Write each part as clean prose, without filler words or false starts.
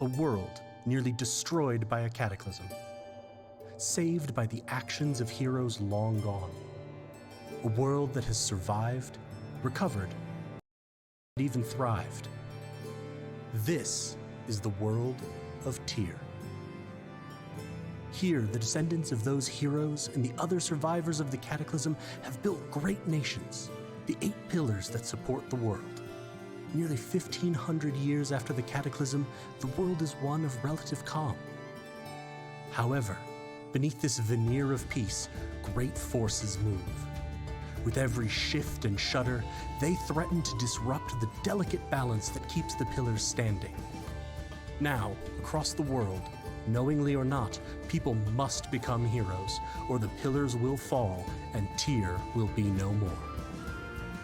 A world nearly destroyed by a cataclysm, saved by the actions of heroes long gone. A world that has survived, recovered, and even thrived. This is the world of Tyr. Here, the descendants of those heroes and the other survivors of the cataclysm have built great nations, the 8 pillars that support the world. Nearly 1,500 years after the cataclysm, the world is one of relative calm. However, beneath this veneer of peace, great forces move. With every shift and shudder, they threaten to disrupt the delicate balance that keeps the pillars standing. Now, across the world, knowingly or not, people must become heroes, or the pillars will fall and Tyr will be no more.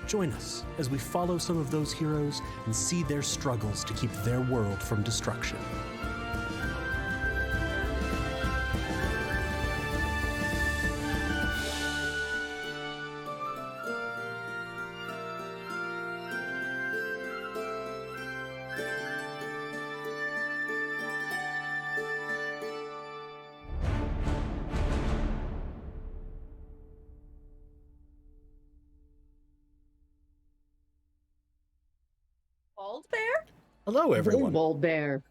Join us as we follow some of those heroes and see their struggles to keep their world from destruction. Bald bear? Hello, everyone. Bold bear.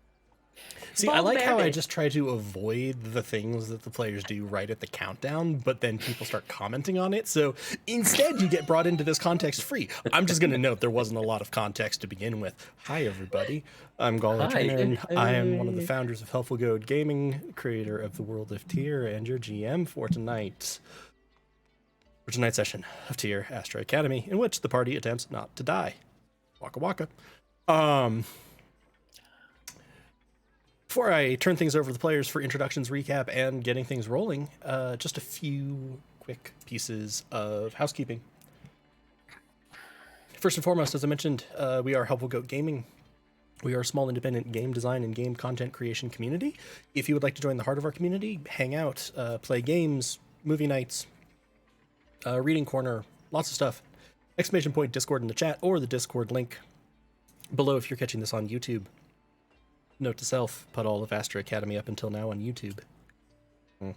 See, I Bald like bear how I day. just try to avoid the things that the players do right at the countdown, but then people start commenting on it. So instead, you get brought into this context free. I'm just going to note there wasn't a lot of context to begin with. Hi, everybody. I'm Gala Hi. Turner, and I am one of the founders of Helpful Goat Gaming, creator of the World of Tyr, and your GM for tonight's session of Tyr Astra Academy, in which the party attempts not to die. Waka waka. Before I turn things over to the players for introductions, recap, and getting things rolling, just a few quick pieces of housekeeping. First and foremost, as I mentioned, we are Helpful Goat Gaming. We are a small independent game design and game content creation community. If you would like to join the heart of our community, hang out, play games, movie nights, reading corner, lots of stuff. Exclamation point Discord in the chat or the Discord link below if you're catching this on YouTube. Note to self, put all of Astra Academy up until now on YouTube. We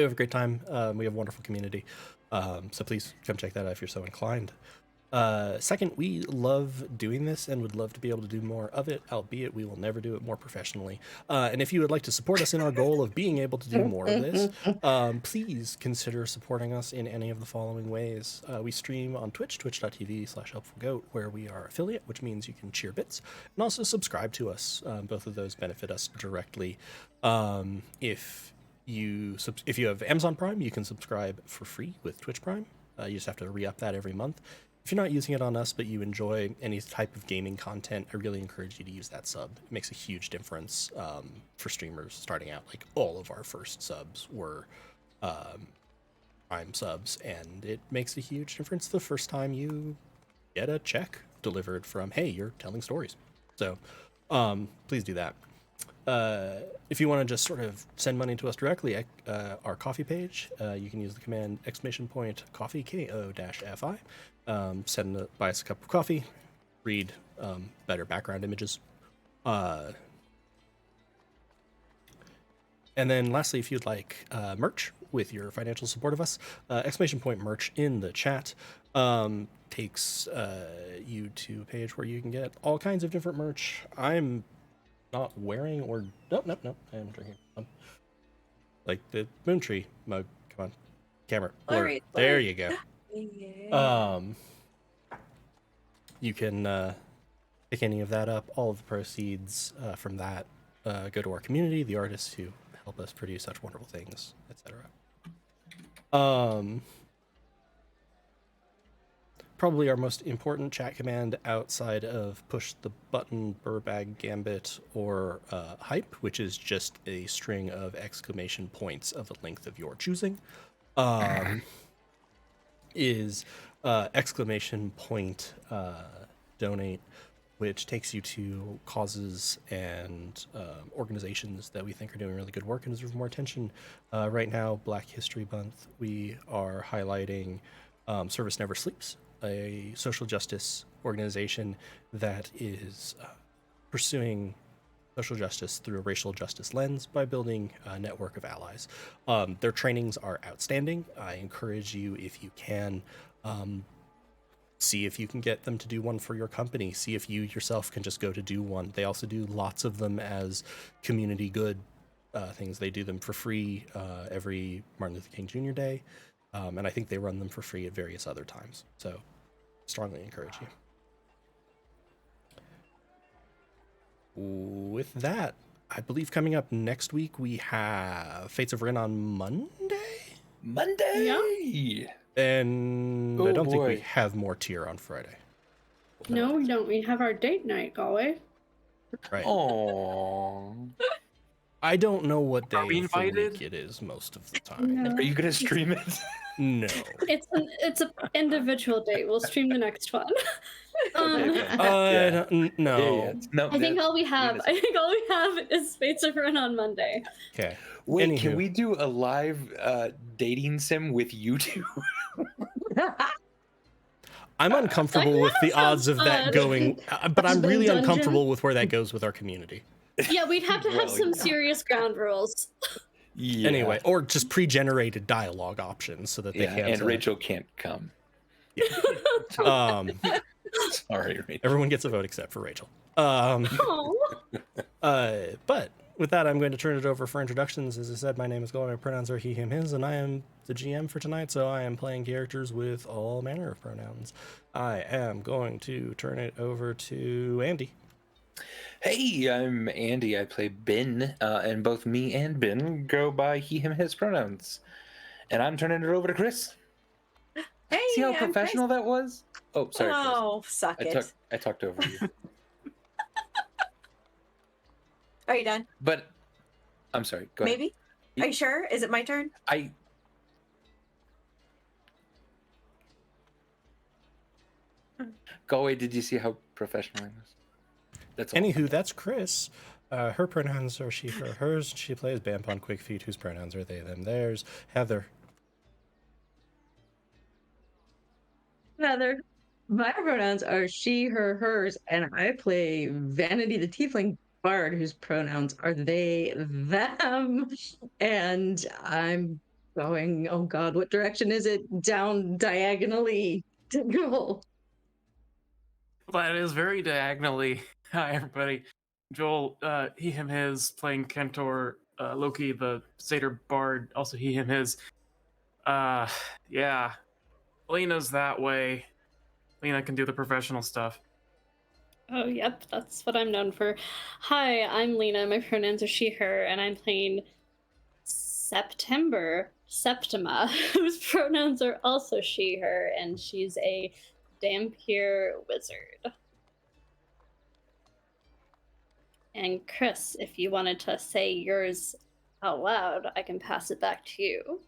have a great time. We have a wonderful community. So please come check that out if you're so inclined. Second, we love doing this and would love to be able to do more of it, albeit we will never do it more professionally. And if you would like to support us in our goal of being able to do more of this, please consider supporting us in any of the following ways. We stream on Twitch, twitch.tv/helpfulgoat, where we are affiliate, which means you can cheer bits, and also subscribe to us. Both of those benefit us directly. If you have Amazon Prime, you can subscribe for free with Twitch Prime. You just have to re-up that every month. If you're not using it on us, but you enjoy any type of gaming content, I really encourage you to use that sub. It makes a huge difference for streamers starting out. Like, all of our first subs were Prime subs, and it makes a huge difference the first time you get a check delivered from, hey, you're telling stories. So please do that. If you want to just sort of send money to us directly, our coffee page, you can use the command !coffee, KO-FI. Buy us a cup of coffee, read better background images. And then lastly, if you'd like merch with your financial support of us, !merch in the chat takes you to a page where you can get all kinds of different merch. I'm not wearing or nope, I am drinking like the moon tree mug. Come on, camera, blur. There you go. Yeah. You can pick any of that up. All of the proceeds from that go to our community, the artists who help us produce such wonderful things, etc. Probably our most important chat command outside of push the button, Burbag Gambit, or hype, which is just a string of exclamation points of a length of your choosing, is exclamation point donate, which takes you to causes and organizations that we think are doing really good work and deserve more attention. Right now, Black History Month, we are highlighting Service Never Sleeps, a social justice organization that is pursuing social justice through a racial justice lens by building a network of allies. Their trainings are outstanding. I encourage you, if you can, see if you can get them to do one for your company. See if you yourself can just go to do one. They also do lots of them as community good things. They do them for free every Martin Luther King Jr. Day, and I think they run them for free at various other times. So strongly encourage you. With that, I believe coming up next week we have Fates of Rin on Monday? Monday! And Oh, I don't think we boy. have more tier on Friday. No, we don't. We have our date night, Galway. Right. Oh. I don't know what day Are of we the invited? week it is most of the time. No. Are you gonna stream it? No. It's an individual date. We'll stream the next one. Yeah. No. No, I think all we have Venus. is Fates of Rin on Monday. Okay. Wait, Anywho. can we do a live dating sim with you two? I'm uncomfortable That with the sounds odds of that fun. going, but I'm really Dungeon. uncomfortable with where that goes with our community. Yeah, we'd have to have Well, some yeah. serious ground rules. Yeah. Anyway, or just pre-generated dialogue options so that they Yeah, can't. and Rachel can't come. Um, Sorry, Rachel. everyone gets a vote except for Rachel. Oh. But with that, I'm going to turn it over for introductions. As I said, my name is Golan. My pronouns are he, him, his, and I am the GM for tonight, so I am playing characters with all manner of pronouns. I am going to turn it over to Andy. Hey, I'm Andy. I play Ben, and both me and Ben go by he, him, his pronouns. And I'm turning it over to Chris. Hey, See how I'm professional that was? Oh, sorry, Chris. Oh, suck it. I talked over you. Are you done? But I'm sorry. Go ahead. Maybe? Are you sure? Is it my turn? Go away. Did you see how professional I was? That's all. Anywho, that's Chris. Her pronouns are she, her, hers. She plays Bampon Quickfeet, whose pronouns are they, them, theirs. Heather. Heather. My pronouns are she, her, hers, and I play Vanity the Tiefling Bard, whose pronouns are they, them. And I'm going, oh God, what direction is it? Down diagonally to go. That is very diagonally. Hi, everybody. Joel, he, him, his, playing Kentor. Loki, the Satyr Bard, also he, him, his. Yeah. Lena's that way. Lena can do the professional stuff. Oh, yep, that's what I'm known for. Hi, I'm Lena. My pronouns are she, her, and I'm playing Septima, whose pronouns are also she, her, and she's a Dampier wizard. And Chris, if you wanted to say yours out loud, I can pass it back to you.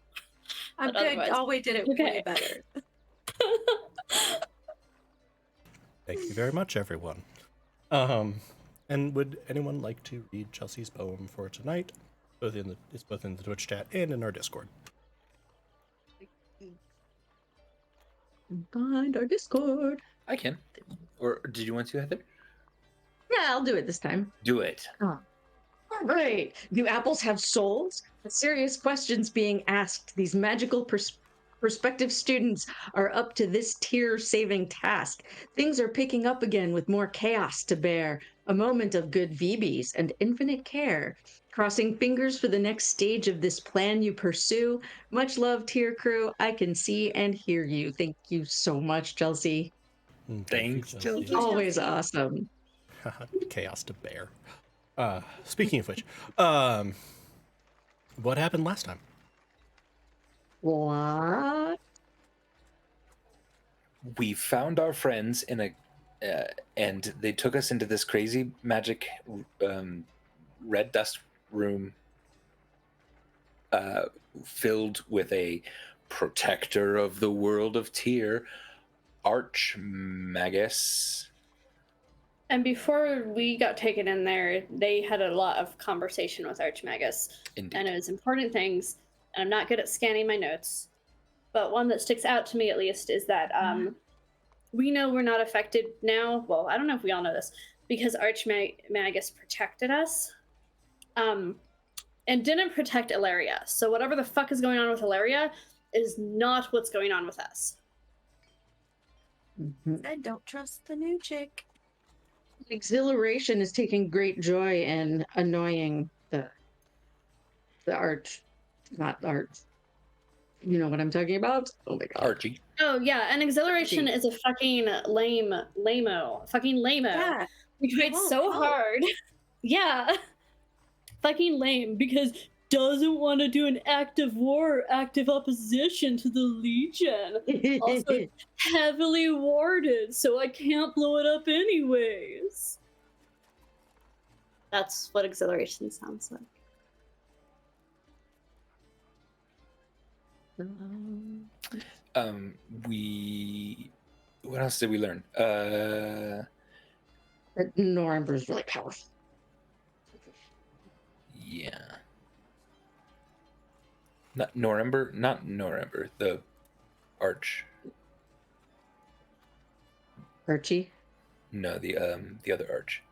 I'm But good. otherwise- Always did it way Okay. better. Thank you very much, everyone. And would anyone like to read Chelsea's poem for tonight? It's both in the Twitch chat and in our Discord. Find our Discord. I can. Or did you want to, Heather? Yeah, I'll do it this time. Do it. All right. Do apples have souls? Serious questions being asked. These magical prospective students are up to this tier-saving task. Things are picking up again with more chaos to bear. A moment of good VBs and infinite care. Crossing fingers for the next stage of this plan you pursue. Much love, tier crew. I can see and hear you. Thank you so much, Chelsea. Thanks, Chelsea. Always awesome. Chaos to bear. Speaking of which, what happened last time? What? We found our friends in a, and they took us into this crazy magic red dust room filled with a protector of the world of Tyr, Archmagus. And before we got taken in there, they had a lot of conversation with Archmagus. Indeed. And it was important things. And I'm not good at scanning my notes. But one that sticks out to me, at least, is that we know we're not affected now. Well, I don't know if we all know this because Archmagus protected us, and didn't protect Ilaria. So whatever the fuck is going on with Ilaria is not what's going on with us. I don't trust the new chick. Exhilaration is taking great joy in annoying the arch, not arch. You know what I'm talking about? Oh my god. Archie. Oh yeah, and Exhilaration Archie. is a fucking fucking lameo. Yeah. We tried won't so help. hard. Yeah, fucking lame because doesn't want to do an active war, active opposition to the Legion. Also heavily warded, so I can't blow it up anyways. That's what Exhilaration sounds like. What else did we learn? Norimber is really powerful. Yeah. Not Norimber, the Arch. Archie. No, the other Arch.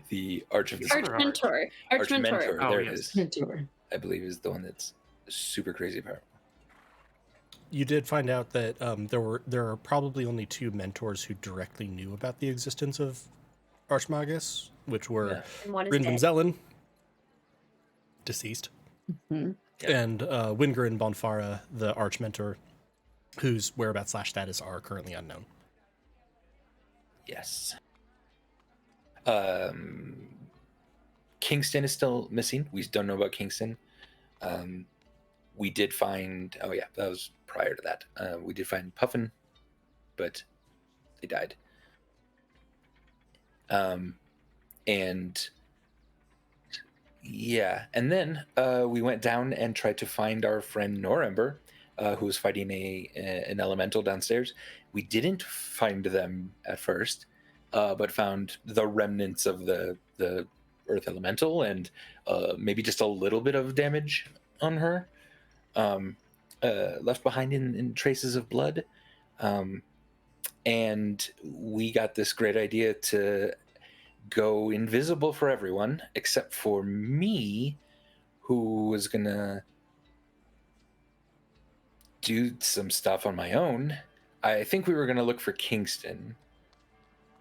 The Arch of the Archmentor. Archmentor. Oh, There yes. it is. Mentor. I believe is the one that's super crazy powerful. You did find out that there are probably only 2 mentors who directly knew about the existence of Archmagus, which were Yeah. And one is Bryn von dead. Zellen, deceased, Mhm. and Wingren Bonfara, the Arch Mentor, whose whereabouts / status are currently unknown. Yes. Kingston is still missing. We don't know about Kingston. We did find. Oh yeah, that was prior to that. We did find Puffin, but they died. And yeah, and then we went down and tried to find our friend Norimber, who was fighting an elemental downstairs. We didn't find them at first, but found the remnants of the earth elemental and maybe just a little bit of damage on her, left behind in traces of blood. And we got this great idea to go invisible for everyone except for me, who was gonna do some stuff on my own. I think we were gonna look for Kingston,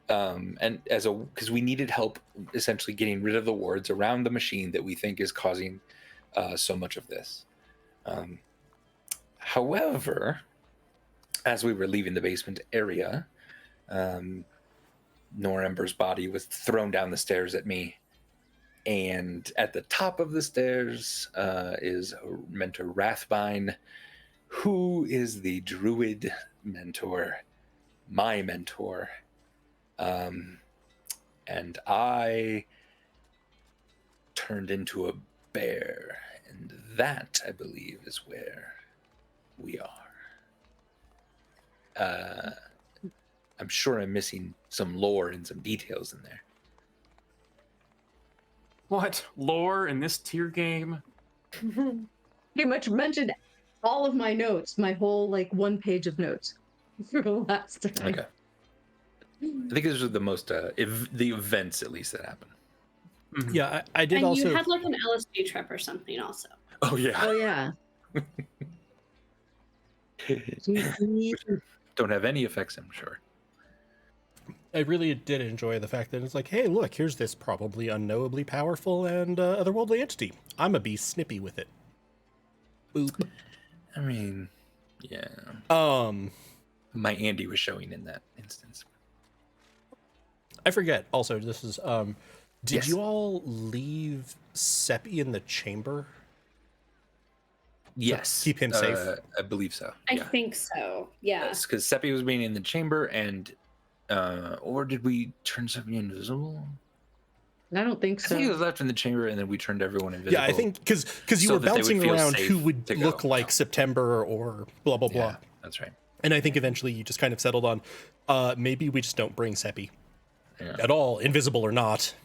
and because we needed help essentially getting rid of the wards around the machine that we think is causing so much of this. However, as we were leaving the basement area, Norimber's body was thrown down the stairs at me. And at the top of the stairs is Mentor Rathbine, who is the druid mentor, my mentor. And I turned into a bear. And that, I believe, is where we are. I'm sure I'm missing some lore and some details in there. What? Lore in this tier game? Pretty much mentioned all of my notes, my whole like 1 page of notes for the last time. Okay. I think those are the most, the events at least that happened. Mhm. Yeah, I did And also. you had like an LSD trip or something also. Oh, yeah. Oh yeah. Don't have any effects, I'm sure. I really did enjoy the fact that it's like, hey, look, here's this probably unknowably powerful and otherworldly entity. I'm a be snippy with it. Boop. I mean, yeah. My Andy was showing in that instance. I forget. Also, this is did Yes. you all leave Seppi in the chamber? Yes. Keep him safe? I believe so. I Yeah. think so. Yeah. Because Seppi was being in the chamber and or did we turn Seppi invisible? I don't think I think he so. was left in the chamber and then we turned everyone invisible. Yeah, I think because you so were that they would bouncing feel around safe who would to go. look like September or blah blah blah. Yeah, that's right. And I think eventually you just kind of settled on maybe we just don't bring Seppi Yeah. at all, invisible or not.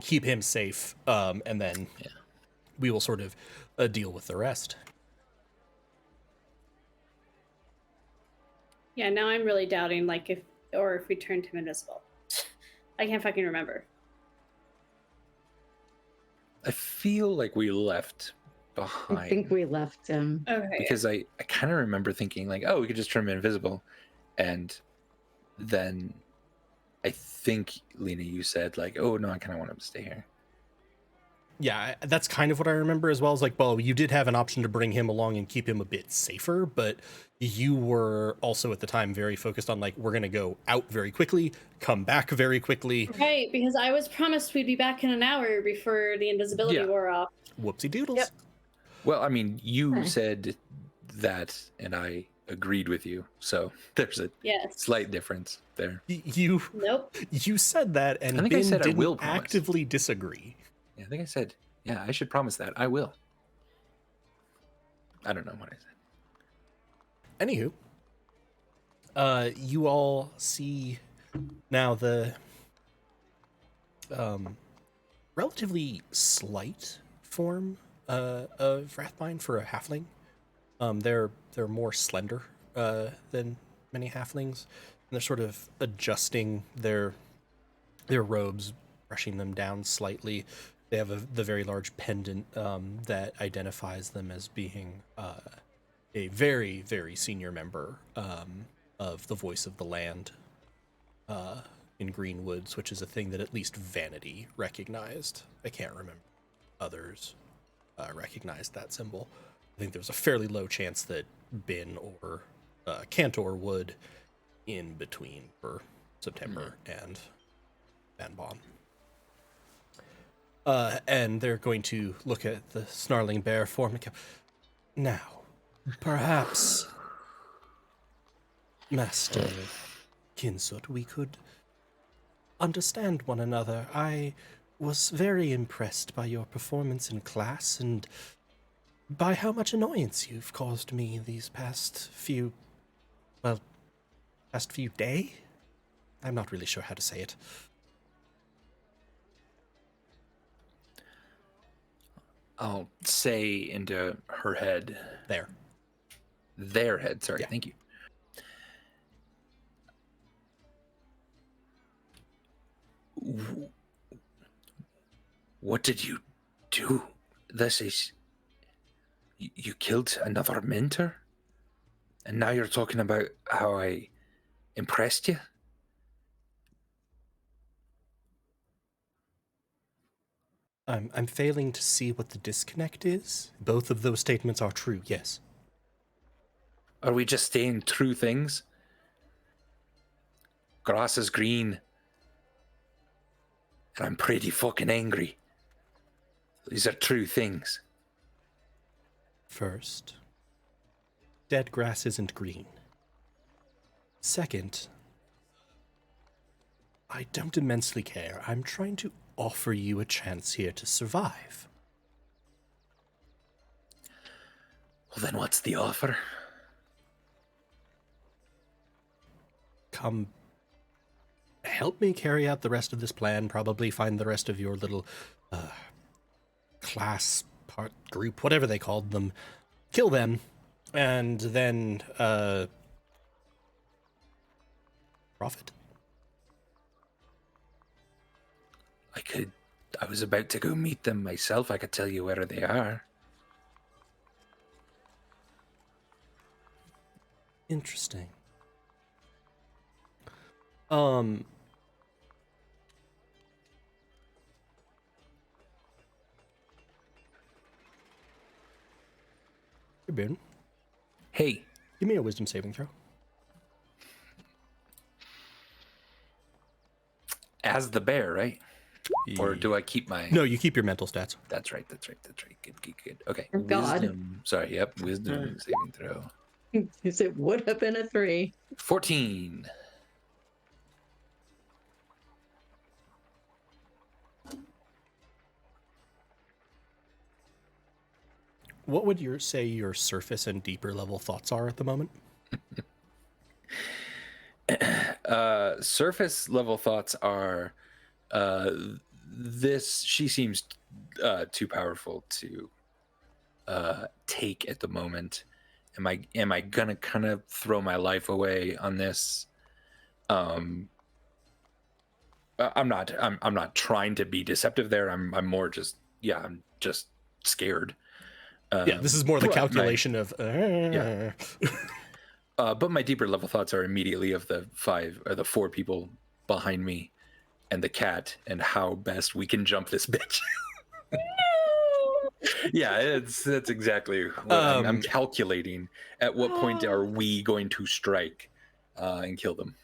Keep him safe, and then we will sort of deal with the rest. Yeah, now I'm really doubting, like, if we turned him invisible. I can't fucking remember. I feel like we left I behind. think we left him. Okay. Because I kind of remember thinking like, oh, we could just turn him invisible, and then I think, Lena, you said like, oh no, I kind of want him to stay here. Yeah, that's kind of what I remember as well. As like, well, you did have an option to bring him along and keep him a bit safer, but you were also at the time very focused on like, we're going to go out very quickly, come back very quickly. Right, because I was promised we'd be back in an hour before the invisibility Yeah. wore off. Whoopsie doodles. Yep. Well, I mean, you Okay. said that, and I agreed with you, so there's a Yes. slight difference there. You Nope. said that, and I think I Ben said I didn't will promise. actively disagree. Yeah, I think I said, yeah, I should promise that. I will. I don't know what I said. Anywho, you all see now the relatively slight form of Wrathbind for a halfling. They're more slender than many halflings, and they're sort of adjusting their robes, brushing them down slightly. They have the very large pendant that identifies them as being a very, very senior member of the Voice of the Land in Greenwoods, which is a thing that at least Vanity recognized. I can't remember others recognized that symbol. I think there was a fairly low chance that Bin or Cantor would, in between for September and Van Bon. And they're going to look at the snarling bear form and go, now, perhaps, Master Kinsut, we could understand one another. I was very impressed by your performance in class and by how much annoyance you've caused me these past few day? I'm not really sure how to say it. I'll say into her head. There. Their head, sorry, Yeah. thank you. What did you do? This is... You killed another mentor? And now you're talking about how I impressed you? I'm failing to see what the disconnect is. Both of those statements are true, yes. Are we just saying true things? Grass is green. And I'm pretty fucking angry. These are true things. First, dead grass isn't green. Second, I don't immensely care. I'm trying to offer you a chance here to survive. Well, then what's the offer? Come help me carry out the rest of this plan, probably find the rest of your little class, part, group, whatever they called them, kill them, and then profit. I was about to go meet them myself. I could tell you where they are. Interesting. Hey, Ben, Hey, give me a wisdom saving throw. as the bear, right? Or do I keep my... No, you keep your mental stats. That's right. Good. Okay. Oh, God. Wisdom. Sorry, yep. Wisdom saving throw. It would have been a 3. 14. What would you say your surface and deeper level thoughts are at the moment? Surface level thoughts are she seems too powerful to take at the moment, am I gonna kind of throw my life away on this? I'm not trying to be deceptive there. I'm more just, I'm just scared. Yeah, this is more the but calculation of. Yeah. But my deeper level thoughts are immediately of the 4 people behind me and the cat and how best we can jump this bitch. Yeah, that's exactly what I'm calculating. At what point are we going to strike and kill them?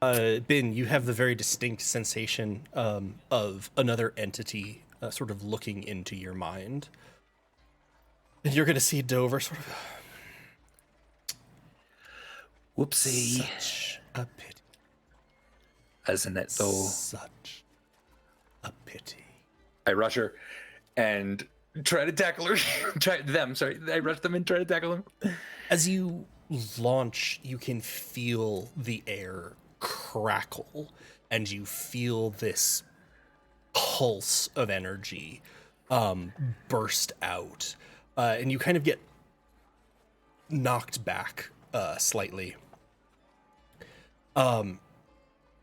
Ben, you have the very distinct sensation of another entity sort of looking into your mind. And you're going to see Dover sort of. Whoopsie. Such a pity. Isn't it though? Such a pity. I rush her and try to tackle her. I rush them and try to tackle them. As you launch, you can feel the air crackle, and you feel this pulse of energy burst out, and you kind of get knocked back slightly.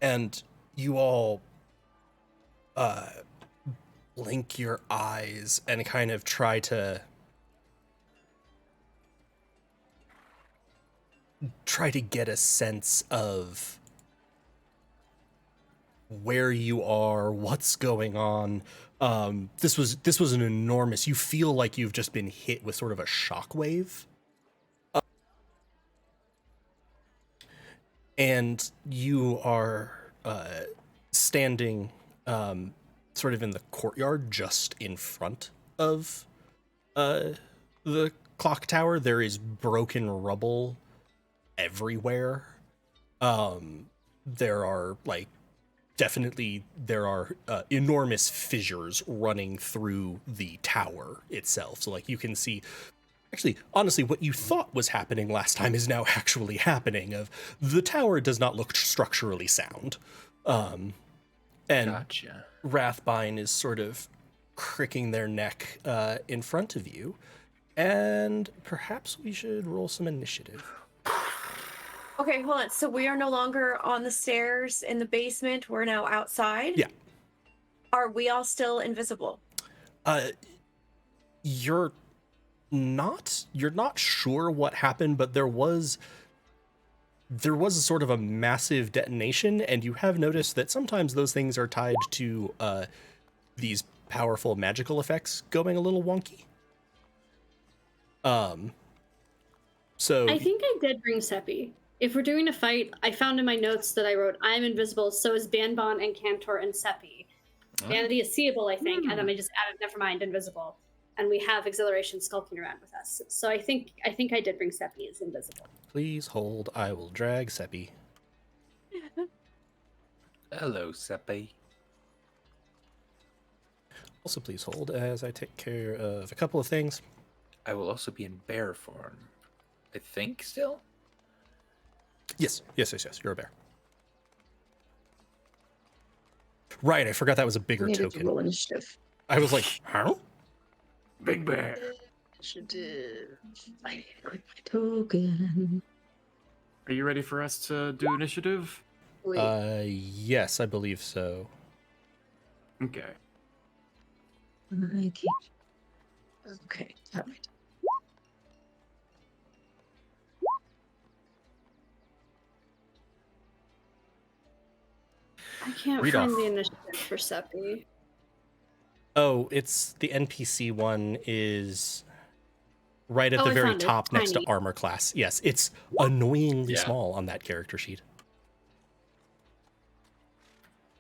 And you all blink your eyes and kind of try to get a sense of where you are, what's going on. This was an enormous. You feel like you've just been hit with sort of a shockwave. And you are standing sort of in the courtyard just in front of the clock tower. There is broken rubble everywhere. There are enormous fissures running through the tower itself. So you can see. Actually, honestly, what you thought was happening last time is now actually happening. Of the tower does not look structurally sound, and Gotcha. Rathbine is sort of cricking their neck in front of you, and perhaps we should roll some initiative. Okay, hold on. So we are no longer on the stairs in the basement. We're now outside. Yeah. Are we all still invisible? You're not sure what happened, but there was a sort of a massive detonation, and you have noticed that sometimes those things are tied to these powerful magical effects going a little wonky. So I think I did bring Seppi. If we're doing a fight, I found in my notes that I wrote, I'm invisible, so is Banbon and Cantor and Seppi. Vanity is seeable, I think, and then I just added Nevermind invisible. And we have Exhilaration skulking around with us. So I think I did bring Seppi as invisible. Please hold. I will drag Seppi. Hello, Seppi. Also, please hold as I take care of a couple of things. I will also be in bear form. I think still? Yes. You're a bear. Right, I forgot that was a bigger Needed to token. roll initiative. I was like, huh? Big bear. Initiative. I need to click my token. Are you ready for us to do initiative? Wait. Yes, I believe so. Okay. I can't. Okay. All right. I can't Read find off. the initiative for Seppi. Oh, it's the NPC one is right at Oh, the I very found it. top next to Tiny. armor class. Yes, it's annoyingly Yeah. small on that character sheet.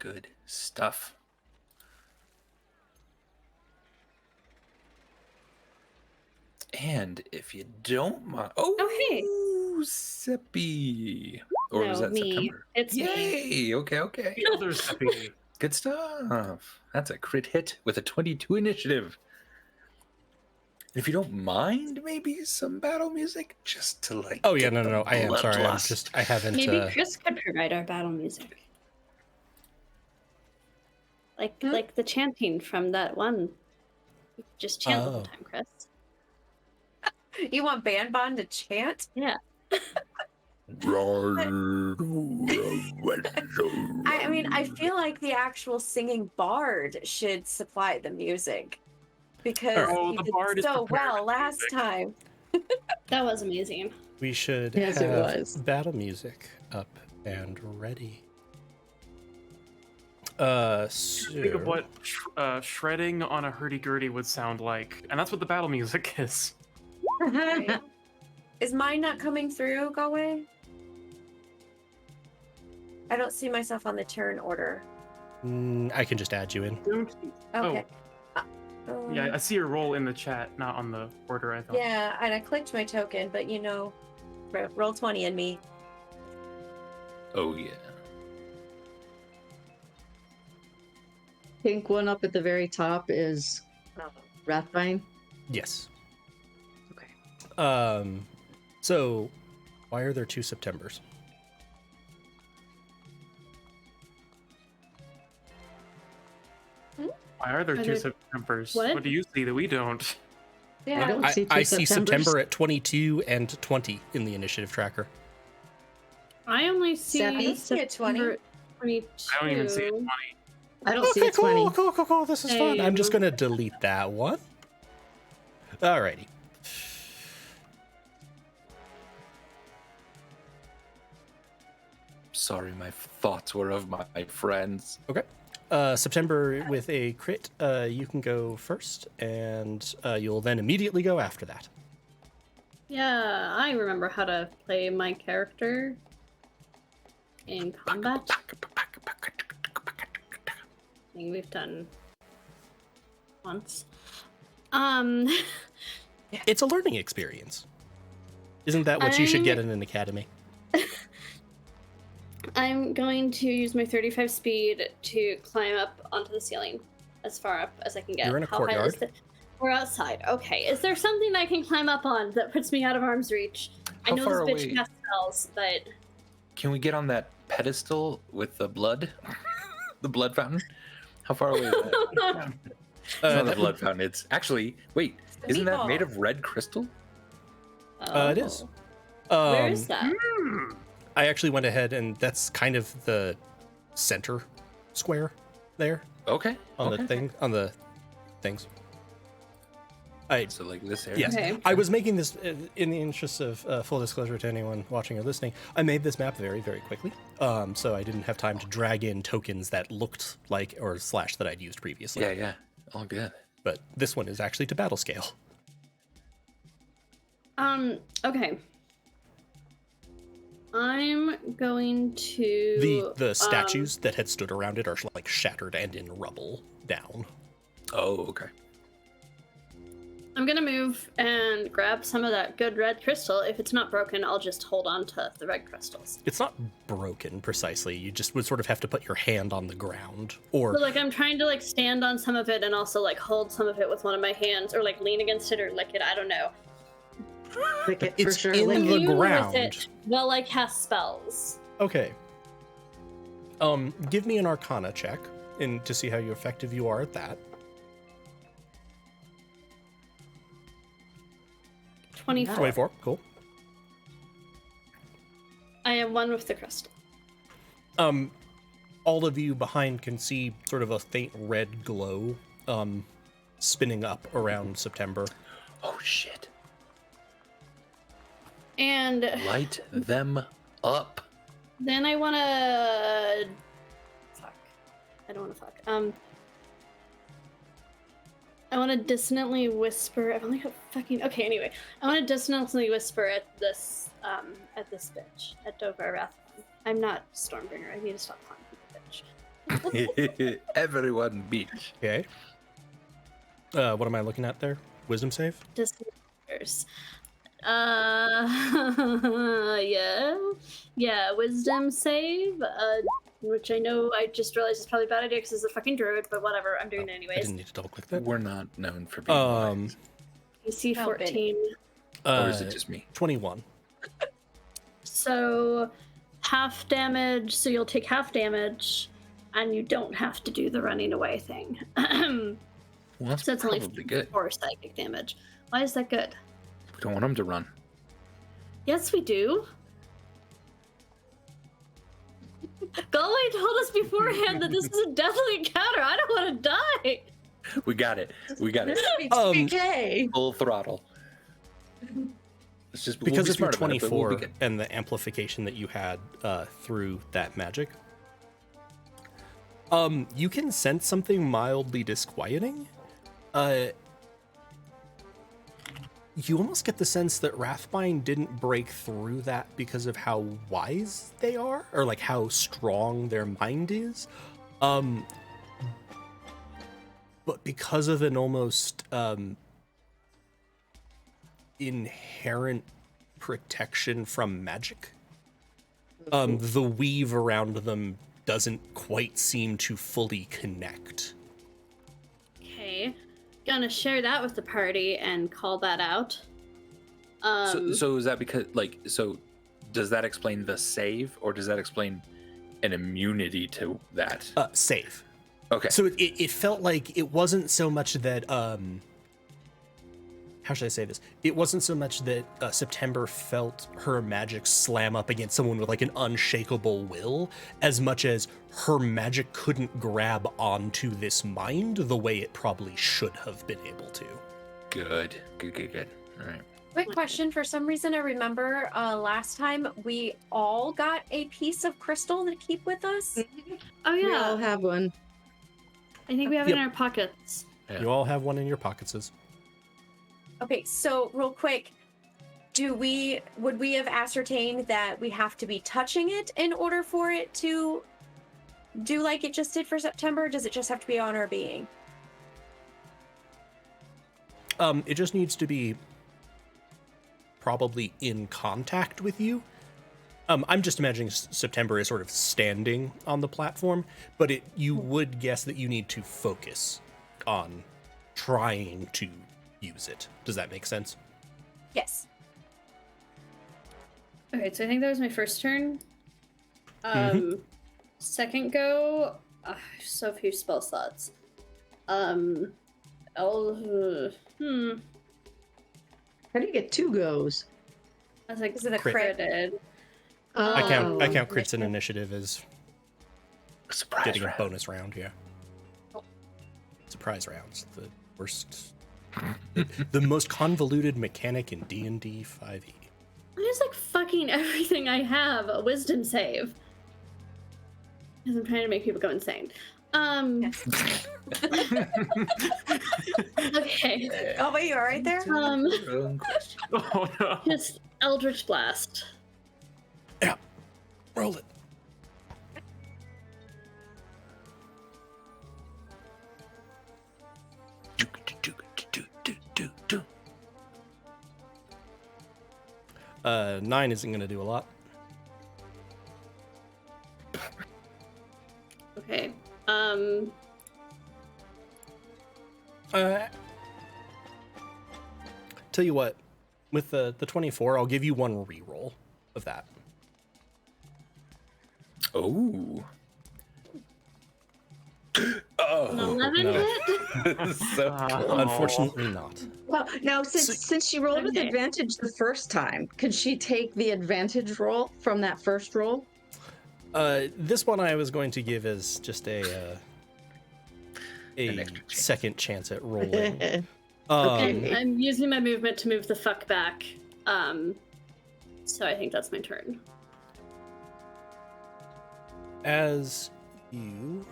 Good stuff. And if you don't mind, hey. Seppi. Or was No, that me. September? It's me. Yay! Okay. The other Seppi. Good stuff. That's a crit hit with a 22 initiative. If you don't mind, maybe some battle music just to Oh yeah, get no. the I am sorry. bloodlust. I haven't. Maybe Chris could provide our battle music. Like the chanting from that one. Just chant the whole Oh. time, Chris. You want Ban to chant? Yeah. I mean, I feel like the actual singing bard should supply the music because Alright. Oh, he the did bard is so prepared well with last music. time. That was amazing. We should Yes, it have was. battle music up and ready. Think of what shredding on a hurdy-gurdy would sound like, and that's what the battle music is. Right. Is mine not coming through, Galway? I don't see myself on the turn order. I can just add you in. Okay. Yeah, I see your role in the chat, not on the order, I thought. Yeah, and I clicked my token, but roll 20 in me. Oh yeah. Pink one up at the very top is Rathbine. Yes. Okay. So why are there 2 Septembers? Why are there Are two there- Septembers? What? What do you see that we don't? I Yeah. don't see two I see Septembers. September at 22 and 20 in the initiative tracker. I only see Sappy? I don't see a 20. September 22. I don't even see a 20. I don't see a 20. Cool. This is fun. I'm just Same. gonna delete that one. Alrighty. Sorry, my thoughts were of my friends. Okay. September with a crit, you can go first, and you'll then immediately go after that. Yeah, I remember how to play my character in combat. Thing we've done once. It's a learning experience. Isn't that what you should get in an academy? I'm going to use my 35 speed to climb up onto the ceiling as far up as I can get. You're in a How high is courtyard. the- We're outside. Okay. Is there something I can climb up on that puts me out of arm's reach? I How know far this bitch away? casts spells, but Can we get on that pedestal with the blood? The blood fountain? How far away is that? It's not a That- blood fountain. It's actually wait. The Isn't that meatball. made of red crystal? It is. Where is that? I actually went ahead, and that's kind of the center square there Okay. on okay. the thing on the things. So like this area. Yes, Okay. I was making this in the interest of full disclosure to anyone watching or listening. I made this map very, very quickly, so I didn't have time to drag in tokens that looked like or slash that I'd used previously. Yeah. All good. But this one is actually to battle scale. Okay. I'm going to The statues that had stood around it are like shattered and in rubble down. Oh, okay. I'm gonna move and grab some of that good red crystal. If it's not broken, I'll just hold on to the red crystals. It's not broken precisely. You just would sort of have to put your hand on the ground, or So like I'm trying to like stand on some of it and also like hold some of it with one of my hands, or like lean against it or lick it. I don't know. Lick it for it's sure. in lick the it. Commune ground. with it while I cast spells. Okay. Give me an Arcana check to see how effective you are at that. 24. 24, cool. I am one with the crystal. All of you behind can see sort of a faint red glow, spinning up around September. Oh shit. And Light them up. then I wanna fuck. I don't wanna fuck. I want to dissonantly whisper. I've only got fucking. Okay, anyway, I want to dissonantly whisper at this bitch, at Dover Rathbone. I'm not Stormbringer. I need to stop calling people bitch. Everyone beach. Okay. What am I looking at there? Wisdom save? Dissonators. Yeah. Wisdom save. Which I know I just realized is probably a bad idea because it's a fucking druid, but whatever. I'm doing it I anyways. didn't need to double click that. We're not known for being wise. DC Oh, 14. Or is it just me? 21. So half damage, so you'll take half damage, and you don't have to do the running away thing. Well, that's So it's probably only good. 4 psychic damage. Why is that good? We don't want him to run. Yes, we do. Galway told us beforehand that this is a deadly encounter. I don't want to die. We got it. We got it. Okay. Full throttle. It's just Because we'll of your smart about it, but we'll be 24 good. and the amplification that you had through that magic, you can sense something mildly disquieting. You almost get the sense that Wrathbind didn't break through that because of how wise they are, or like how strong their mind is, but because of an almost inherent protection from magic. The weave around them doesn't quite seem to fully connect. Okay. Gonna share that with the party and call that out. So is that because, like, so does that explain the save, or does that explain an immunity to that? Save. Okay. So it felt like it wasn't so much that how should I say this? It wasn't so much that September felt her magic slam up against someone with like an unshakable will, as much as her magic couldn't grab onto this mind the way it probably should have been able to. Good. All right. Quick question. For some reason, I remember last time we all got a piece of crystal to keep with us. Oh We all yeah, have one. I think we have it in Yep. our pockets. Yeah. You all have one in your pockets. Okay, so real quick, would we have ascertained that we have to be touching it in order for it to do like it just did for September? Or does it just have to be on our being? It just needs to be probably in contact with you. I'm just imagining September is sort of standing on the platform, but you would guess that you need to focus on trying to use it. Does that make sense? Yes. Okay, so I think that was my first turn. Second go, so few spell slots. How do you get 2 goes? I was like, Is it a crit? crit? I count Oh. crits and initiative as Surprise getting round. a bonus round, yeah. Surprise rounds, the worst, the most convoluted mechanic in D&D 5e. I'm just like fucking everything I have a wisdom save. Because I'm trying to make people go insane. Okay. Oh, wait, you all right there? Wrong question. Oh no. Just Eldritch Blast. Yeah, roll it. Uh, 9 isn't going to do a lot. Okay. Tell you what, with the 24, I'll give you one reroll of that. Oh. An Oh. 11 no. hit? So cool. Unfortunately not. Well, now since she rolled with Okay. advantage the first time, could she take the advantage roll from that first roll? This one I was going to give as just a An extra chance. second chance at rolling. Okay. I'm using my movement to move the fuck back. So I think that's my turn. As you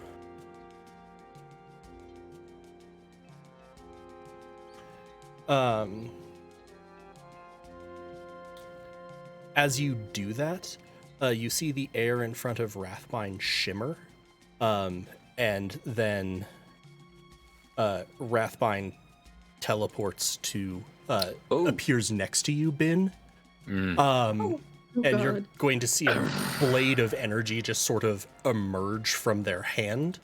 as you do that, you see the air in front of Wrathbind shimmer, and then Wrathbind teleports to Oh. appears next to you, Bin. Mm. And you're God. going to see a blade of energy just sort of emerge from their hand,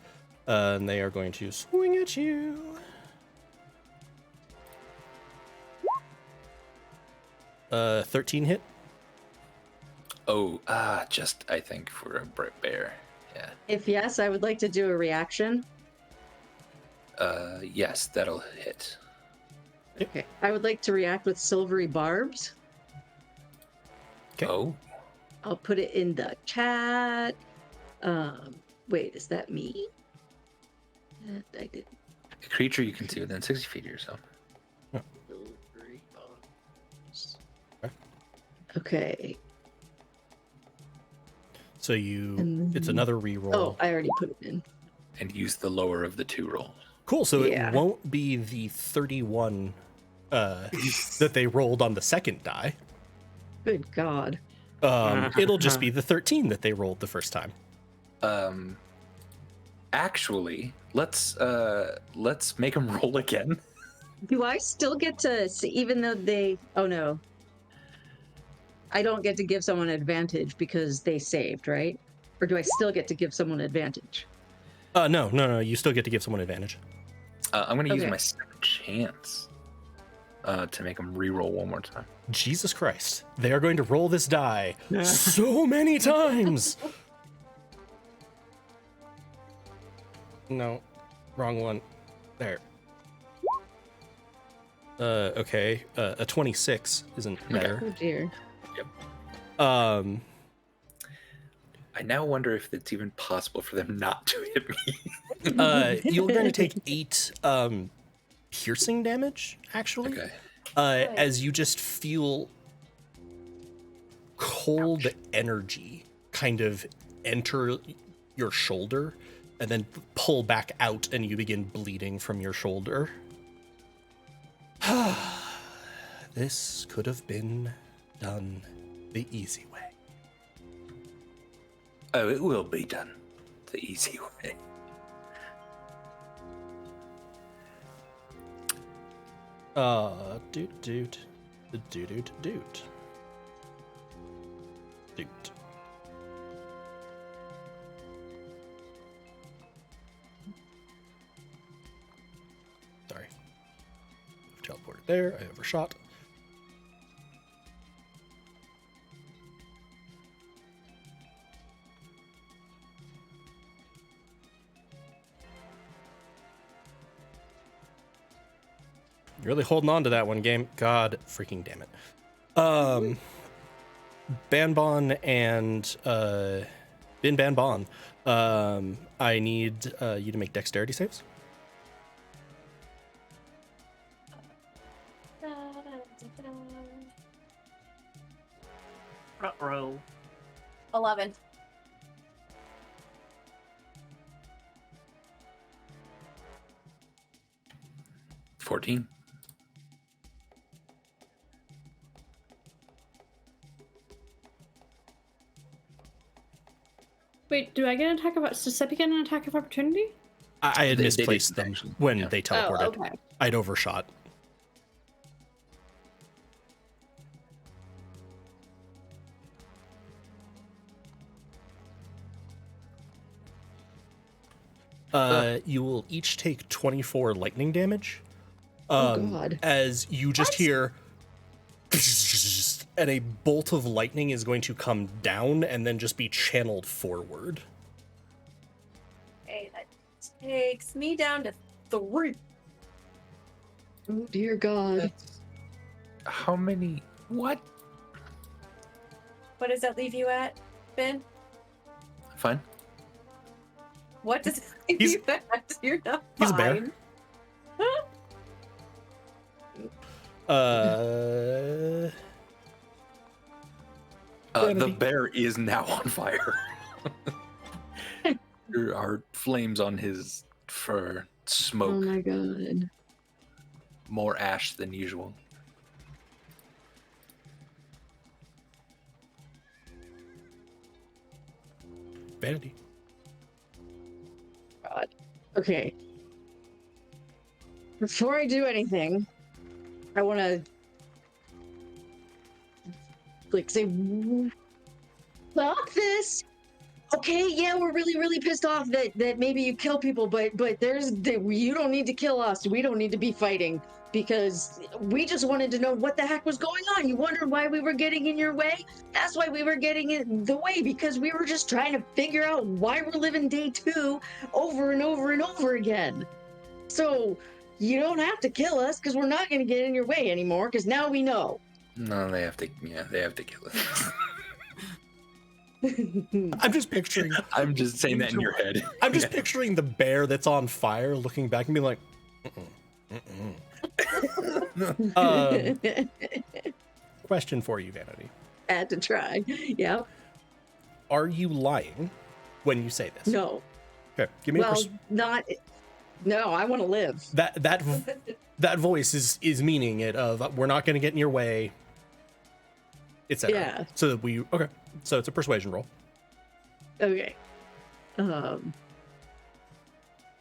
and they are going to swing at you. Uh, 13 hit. Oh, just I think for a bear. Yeah. If yes, I would like to do a reaction. Yes, that'll hit. Okay. I would like to react with silvery barbs. Okay. Oh, I'll put it in the chat. Wait, is that me? I did a creature you can see within 60 feet of yourself. silvery barbs. Okay. Okay. So you, And it's then- another reroll. Oh, I already put it in. And use the lower of the 2 rolls. Cool. So Yeah. it won't be the 31 that they rolled on the second die. Good God. It'll just be the 13 that they rolled the first time. Actually, let's make them roll again. Do I still get to see, even though they? Oh no. I don't get to give someone advantage because they saved, right? Or do I still get to give someone advantage? No. You still get to give someone advantage. I'm going to use Okay. my second chance to make them re-roll one more time. Jesus Christ. They are going to roll this die so many times. No, wrong one. There. Okay. A 26 isn't better. Oh dear. Um, I now wonder if it's even possible for them not to hit me. you're going to take 8 piercing damage, actually. Okay. As you just feel cold energy kind of enter your shoulder and then pull back out, and you begin bleeding from your shoulder. This could have been done the easy way. Oh, it will be done the easy way. Doot. Sorry. I've teleported there. I overshot. You're really holding on to that one, game. God freaking damn it. Banbon and Bin Banbon. I need you to make dexterity saves. Row. 11. $14. Wait, do I get an attack of? Does Seppi get an attack of opportunity? I had They misplaced didn't them actually, when yeah. they teleported. Oh, okay. I'd overshot. You will each take 24 lightning damage. Oh, God. As you just hear, and a bolt of lightning is going to come down and then just be channeled forward. Okay, that takes me down to 3. Oh dear God. That's... How many? What? What does that leave you at, Ben? Fine. What does it leave He's- you at? You're not he's a bear. fine. The bear is now on fire. There are flames on his fur, Oh smoke, my God. more ash than usual. Vanity. God. Okay. Before I do anything, I want to like say, stop this. Okay, yeah, we're really pissed off that maybe you kill people, but you don't need to kill us. We don't need to be fighting because we just wanted to know what the heck was going on. You wondered why we were getting in your way? That's why we were getting in the way, because we were just trying to figure out why we're living day 2 over and over and over again. So you don't have to kill us because we're not going to get in your way anymore because now we know. No, they have to. Yeah, they have to kill us. I'm just picturing. I'm just saying that in your head. I'm just picturing the bear that's on fire, looking back and being like, question for you, Vanity. Had to try. Yeah. Are you lying when you say this? No. Okay, give me a Well, not. No, I want to live. that voice is meaning it of we're not going to get in your way, etc. Yeah. So that we okay. So it's a persuasion roll. Okay.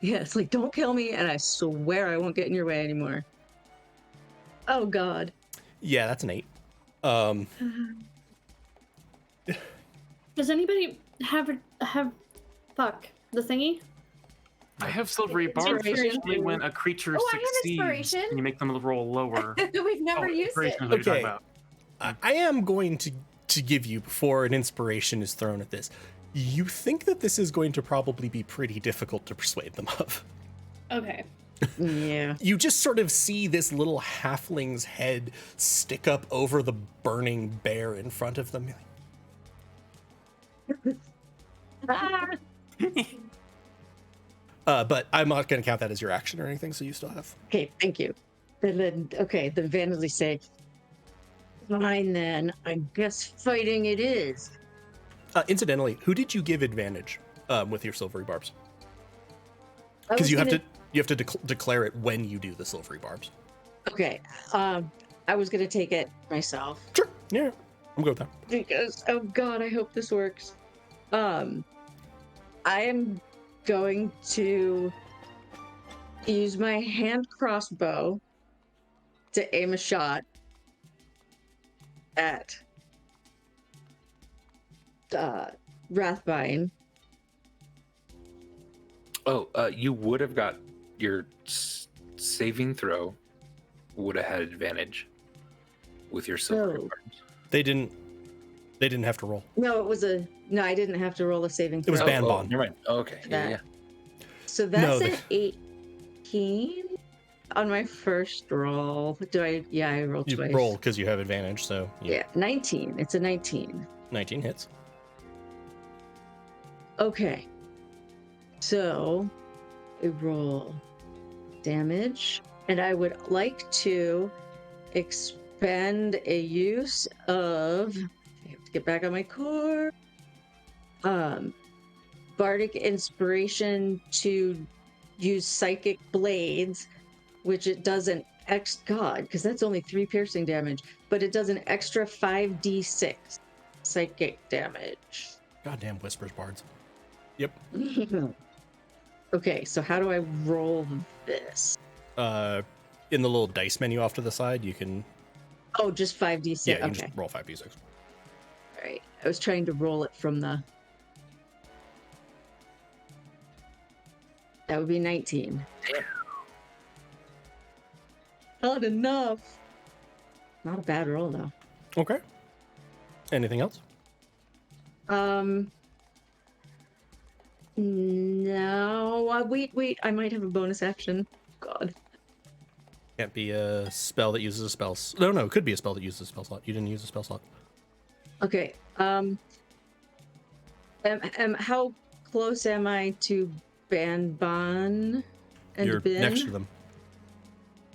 Yeah, it's like, don't kill me, and I swear I won't get in your way anymore. Oh, God. Yeah, that's an 8. Does anybody have fuck the thingy? I have silvery barbs, Inspiration. especially when a creature Oh, I have succeeds inspiration. and you make them roll lower. We've never used it. Inspiration is what you're talking Okay. about. I am going to give you, before an inspiration is thrown at this, you think that this is going to probably be pretty difficult to persuade them of. Okay. Yeah. You just sort of see this little halfling's head stick up over the burning bear in front of them. But I'm not going to count that as your action or anything, so you still have. Okay, thank you. And then, okay, then Vanity say, fine then, I guess fighting it is. Incidentally, who did you give advantage with your silvery barbs? I Because was you have gonna- to declare it when you do the silvery barbs. Okay, I was gonna take it myself Sure. Yeah, I'm good with that. because, oh God, I hope this works. I am going to use my hand crossbow to aim a shot at Rathbine. Oh, you would have got your saving throw. Would have had advantage with your silver Oh. barbs. They didn't have to roll. No, I didn't have to roll a saving It was throw. ban bond. Never mind. Oh, okay. Yeah, That- yeah. So that's No, an 18 on my first roll. I rolled You twice. roll because you have advantage, so Yeah, 19. It's a 19. 19 hits. Okay. So I roll damage, and I would like to expend a use of. I have to get back on my core. Bardic inspiration to use psychic blades, which it does an God, because that's only 3 piercing damage, but it does an extra 5d6 psychic damage. Goddamn whispers bards. Yep. Okay, so how do I roll this? In the little dice menu off to the side, you can Oh, just 5d6. yeah, you can Okay. just roll 5d6. All right. I was trying to roll it from the. That would be 19. Damn. Not enough. Not a bad roll though. Okay. Anything else? No. Wait. I might have a bonus action. God. Can't be a spell that uses a spell. No, it could be a spell that uses a spell slot. You didn't use a spell slot. Okay. How close am I to Banban and You're Bin? next to them.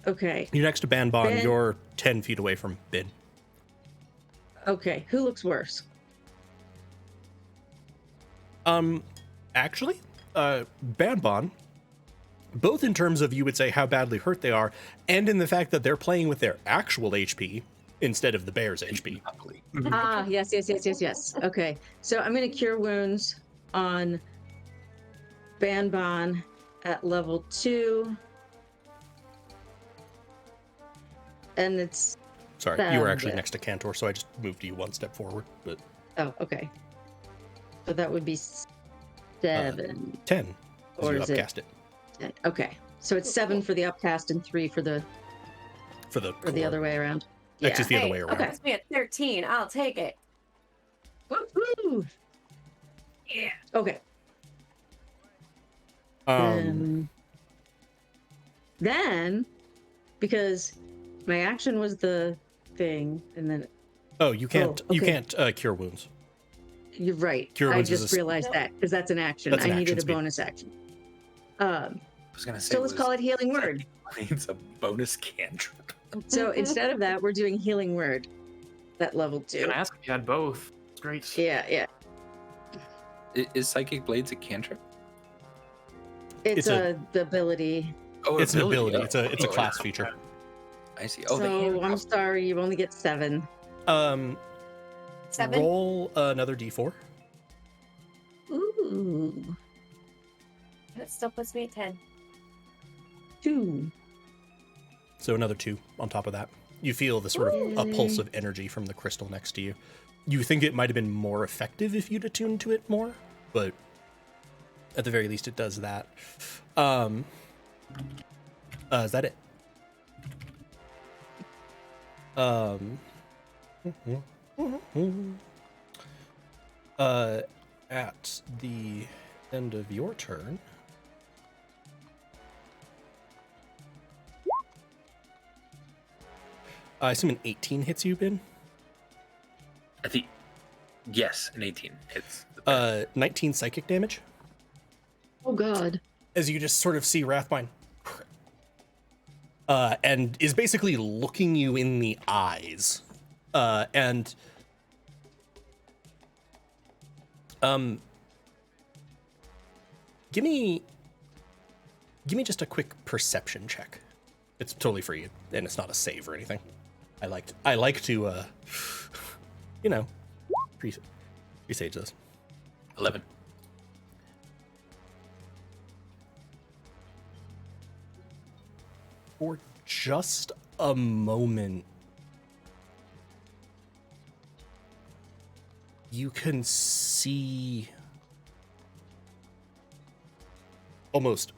Okay. You're next to Ban Bon. Ben- You're 10 feet away from Bin. Okay. Who looks worse? Actually, Ban Bon, both in terms of you would say how badly hurt they are, and in the fact that they're playing with their actual HP instead of the bear's HP. Ah, yes. Okay. So I'm going to cure wounds on Banban at level 2. And it's. Sorry, you were actually Found it. next to Cantor, so I just moved you one step forward. But Oh, okay. So that would be 7. 10, as Or you is it- upcast it Okay. So it's 7 for the upcast and 3 for the for the or the core. other way around. That's just the other Hey, way around. okay, me at 13. I'll take it. Woohoo! Yeah. Okay. Um, Then, because my action was the thing, and then Oh, you can't. Oh, You okay. can't cure wounds. you're right. Cure I wounds is just a- realized that because that's an action. That's an I needed action a speed. bonus action. I was gonna say. So let's call it healing word. It's a bonus cantrip. So instead of that, we're doing healing word at level I was 2. gonna ask if you had both. It's great. Yeah. Is psychic blades a cantrip? It's It's a- the ability. Oh, It's an ability. Oh, It's a oh, class feature. I see. Oh, So I'm sorry, you only get 7. 7. Roll another d4. Ooh, That still puts me at 10. 2. So another 2 on top of that. You feel the sort of a pulse of energy from the crystal next to you. You think it might have been more effective if you'd attuned to it more, but at the very least it does that. Is that it? At the end of your turn, I assume an 18 hits you, Ben? I think yes, an 18 hits. The bad. 19 psychic damage. Oh god. As you just sort of see Rathbine, and is basically looking you in the eyes, and give me just a quick perception check. It's totally free, and it's not a save or anything. I like to presage this. 11. For just a moment, you can see almost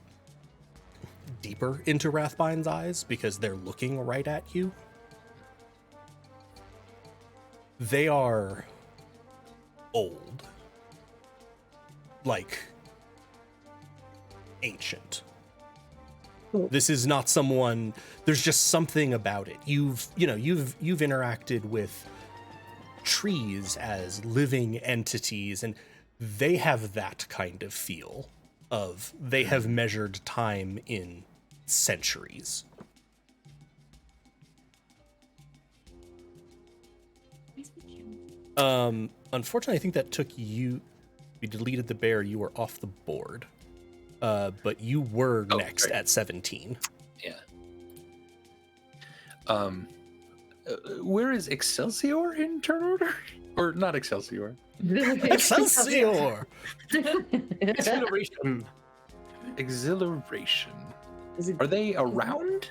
deeper into Rathbine's eyes because they're looking right at you. They are old, like ancient. This is not someone, there's just something about it. You've interacted with trees as living entities, and they have that kind of feel of they have measured time in centuries. Unfortunately, I think that took you, we deleted the bear, you were off the board. But you were next right. at 17. Yeah. Where is Excelsior in turn order? Or not Excelsior? Excelsior! Exhilaration. Exhilaration. Is it- Are they around?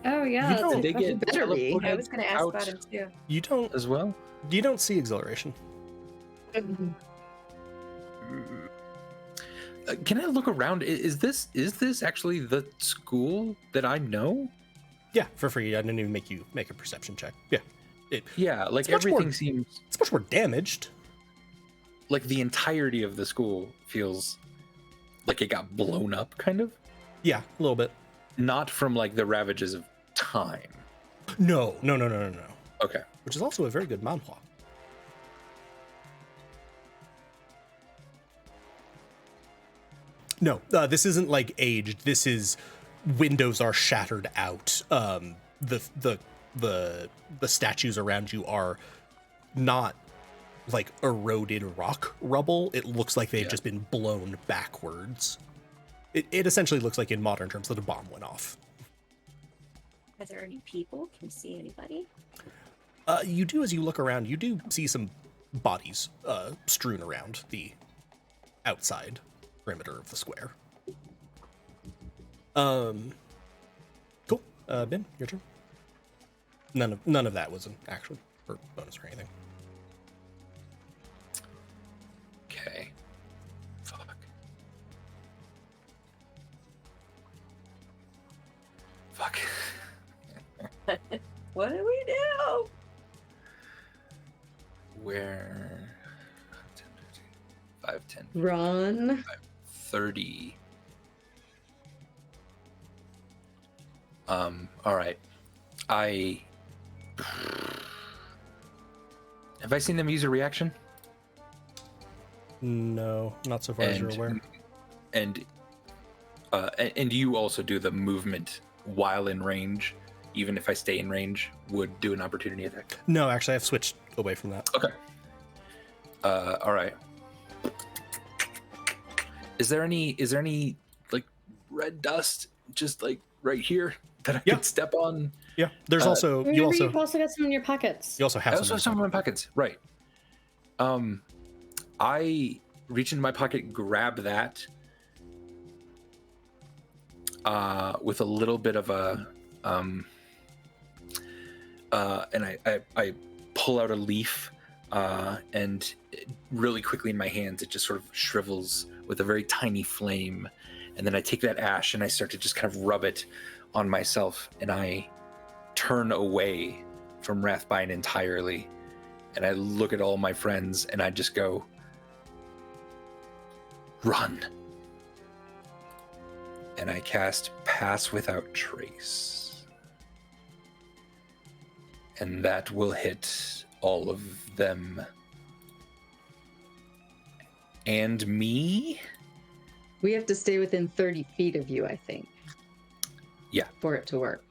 Oh, yeah. You don't- Did they get better be. I was going to ask out about him too. You don't as well? see exhilaration. Can I look around? Is this actually the school that I know? Yeah, for free. I didn't even make you make a perception check. Yeah. Yeah, like It's much more- everything seems It's much more damaged. like the entirety of the school feels like it got blown up, kind of. Yeah, a little bit. Not from like the ravages of time. No. Okay. Which is also a very good manhwa. No, this isn't like aged. This is windows are shattered out. The statues around you are not like eroded rock rubble. It looks like they've just been blown backwards. It essentially looks like in modern terms that a bomb went off. Are there any people? Can you see anybody? You do, as you look around, you do see some bodies strewn around the outside perimeter of the square. Cool. Ben, your turn. None of that was an action or bonus or anything. Okay. Fuck. Fuck. What do we do? Where? 5, 10, Run. 30. All right. Have I seen them use a reaction? No, not so far as you're aware. And you also do the movement while in range, even if I stay in range, would do an opportunity attack. No, actually, I've switched away from that. Okay. All right. Is there any like red dust just like right here that I could step on? Yeah. There's also Remember, you've also got some in your pockets. you also have I also have some in my pockets. pockets. Right. I reach into my pocket, grab that, with a little bit of a, and I pull out a leaf, and really quickly in my hands, it just sort of shrivels with a very tiny flame. And then I take that ash and I start to just kind of rub it on myself, and I turn away from Rathbine entirely. And I look at all my friends and I just go, run. And I cast Pass Without Trace. And that will hit all of them. And me? We have to stay within 30 feet of you, I think. Yeah. For it to work.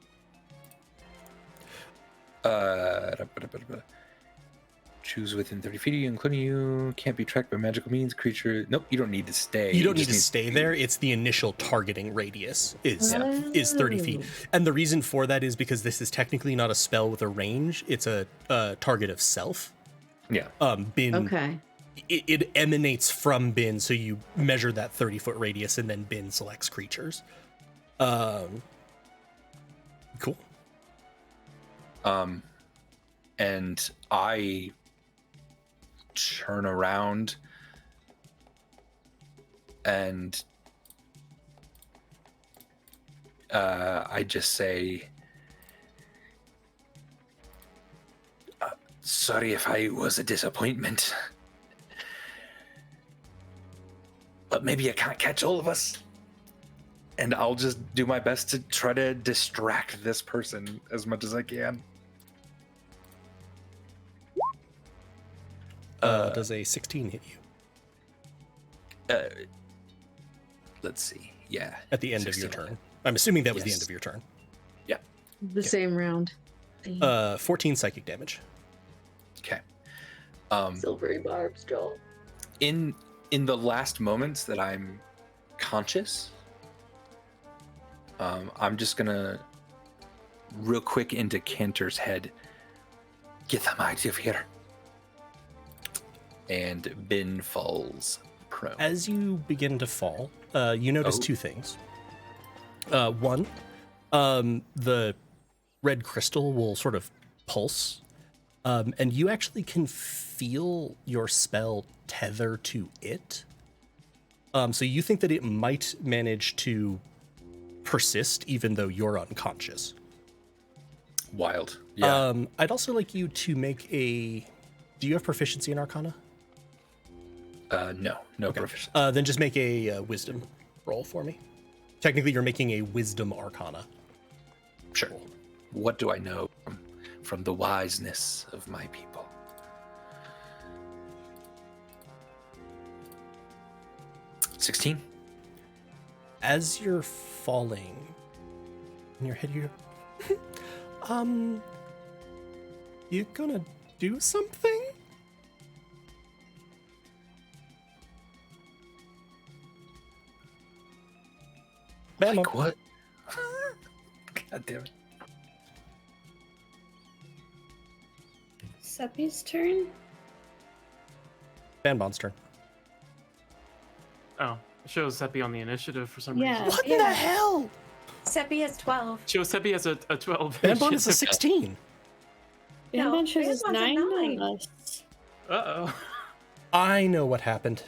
Choose within 30 feet of you, including you. Can't be tracked by magical means. Creature. Nope, you don't need to stay. You don't need just to stay there. It's the initial targeting radius is 30 feet. And the reason for that is because this is technically not a spell with a range. It's a target of self. Yeah. Bin. Okay. It emanates from Bin, so you measure that 30-foot radius, and then Bin selects creatures. Cool. And I turn around and I just say, sorry if I was a disappointment, but maybe I can't catch all of us. And I'll just do my best to try to distract this person as much as I can. Does a 16 hit you? Let's see. Yeah. At the end of your 16. turn. I'm assuming that was the Yes. end of your turn. Yeah. The same round. 14 psychic damage. Okay. Silvery barbs, Joel. In the last moments that I'm conscious, I'm just gonna real quick into Cantor's head. Get them out of here. And Bin falls prone. As you begin to fall, you notice two things. One, the red crystal will sort of pulse, and you actually can feel your spell tether to it. So you think that it might manage to persist even though you're unconscious. Wild. Yeah. I'd also like you to make a... Do you have proficiency in Arcana? No proficiency. Then just make a wisdom roll for me. Technically, you're making a wisdom Arcana. Sure. What do I know from the wiseness of my people? $16. As you're falling, in your head, you gonna do something? Like what? God damn it. Seppi's turn? Banbon's turn. Oh, it shows Seppi on the initiative for some Yeah. reason. What the hell? Seppi has 12. Shows Seppi as a 12. Banbon is a 16. No, Banbon shows us Banbon's a 9 9. on us. Uh-oh. I know what happened.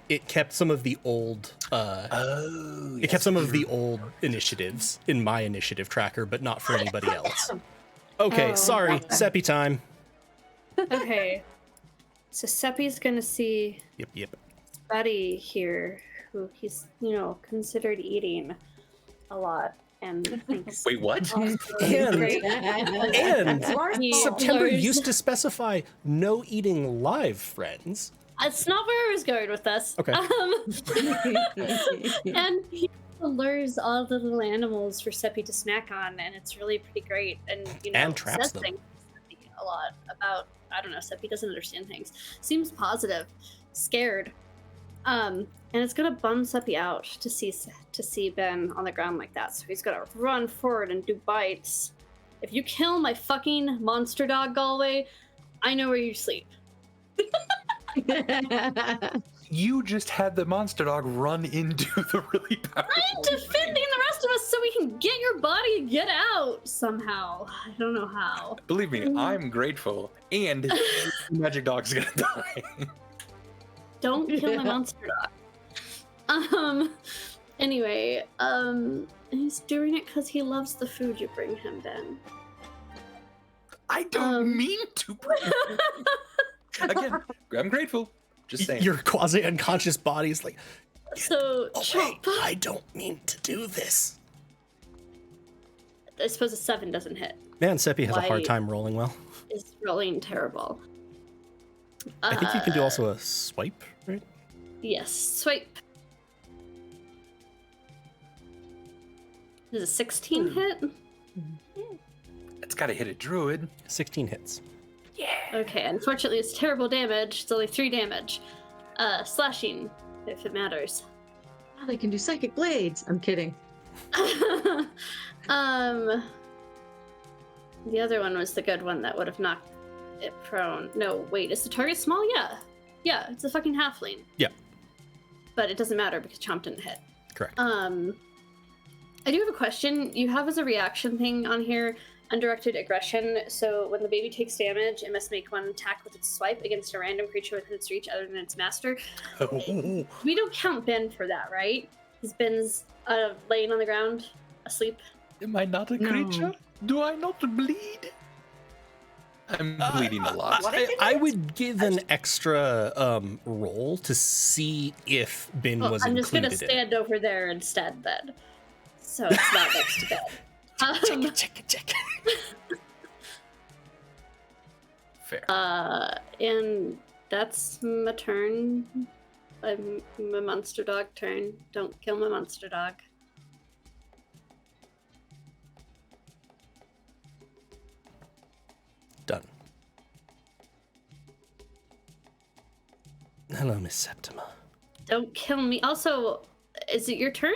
It kept some of the old it kept some of the old initiatives in my initiative tracker, but not for anybody else. Okay, Oh. sorry. Seppi time. Okay. So Seppi's gonna see Yep. Buddy here, who he's, considered eating a lot. And thanks. Wait, what? And He September learns- used to specify no eating live friends. That's not where I was going with this. Okay. And he lures all the little animals for Seppi to snack on, and it's really pretty great. And And traps says them. things to Seppi a lot about, I don't know, Seppi doesn't understand things. Seems positive, scared. And it's gonna bum Seppi out to see Ben on the ground like that. So he's gonna run forward and do bites. If you kill my fucking monster dog, Galway, I know where you sleep. You just had the monster dog run into the really powerful. I'm defending the rest of us so we can get your body and get out somehow. I don't know how. Believe me, I'm grateful. And the magic dog's gonna die. Don't kill my monster dog. Anyway, he's doing it because he loves the food you bring him, Ben. I don't mean to. Again, I'm grateful. Just saying. Your quasi unconscious body is like, So, oh wait, Chop I don't mean to do this. I suppose a 7 doesn't hit. Man, Seppi has a hard Why- time rolling well. It's rolling terrible. I think you can do also a swipe, right? Yes, swipe. Does a 16 hit? It's gotta hit a druid. 16 hits. Okay, unfortunately it's terrible damage. It's only 3 damage. Slashing, if it matters. Oh, they can do psychic blades. I'm kidding. The other one was the good one that would have knocked it prone. No, wait, is the target small? Yeah. Yeah, it's a fucking halfling. Yeah. But it doesn't matter because Chomp didn't hit. Correct. I do have a question. You have as a reaction thing on here undirected aggression. So when the baby takes damage, it must make one attack with its swipe against a random creature within its reach other than its master. Oh. We don't count Ben for that, right? Because Ben's laying on the ground, asleep. Am I not a No. creature? Do I not bleed? I'm bleeding a lot. I would give an extra roll to see if Ben Well, was I'm just included gonna stand over there instead then. So it's not next to Ben. Check. Fair. And that's my turn. My monster dog turn. Don't kill my monster dog. Done. Hello, Miss Septima. Don't kill me. Also, is it your turn?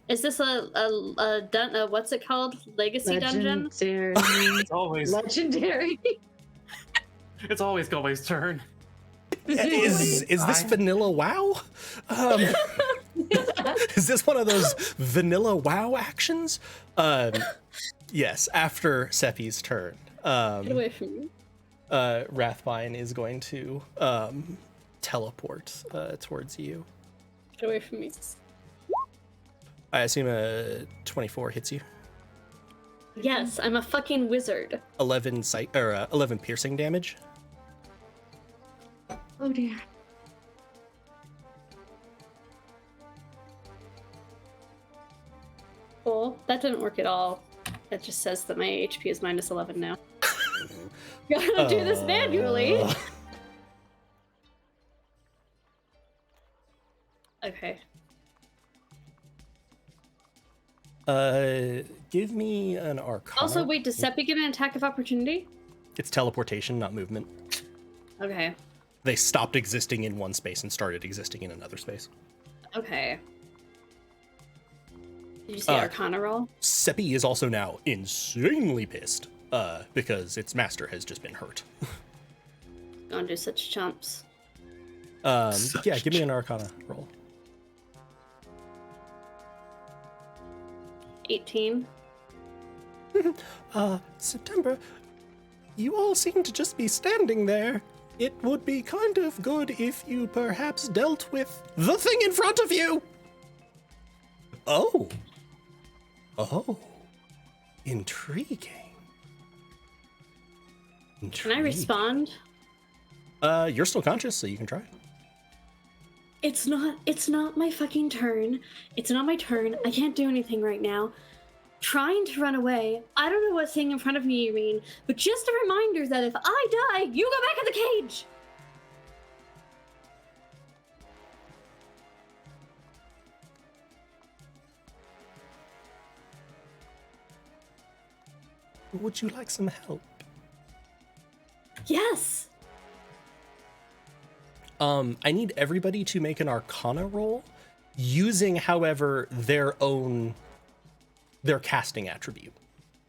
Is this a what's it called? Legacy dungeon? Legendary. It's always Legendary. it's always Galway's turn. Is this vanilla WoW? Is this one of those vanilla WoW actions? Yes. After Seppi's turn, Get away from me. Rathbine is going to teleport towards you. Get away from me. I assume a 24 hits you. Yes, I'm a fucking wizard. 11 piercing damage. Oh dear. Cool. That didn't work at all. That just says that my HP is minus 11 now. Gotta do this manually. Okay. Give me an arcana. Also, wait, does Seppi get an attack of opportunity? It's teleportation, not movement. Okay. They stopped existing in one space and started existing in another space. Okay. Did you say Arcana roll? Seppi is also now insanely pissed because its master has just been hurt. Don't do such chumps. Yeah, give me an arcana roll. 18. September, you all seem to just be standing there. It would be kind of good if you perhaps dealt with the thing in front of you. Oh. Intriguing. Can I respond? You're still conscious, so you can try. It's not my fucking turn. It's not my turn. I can't do anything right now. trying to run away. I don't know what thing in front of me you mean, but just a reminder that if I die, you go back in the cage. Would you like some help? Yes. I need everybody to make an Arcana roll using, however, their casting attribute.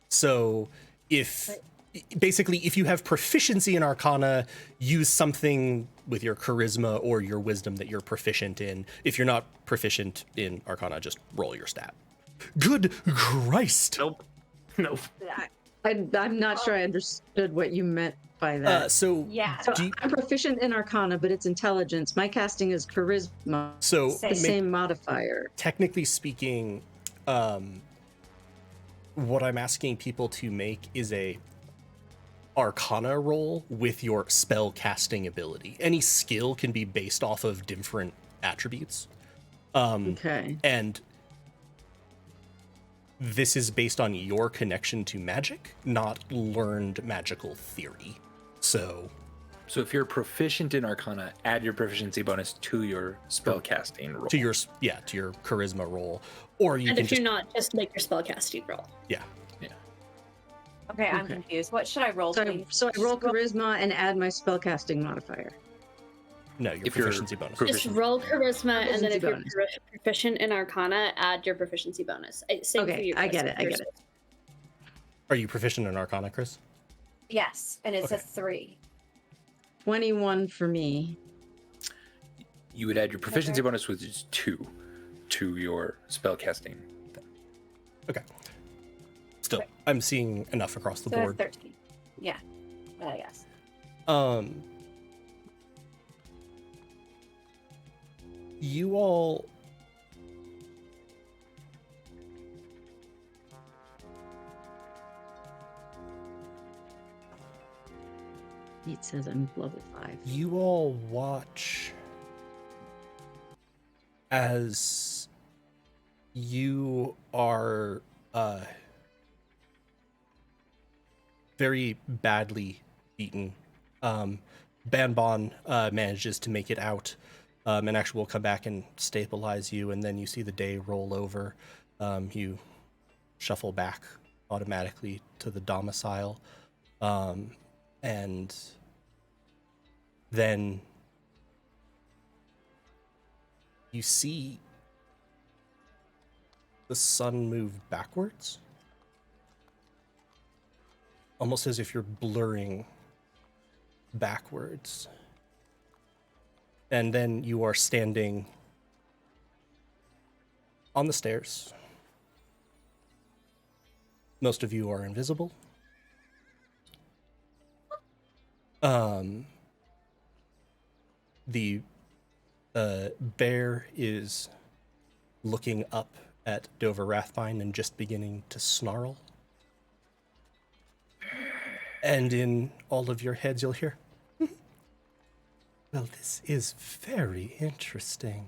So if you have proficiency in Arcana, use something with your charisma or your wisdom that you're proficient in. If you're not proficient in Arcana, just roll your stat. Good Christ. Nope. I'm not sure I understood what you meant by that. So Yeah. So I'm proficient in Arcana, but it's intelligence. My casting is charisma. So Same. The same modifier. technically speaking, what I'm asking people to make is a Arcana roll with your spell casting ability. Any skill can be based off of different attributes. Okay. And this is based on your connection to magic, not learned magical theory. So if you're proficient in Arcana, add your proficiency bonus to your spellcasting roll. to your charisma roll, or you And can if just you're not, just make your spellcasting roll. Okay, I'm Okay. confused. What should I roll, So please? I roll charisma and add my spellcasting modifier. no your if you're proficiency bonus. Just roll charisma, and then if you're Proficiency proficient in Arcana, add your proficiency bonus. Same for Okay, you. I Chris, get it, if I you're get it. Are you proficient in Arcana, Chris? Yes, and it's a Okay. 3. 21 for me. You would add your proficiency bonus, which is 2, to your spellcasting. Okay. Still, I'm seeing enough across the So that's board. 13. Yeah, I guess. You all It says I'm level 5. you all watch as you are very badly beaten. Banbon manages to make it out, and actually will come back and stabilize you, and then you see the day roll over. You shuffle back automatically to the domicile, and then you see the sun move backwards, almost as if you're blurring backwards. And then you are standing on the stairs. Most of you are invisible. The bear is looking up at Dover Rathbine and just beginning to snarl. And in all of your heads, you'll hear, well, this is very interesting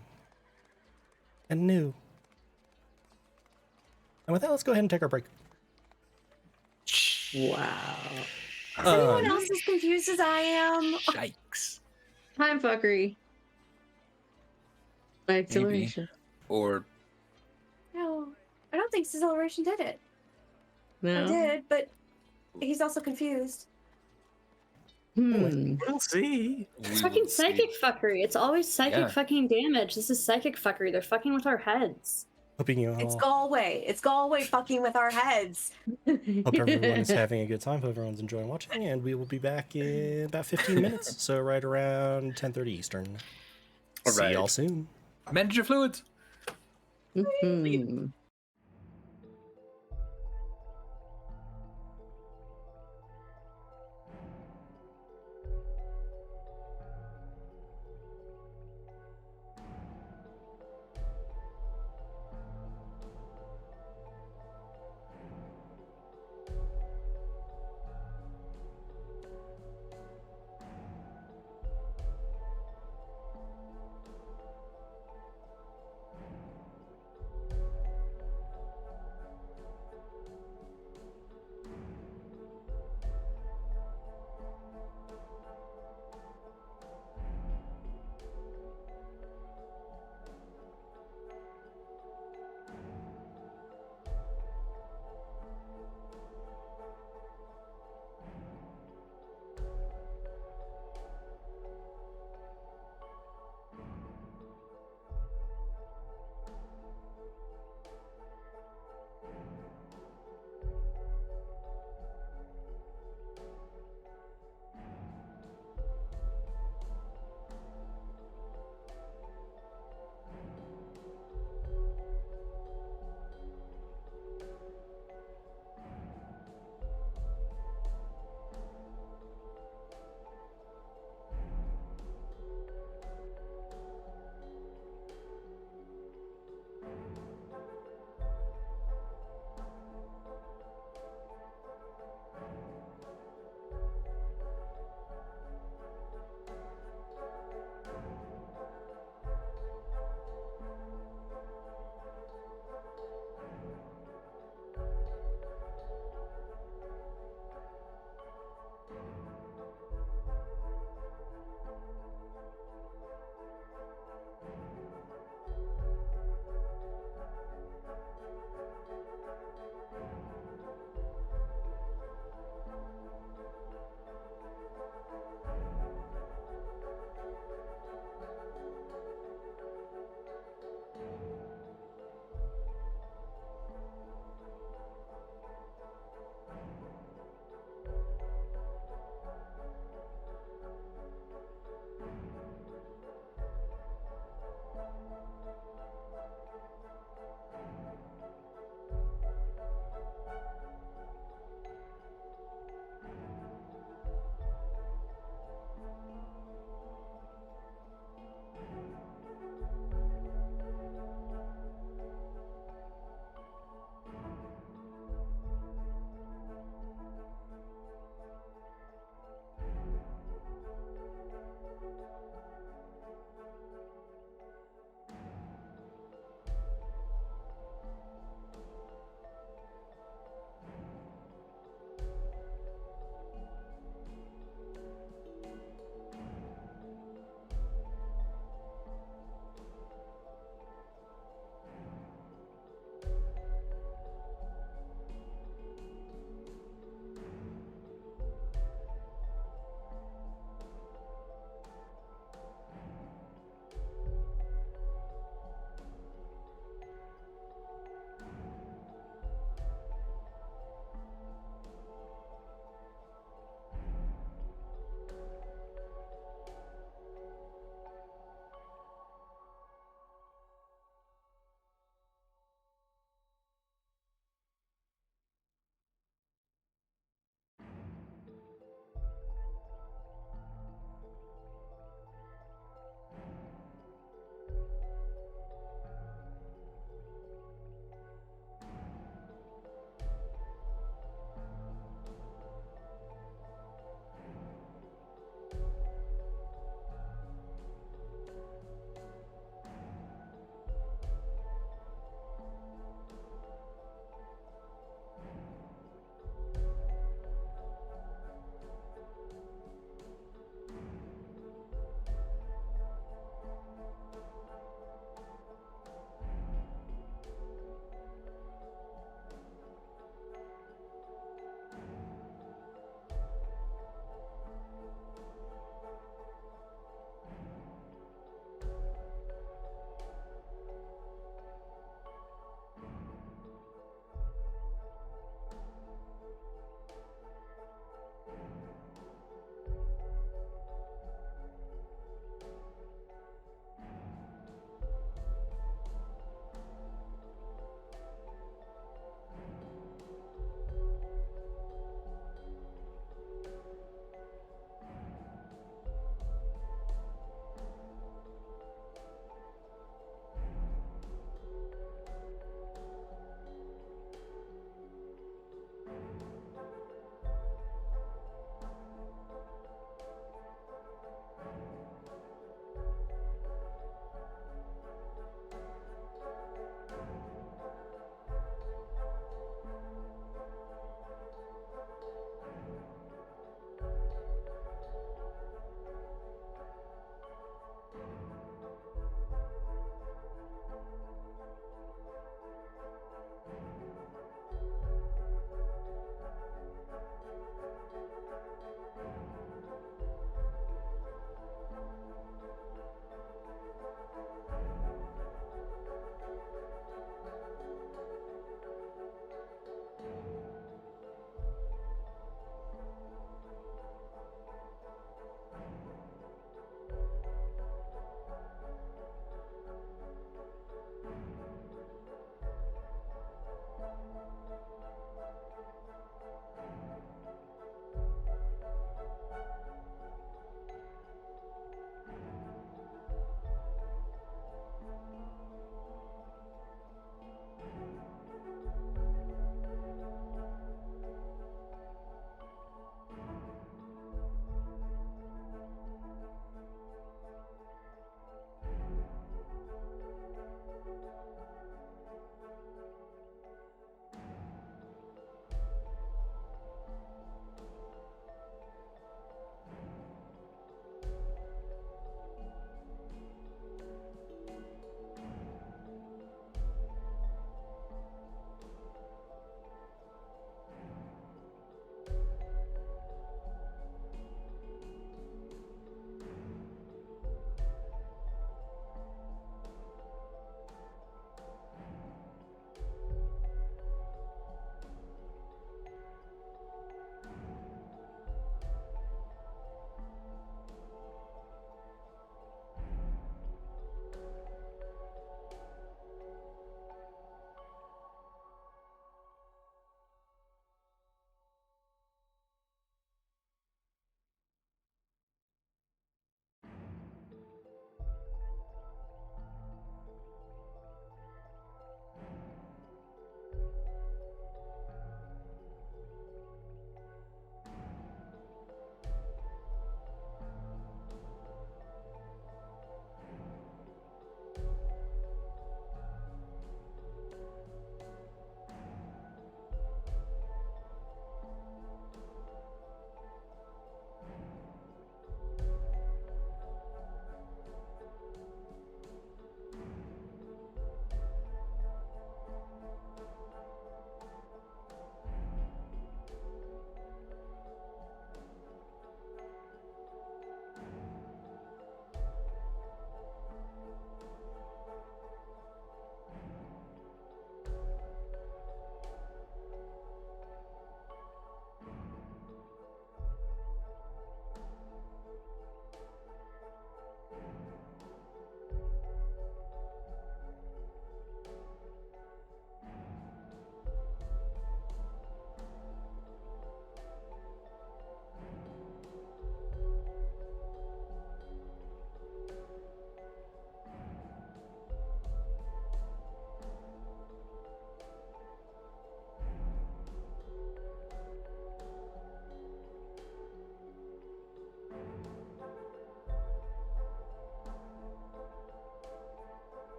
and new. And with that, let's go ahead and take our break. Wow. Is anyone else as confused as I am? Yikes. Time fuckery. My acceleration. Or No, I don't think Acceleration did it. No. I did, but he's also confused. Hmm. We'll see. It's fucking psychic fuckery. It's always psychic Yeah. fucking damage. This is psychic fuckery. They're fucking with our heads. Hoping you It's all, Galway. It's Galway fucking with our heads. hope everyone is having a good time. Hope everyone's enjoying watching, and we will be back in about 15 minutes. So right around 10:30 Eastern. All See right. y'all soon. manage your fluids. Mhm.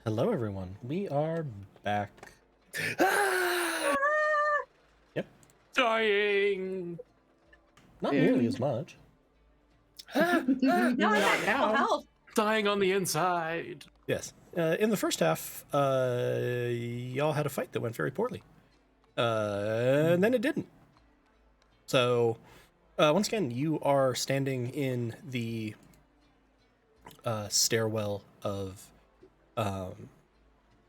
Hello, everyone. We are back. Yep. Dying. Not nearly as much. Now I'm Not at full now. health. Dying on the inside. Yes. In the first half, y'all had a fight that went very poorly. And then it didn't. So, once again, you are standing in the stairwell of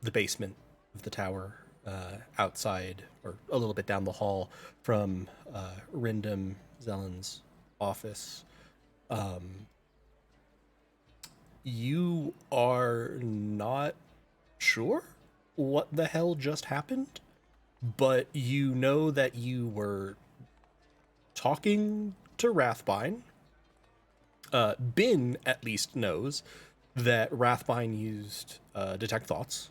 the basement of the tower, outside, or a little bit down the hall from Rindam Zellen's office. You are not sure what the hell just happened, but you know that you were talking to Rathbine. Bin at least knows that Rathbine used Detect Thoughts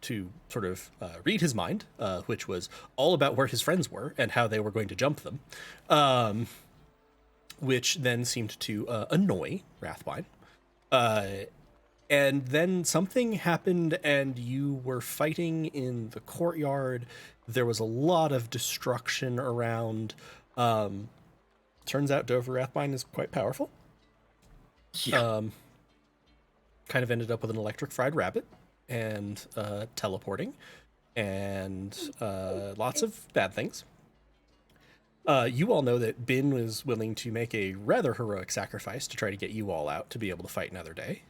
to sort of read his mind, which was all about where his friends were and how they were going to jump them, which then seemed to annoy Rathbine. And then something happened and you were fighting in the courtyard. There was a lot of destruction around. Turns out Dover Rathbine is quite powerful. Yeah. Kind of ended up with an electric fried rabbit and teleporting and lots of bad things. You all know that Bin was willing to make a rather heroic sacrifice to try to get you all out to be able to fight another day.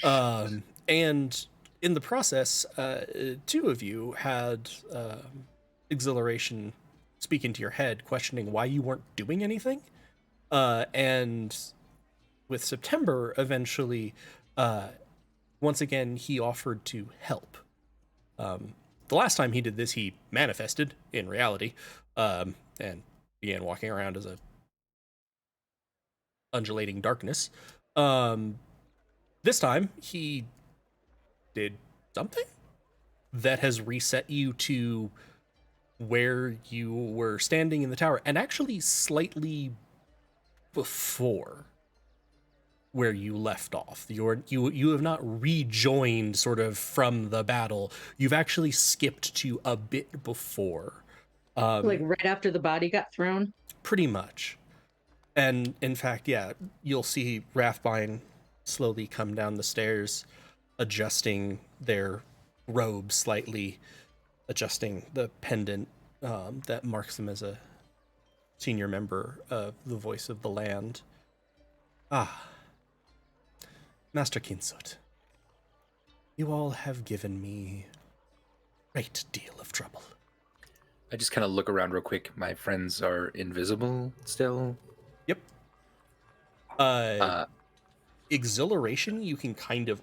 And in the process, two of you had exhilaration speak into your head, questioning why you weren't doing anything. And with September, eventually, once again, he offered to help. The last time he did this, he manifested in reality, and began walking around as a undulating darkness. This time, he did something that has reset you to where you were standing in the tower, and actually slightly before where you left off. You have not rejoined sort of from the battle. You've actually skipped to a bit before. Like right after the body got thrown? Pretty much. And in fact, yeah, you'll see Rathbine slowly come down the stairs, adjusting their robe slightly, adjusting the pendant that marks them as a senior member of the Voice of the Land. Ah, Master Kinsut, you all have given me a great deal of trouble. I just kind of look around real quick. My friends are invisible still. Yep. Exhilaration, you can kind of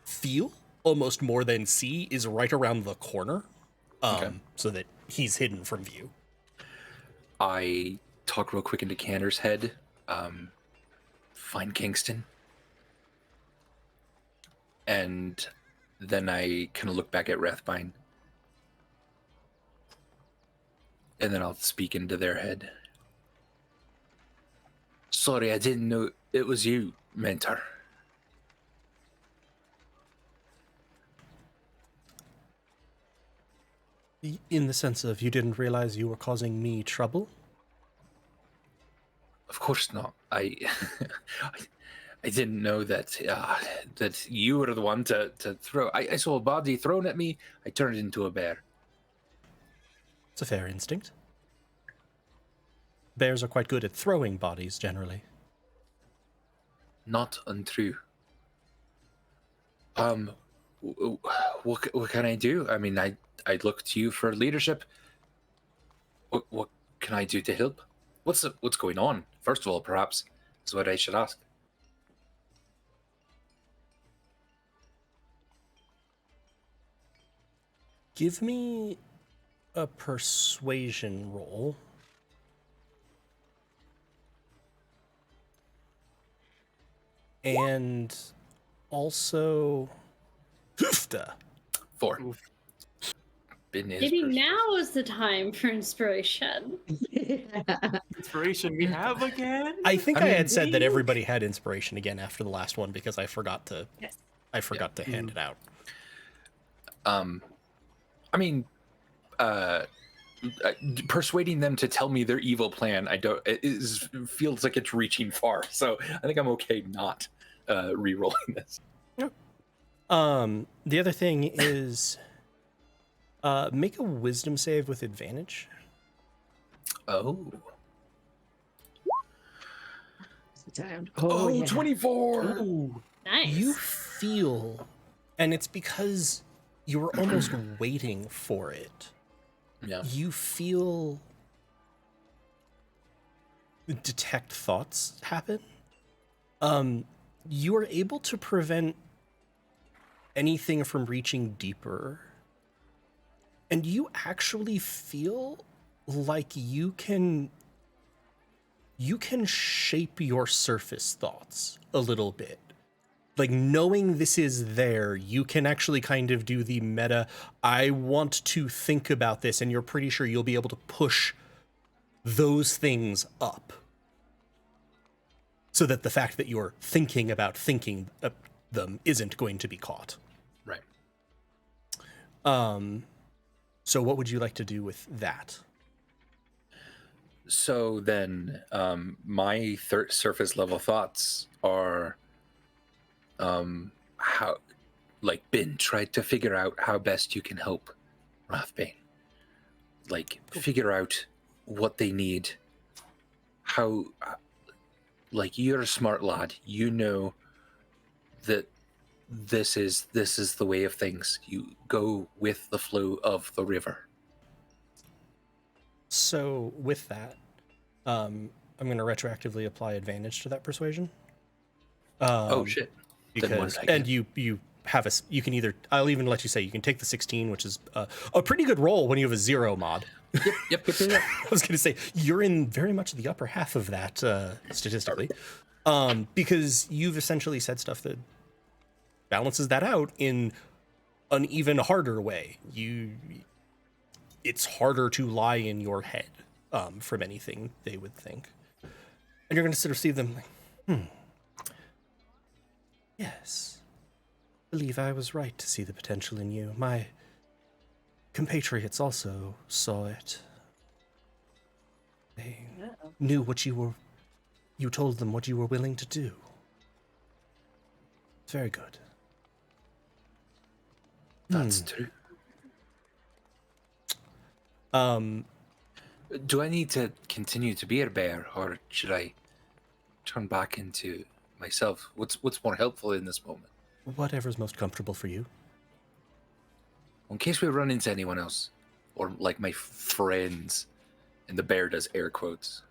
feel almost more than see, is right around the corner, so that he's hidden from view. I talk real quick into Cantor's head. Find Kingston. And then I kind of look back at Rathbine. And then I'll speak into their head. Sorry, I didn't know it was you, Mentor. In the sense of you didn't realize you were causing me trouble? Of course not. I didn't know that that you were the one to throw. I saw a body thrown at me. I turned it into a bear. It's a fair instinct. Bears are quite good at throwing bodies, generally. Not untrue. What can I do? I mean, I look to you for leadership. What can I do to help? What's going on? First of all, perhaps is what I should ask. Give me a persuasion roll. And also Hoofda. 4. Oof. Maybe now is the time for inspiration. Inspiration we have again? I think I had said that everybody had inspiration again after the last one because I forgot to Yes. I forgot to hand it out. I mean, persuading them to tell me their evil plan, feels like it's reaching far. So I think I'm okay not re-rolling this. The other thing is make a wisdom save with advantage. Oh. Oh, yeah. 24. Ooh. Nice. You feel, and it's because you were almost waiting for it. Yeah. You feel detect thoughts happen. You are able to prevent anything from reaching deeper. And you actually feel like you can shape your surface thoughts a little bit. Like, knowing this is there, you can actually kind of do the meta, I want to think about this, and you're pretty sure you'll be able to push those things up. So that the fact that you're thinking about thinking them isn't going to be caught. Right. So what would you like to do with that? So then, my surface level thoughts are, how, like, Ben, try to figure out how best you can help Rathbane. Like, figure out what they need. How, like, you're a smart lad. You know that this is the way of things. You go with the flow of the river. So with that, I'm going to retroactively apply advantage to that persuasion. Oh shit! Because and you have you can either, I'll even let you say you can take the 16, which is a pretty good roll when you have a 0 mod. Yep. I was going to say you're in very much the upper half of that statistically, because you've essentially said stuff that balances that out in an even harder way. It's harder to lie in your head from anything they would think. And you're going to receive them like, yes, I believe I was right to see the potential in you. My compatriots also saw it. They knew what you told them what you were willing to do. It's very good. That's true. Do I need to continue to be a bear, or should I turn back into myself? What's more helpful in this moment? Whatever's most comfortable for you. In case we run into anyone else, or like my friends, and the bear does air quotes.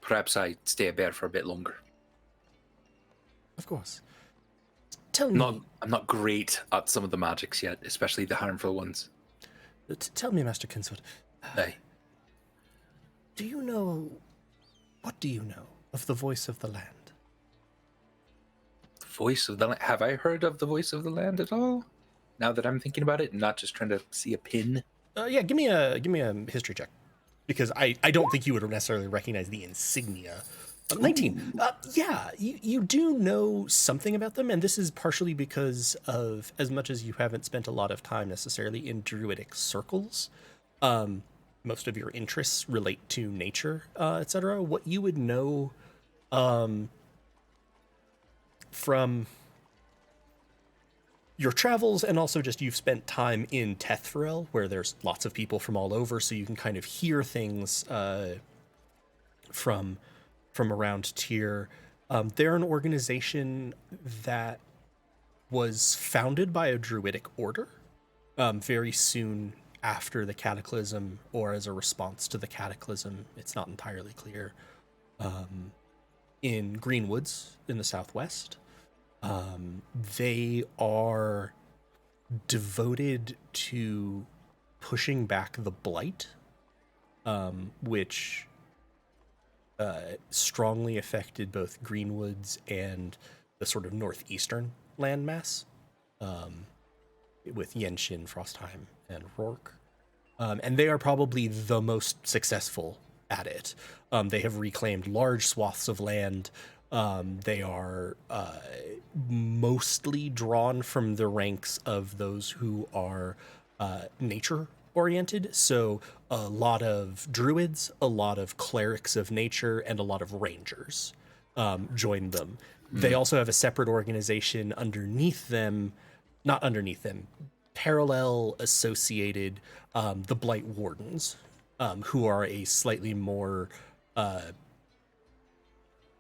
Perhaps I stay a bear for a bit longer. Of course. Tell me. I'm not great at some of the magics yet, especially the harmful ones. Tell me, Master Kinswood. Aye. What do you know of the voice of the land? Voice of the land. Have I heard of the voice of the land at all? Now that I'm thinking about it, and not just trying to see a pin. Yeah, give me a history check, because I don't think you would necessarily recognize the insignia. 19. Yeah, you do know something about them, and this is partially because of, as much as you haven't spent a lot of time necessarily in druidic circles, most of your interests relate to nature, etc. What you would know from your travels, and also just you've spent time in Tethfarel, where there's lots of people from all over, so you can kind of hear things from around Tyr. They're an organization that was founded by a druidic order very soon after the cataclysm, or as a response to the cataclysm. It's not entirely clear. In Greenwoods in the southwest. They are devoted to pushing back the blight, which strongly affected both Greenwoods and the sort of northeastern landmass, with Yenshin, Frostheim, and Rourke. And they are probably the most successful at it. They have reclaimed large swaths of land They are mostly drawn from the ranks of those who are nature oriented. So a lot of druids, a lot of clerics of nature, and a lot of rangers join them. They also have a separate organization underneath them, not underneath them, parallel associated, the Blight Wardens, who are a slightly more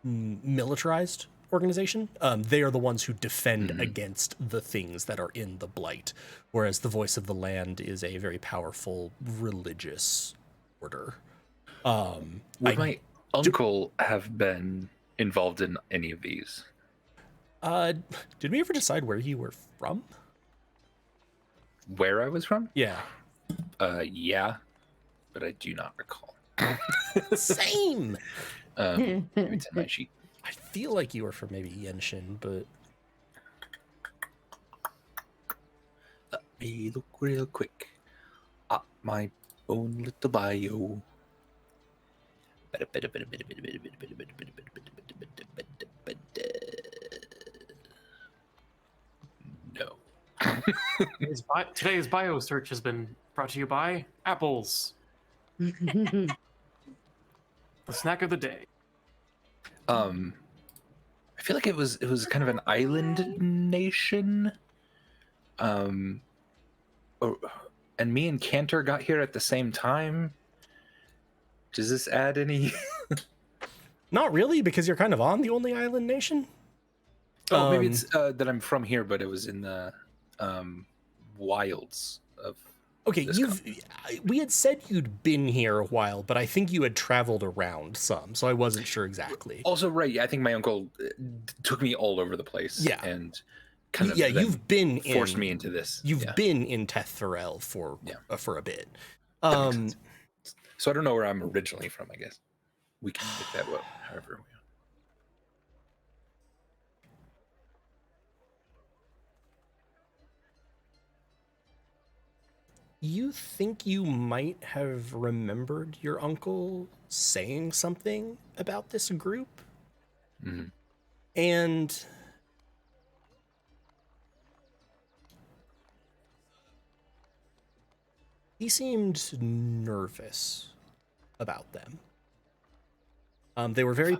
militarized organization. They are the ones who defend against the things that are in the Blight, whereas the Voice of the Land is a very powerful religious order. Would my uncle have been involved in any of these? Did we ever decide where you were from? Where I was from? Yeah. Yeah, but I do not recall. Same. Maybe it's in my sheet. I feel like you were from maybe Yenshin, but Let me look real quick at my own little bio. No. Today's bio search has been brought to you by apples, the snack of the day. I feel like it was kind of an island nation. And me and Cantor got here at the same time. Does this add any? not really, because you're kind of on the only island nation. Oh, maybe it's that I'm from here, but it was in the wilds of. Okay, this we had said you'd been here a while, but I think you had traveled around some, so I wasn't sure exactly. Also, right, yeah, I think my uncle took me all over the place. Yeah. And kind of you've been forced me into this. You've been in Teth Thorel for a bit. So I don't know where I'm originally from, I guess. We can make that however we want. You think you might have remembered your uncle saying something about this group? Mhm. And he seemed nervous about them. They were very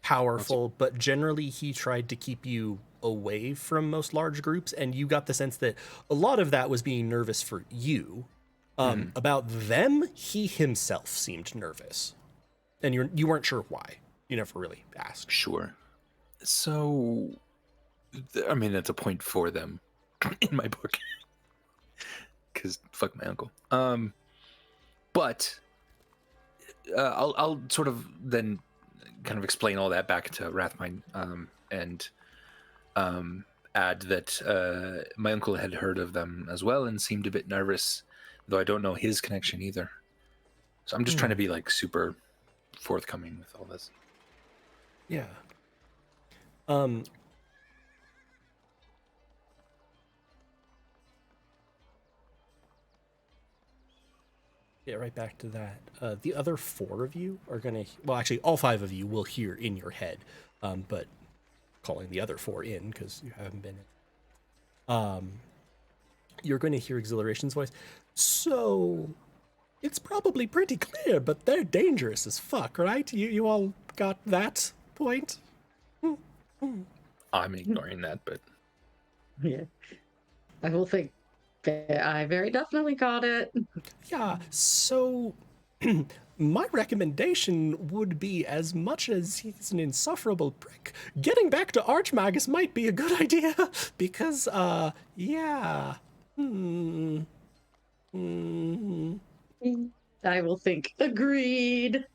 powerful, but generally he tried to keep you away from most large groups, and you got the sense that a lot of that was being nervous for you. About them, he himself seemed nervous, and you weren't sure why. You never really asked. Sure. So, I mean, that's a point for them in my book, because fuck my uncle. But I'll sort of then kind of explain all that back to Rathmine, and add that my uncle had heard of them as well and seemed a bit nervous, though I don't know his connection either. So I'm just trying to be like super forthcoming with all this. Yeah. Get right back to that. The other four of you are gonna, well, actually, all five of you will hear in your head, but calling the other four in because you haven't been in. You're going to hear Exhilaration's voice. So, it's probably pretty clear, but they're dangerous as fuck, right? You all got that point? I'm ignoring that, but Yeah. I will think I very definitely got it. Yeah, so my recommendation would be, as much as he's an insufferable prick, getting back to Archmagus might be a good idea, because, yeah. I will think agreed.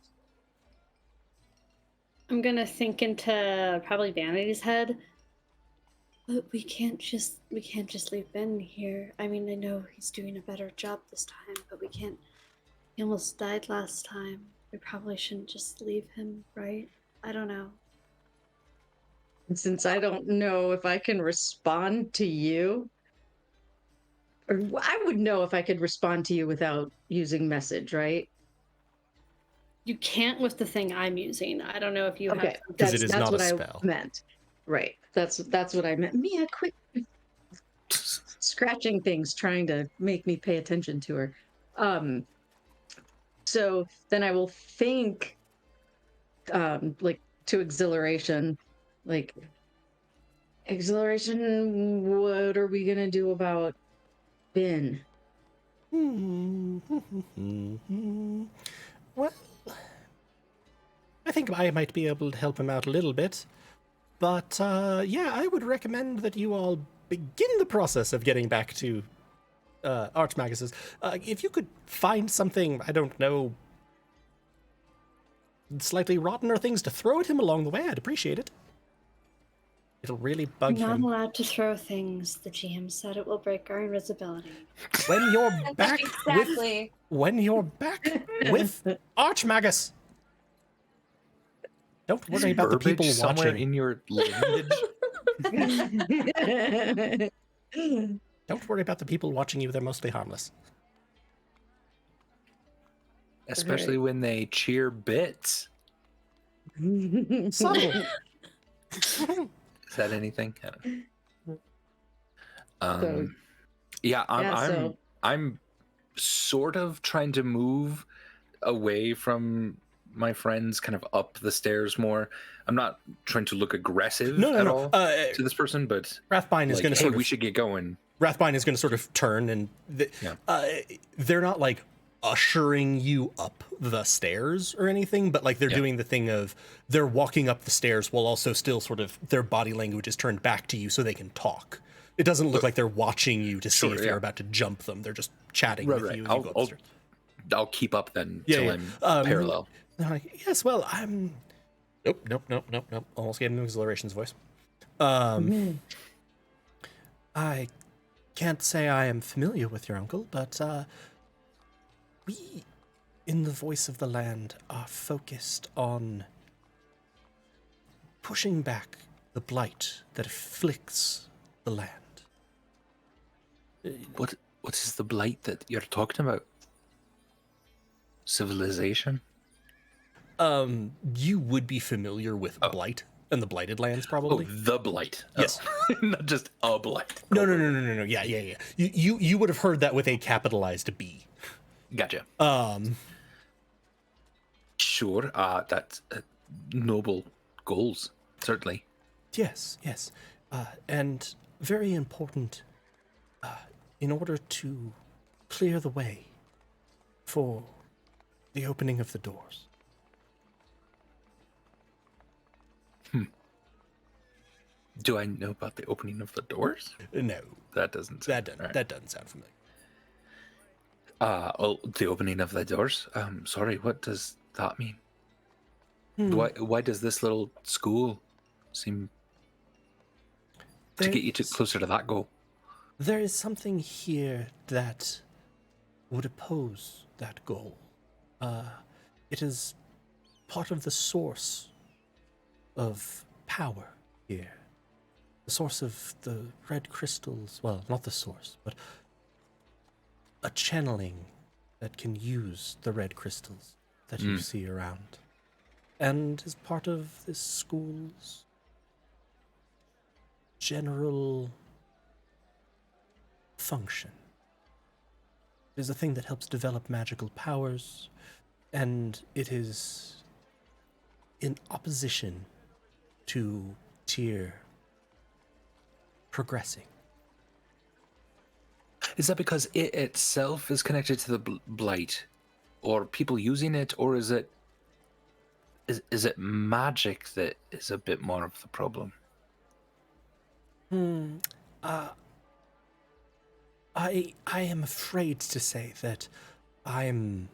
I'm gonna think into probably Vanity's head. But we can't just leave Ben here. I mean, I know he's doing a better job this time, but we can't. He almost died last time. We probably shouldn't just leave him, right? I don't know. And since I don't know if I can respond to you, or I would know if I could respond to you without using message, right? You can't with the thing I'm using. I don't know if you Okay, have. Because that's it is that's not a what spell. I meant. Right. That's what I meant. Mia, quit scratching things, trying to make me pay attention to her. Um, so then I will think, like to exhilaration, like exhilaration. What are we gonna do about Ben? Well, I think I might be able to help him out a little bit. But yeah, I would recommend that you all begin the process of getting back to Archmaguses. If you could find something, I don't know, slightly rotten or things to throw at him along the way, I'd appreciate it. It'll really bug Not him. allowed to throw things. The GM said it will break our invisibility. When you're back Exactly. when you're back with Archmagus. Don't worry about the Verbiage people somewhere watching. in your language. Don't worry about the people watching you. They're mostly harmless. Especially when they cheer bits. Subtle. Is that anything? I don't know. So, Yeah, so I'm sort of trying to move away from my friends, kind of up the stairs more. I'm not trying to look aggressive at all to this person, but Rathbine is like, going to hey, sort of. we should get going. Rathbine is going to sort of turn, and they're not like ushering you up the stairs or anything, but like they're doing the thing of they're walking up the stairs while also still sort of their body language is turned back to you so they can talk. It doesn't look like they're watching you to see if you're about to jump them. They're just chatting with you as you go up the stairs. I'll keep up then till I'm parallel. Yes, well, I'm. Nope. Almost gave him Exhilaration's voice. I can't say I am familiar with your uncle, but we, in the Voice of the Land, are focused on pushing back the blight that afflicts the land. What is the blight that you're talking about? Civilization? You would be familiar with blight and the blighted lands, probably. Oh, the blight. Yes. Not just a blight. No. Yeah. You would have heard that with a capitalized B. Gotcha. Sure. That's noble goals, certainly. Yes. And very important in order to clear the way for the opening of the doors. Do I know about the opening of the doors? No, That doesn't that doesn't sound familiar. The opening of the doors? Sorry, what does that mean? Why does this little school seem to get you closer to that goal? There is something here that would oppose that goal. It is part of the source of power here. The source of the red crystals, well, not the source, but a channeling that can use the red crystals that you see around. And is part of this school's general function. It is a thing that helps develop magical powers, and it is in opposition to Tyr progressing. Is that because it itself is connected to the blight, or people using it, or is it magic that is a bit more of the problem? I am afraid to say that I'm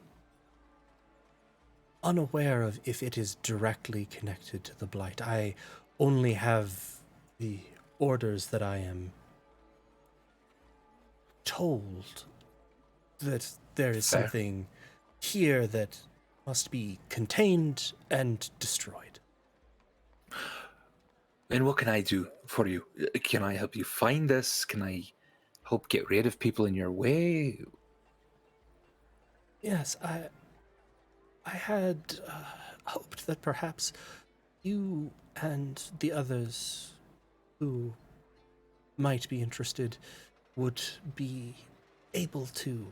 unaware of if it is directly connected to the blight. I only have the orders that I am told that there is something here that must be contained and destroyed. And what can I do for you? Can I help you find this? Can I help get rid of people in your way? Yes, I had hoped that perhaps you and the others who might be interested would be able to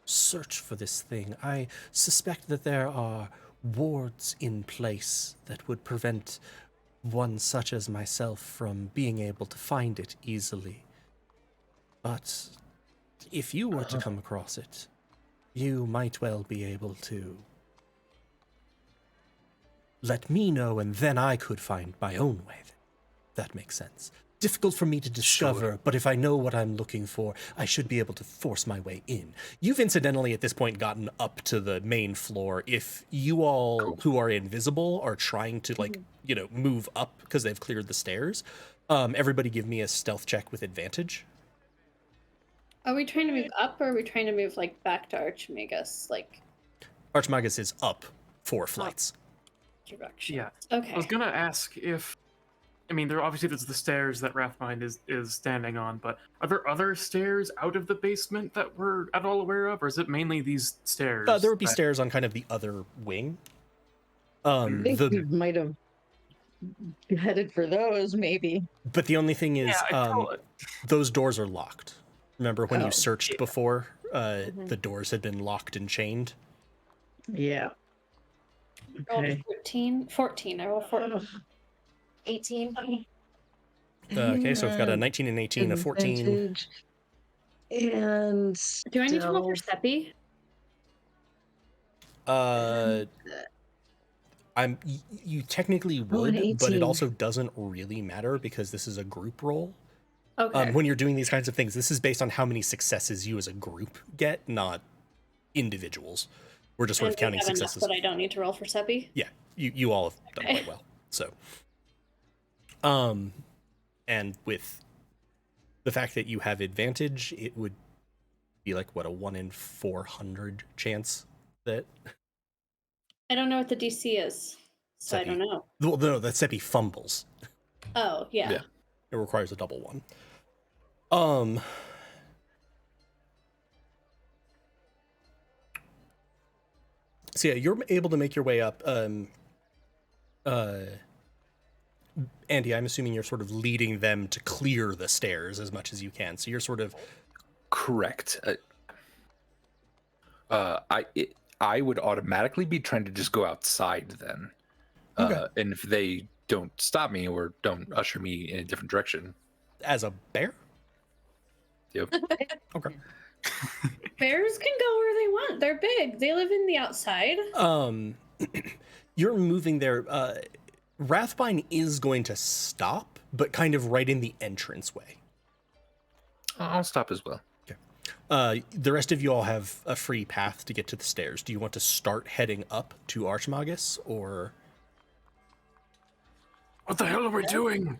search for this thing. I suspect that there are wards in place that would prevent one such as myself from being able to find it easily. But if you were to come across it, you might well be able to let me know, and then I could find my own way. That makes sense. Difficult for me to discover, but if I know what I'm looking for, I should be able to force my way in. You've incidentally at this point gotten up to the main floor. If you all who are invisible are trying to move up because they've cleared the stairs, everybody give me a stealth check with advantage. Are we trying to move up, or are we trying to move back to Archimagus, Archimagus is up 4 flights. direction? Yeah. Okay. I was gonna ask if, I mean, there's the stairs that Rathbind is standing on, but are there other stairs out of the basement that we're at all aware of, or is it mainly these stairs? There would be stairs on kind of the other wing. I think we might have headed for those, maybe. But the only thing is, those doors are locked. Remember when you searched before? The doors had been locked and chained. Yeah. Okay. 14. I rolled 14. 18. Okay, so we've got a 19 and 18, a 14. And do I need to roll for Seppi? You technically would, but it also doesn't really matter because this is a group roll. Okay. When you're doing these kinds of things, this is based on how many successes you as a group get, not individuals. We're just sort of counting successes. But I don't need to roll for Seppi? Yeah, you all have done quite well. So, and with the fact that you have advantage, it would be like, what, a 1 in 400 chance that... I don't know what the DC is, so Seppi. I don't know. Well, no, that Seppi fumbles. Oh, yeah. Yeah, it requires a double 1. So yeah, you're able to make your way up. Andy, I'm assuming you're sort of leading them to clear the stairs as much as you can. So you're sort of... Correct. I would automatically be trying to just go outside then. Okay. And if they don't stop me or don't usher me in a different direction. As a bear? Yep. Okay. Bears can go where they want. They're big. They live in the outside. You're moving there. Rathbine is going to stop, but kind of right in the entranceway. I'll stop as well. Okay. The rest of you all have a free path to get to the stairs. Do you want to start heading up to Archimagus, or... What the hell are we doing?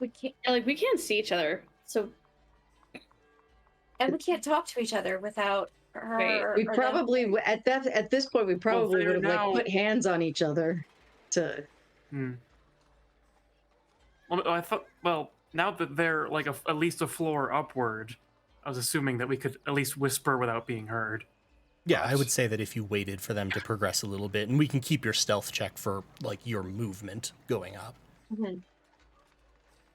We can't, we can't see each other, so... And we can't talk to each other without her. We probably at this point we probably would have put hands on each other to. Well, I thought. Well, now that they're at least a floor upward, I was assuming that we could at least whisper without being heard. Yeah, I would say that if you waited for them to progress a little bit, and we can keep your stealth check for your movement going up. Mm-hmm.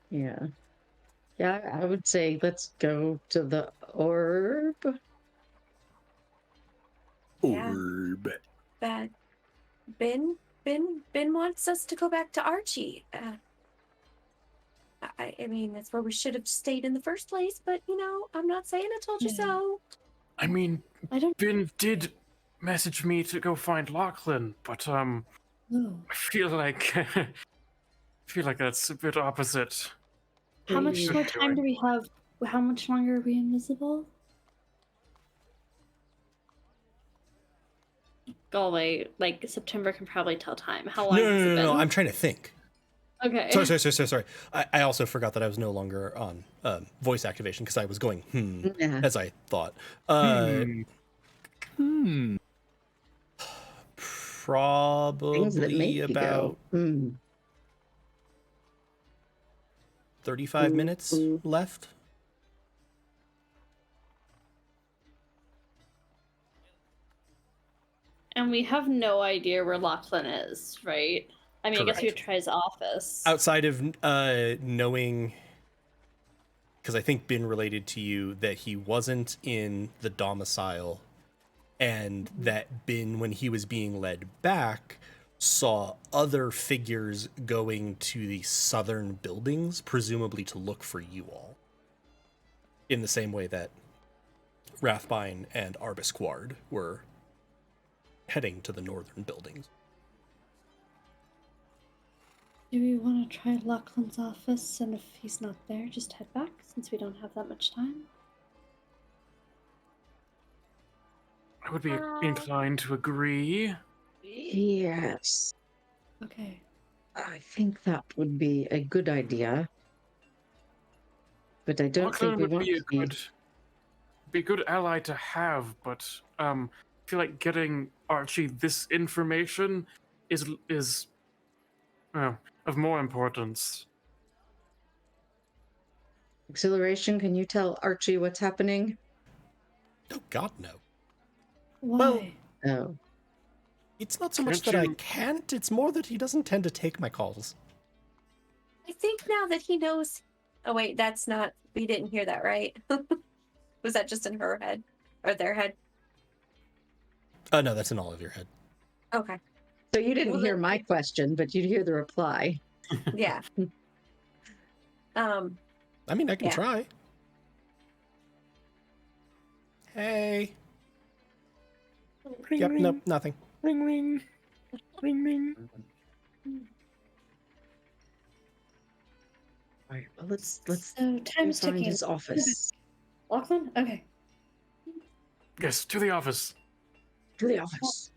Yeah. Yeah, I would say let's go to the orb. Yeah. Orb. But Ben wants us to go back to Archie. I mean, that's where we should have stayed in the first place, but I'm not saying I told you so. I mean, Ben did message me to go find Lachlan, but I feel like that's a bit opposite. How much more time do we have? How much longer are we invisible? Go away. September can probably tell time. How long has it been? No. I'm trying to think. Okay. Sorry. I also forgot that I was no longer on voice activation because I was going as I thought. Probably about 35 minutes left. And we have no idea where Lachlan is, right? I mean, I guess we Correct. would try his office. Outside of knowing, because I think been related to you that he wasn't in the domicile, and that Bin, when he was being led back, saw other figures going to the southern buildings, presumably to look for you all. In the same way that Rathbine and Arbisquard were heading to the northern buildings. Do we want to try Lachlan's office, and if he's not there, just head back, since we don't have that much time? I would be inclined to agree. Yes, Okay. I think that would be a good idea. But I don't think Lachlan we would want be a to be... good ally to have, but I feel like getting Archie this information is of more importance. Exhilaration, can you tell Archie what's happening? Oh, God, no. Why? Oh. It's not so much Can't that I you- can't, it's more that he doesn't tend to take my calls. I think now that he knows. Oh wait, that's not. We didn't hear that, right? Was that just in her head or their head? No, that's in all of your head. Okay. So you didn't Well, hear then- my question, but you'd hear the reply. Yeah. I mean, I can Yeah. try. Hey. Ring, Yep, ring, nope, nothing. ring, ring, ring, ring. All right, well, let's So time's find ticking. his office. Lachlan? Okay. Yes, to the office. To the office.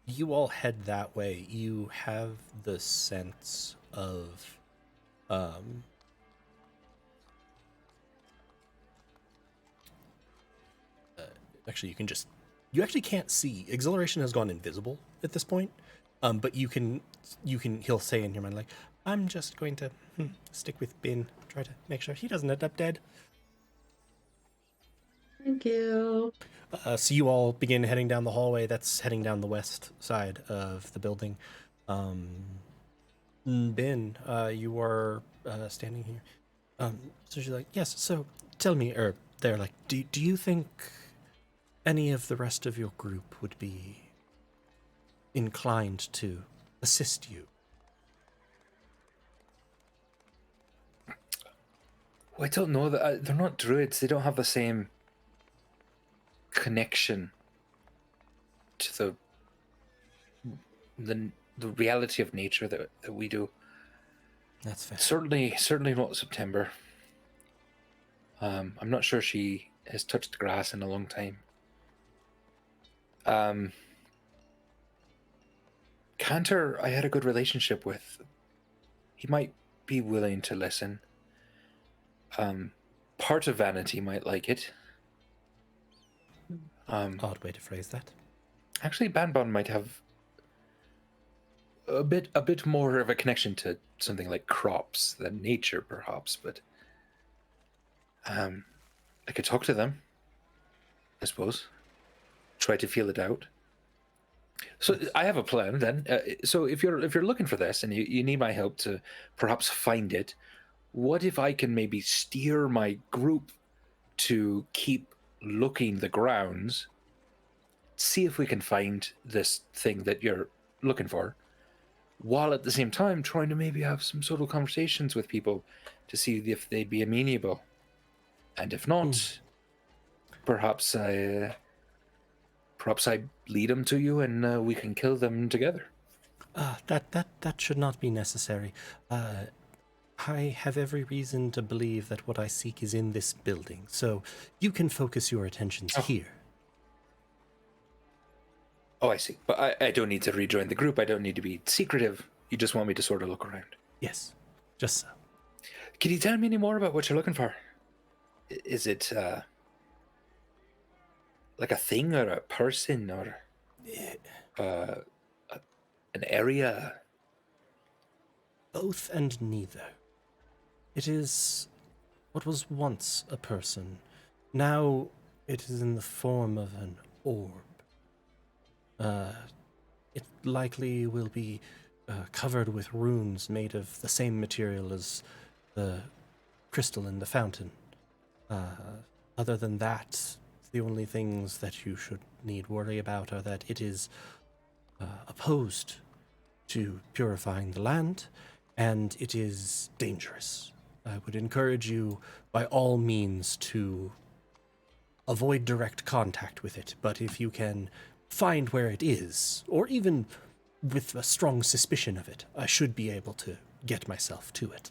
You all head that way. You have the sense of, actually, you actually can't see. Exhilaration has gone invisible at this point, but he'll say in your mind, like, I'm just going to stick with Bin, try to make sure he doesn't end up dead. Thank you. So you all begin heading down the hallway that's heading down the west side of the building. Bin, you are standing here. So she's like, yes, so tell me, or they're like, do you think any of the rest of your group would be inclined to assist you? Well, I don't know that they're not druids. They don't have the same connection to the reality of nature that we do. That's fair. Certainly not September. I'm not sure she has touched grass in a long time. Cantor, I had a good relationship with. He might be willing to listen. Part of Vanity might like it. Odd way to phrase that. Actually, Banban might have a bit more of a connection to something like crops than nature, perhaps. But I could talk to them, I suppose. Try to feel it out. So I have a plan then. So if you're looking for this and you need my help to perhaps find it, what if I can maybe steer my group to keep looking the grounds, see if we can find this thing that you're looking for, while at the same time trying to maybe have some sort of conversations with people to see if they'd be amenable. And if not, perhaps I lead them to you and we can kill them together. That should not be necessary. I have every reason to believe that what I seek is in this building, so you can focus your attentions here. Oh, I see. But I don't need to rejoin the group. I don't need to be secretive. You just want me to sort of look around. Yes, just so. Can you tell me any more about what you're looking for? Is it like a thing or a person or an area? Both and neither. It is what was once a person, Now it is in the form of an orb. It likely will be covered with runes made of the same material as the crystal in the fountain. Other than that, the only things that you should need worry about are that it is opposed to purifying the land, and it is dangerous. I would encourage you, by all means, to avoid direct contact with it, but if you can find where it is, or even with a strong suspicion of it, I should be able to get myself to it.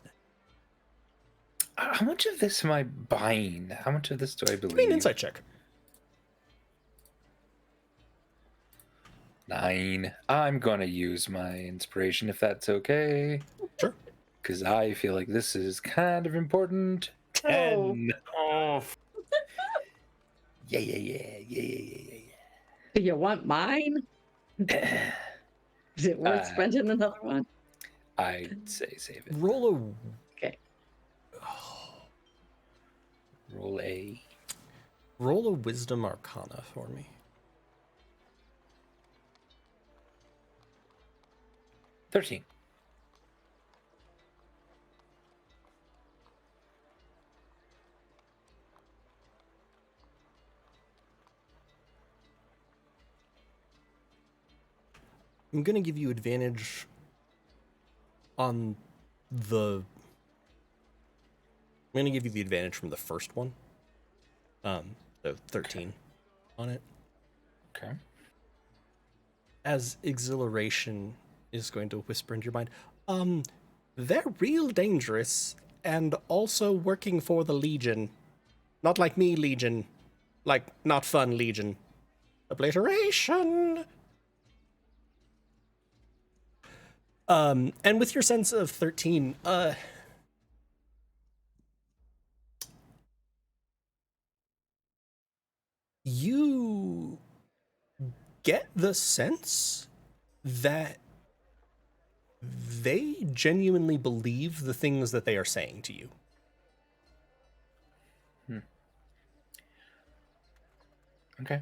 How much of this am I buying? How much of this do I believe? Give me an insight check. 9. I'm gonna use my inspiration if that's okay. Sure. Because I feel like this is kind of important. 10. Oh, Yeah. Do you want mine? Is it worth spending another one? I'd say save it. Roll Okay. Roll a wisdom arcana for me. 13. I'm going to give you advantage on the... I'm going to give you the advantage from the first one. So 13 on it. Okay. As exhilaration is going to whisper into your mind, they're real dangerous and also working for the Legion. Not like me, Legion. Like, not fun, Legion. Obliteration! And with your sense of 13, you get the sense that they genuinely believe the things that they are saying to you. Okay.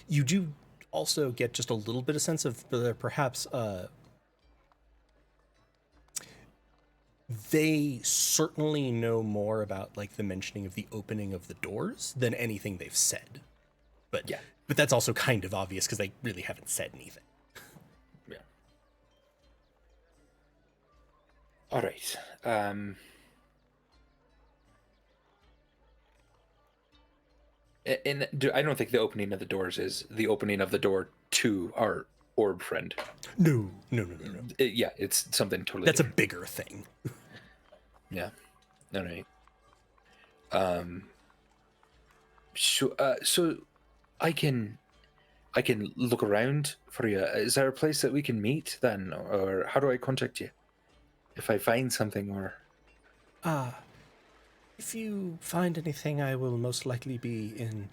You do also get just a little bit of sense of perhaps they certainly know more about like the mentioning of the opening of the doors than anything they've said. But yeah, but that's also kind of obvious because they really haven't said anything. Yeah. All right. I don't think the opening of the doors is the opening of the door to our orb friend. No. Yeah, it's something totally That's different. a bigger thing. Yeah. All right. So I can look around for you. Is there a place that we can meet then, or how do I contact you if I find something? Or If you find anything, I will most likely be in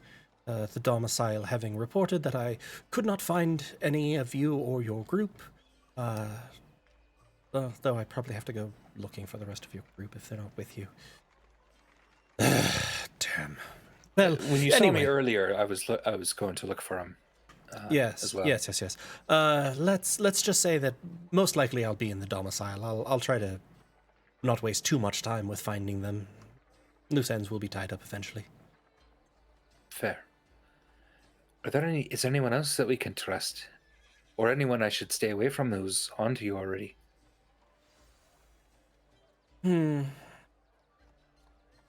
the domicile, having reported that I could not find any of you or your group. Though I probably have to go looking for the rest of your group if they're not with you. Damn. Well, when you saw anyway. me earlier, I was going to look for him. Yes, as well. yes. Let's just say that most likely I'll be in the domicile. I'll try to not waste too much time with finding them. Loose ends will be tied up eventually. Fair. Is there anyone else that we can trust? Or anyone I should stay away from who's onto you already?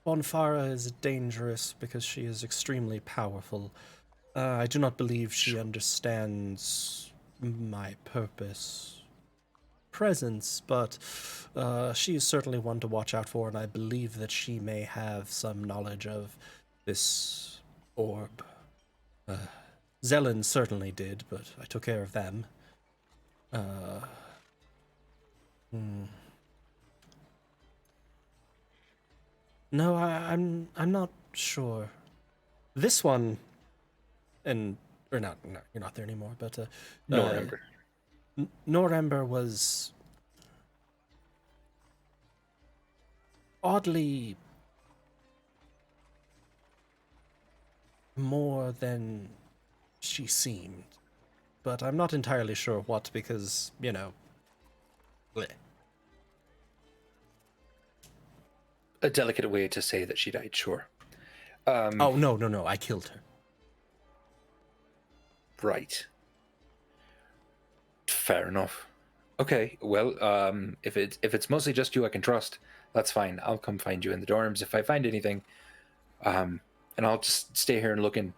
Bonfara is dangerous because she is extremely powerful. I do not believe she understands my presence, but she is certainly one to watch out for, and I believe that she may have some knowledge of this orb. Zelen certainly did, but I took care of them. No, I'm not sure. This one, and or not, no, you're not there anymore. But Norember. Norember was oddly more than she seemed. But I'm not entirely sure what, because, you know, bleh. A delicate way to say that she died, sure. Oh, no, I killed her. Right. Fair enough. Okay, well, if it's mostly just you I can trust, that's fine. I'll come find you in the dorms if I find anything. And I'll just stay here and look in.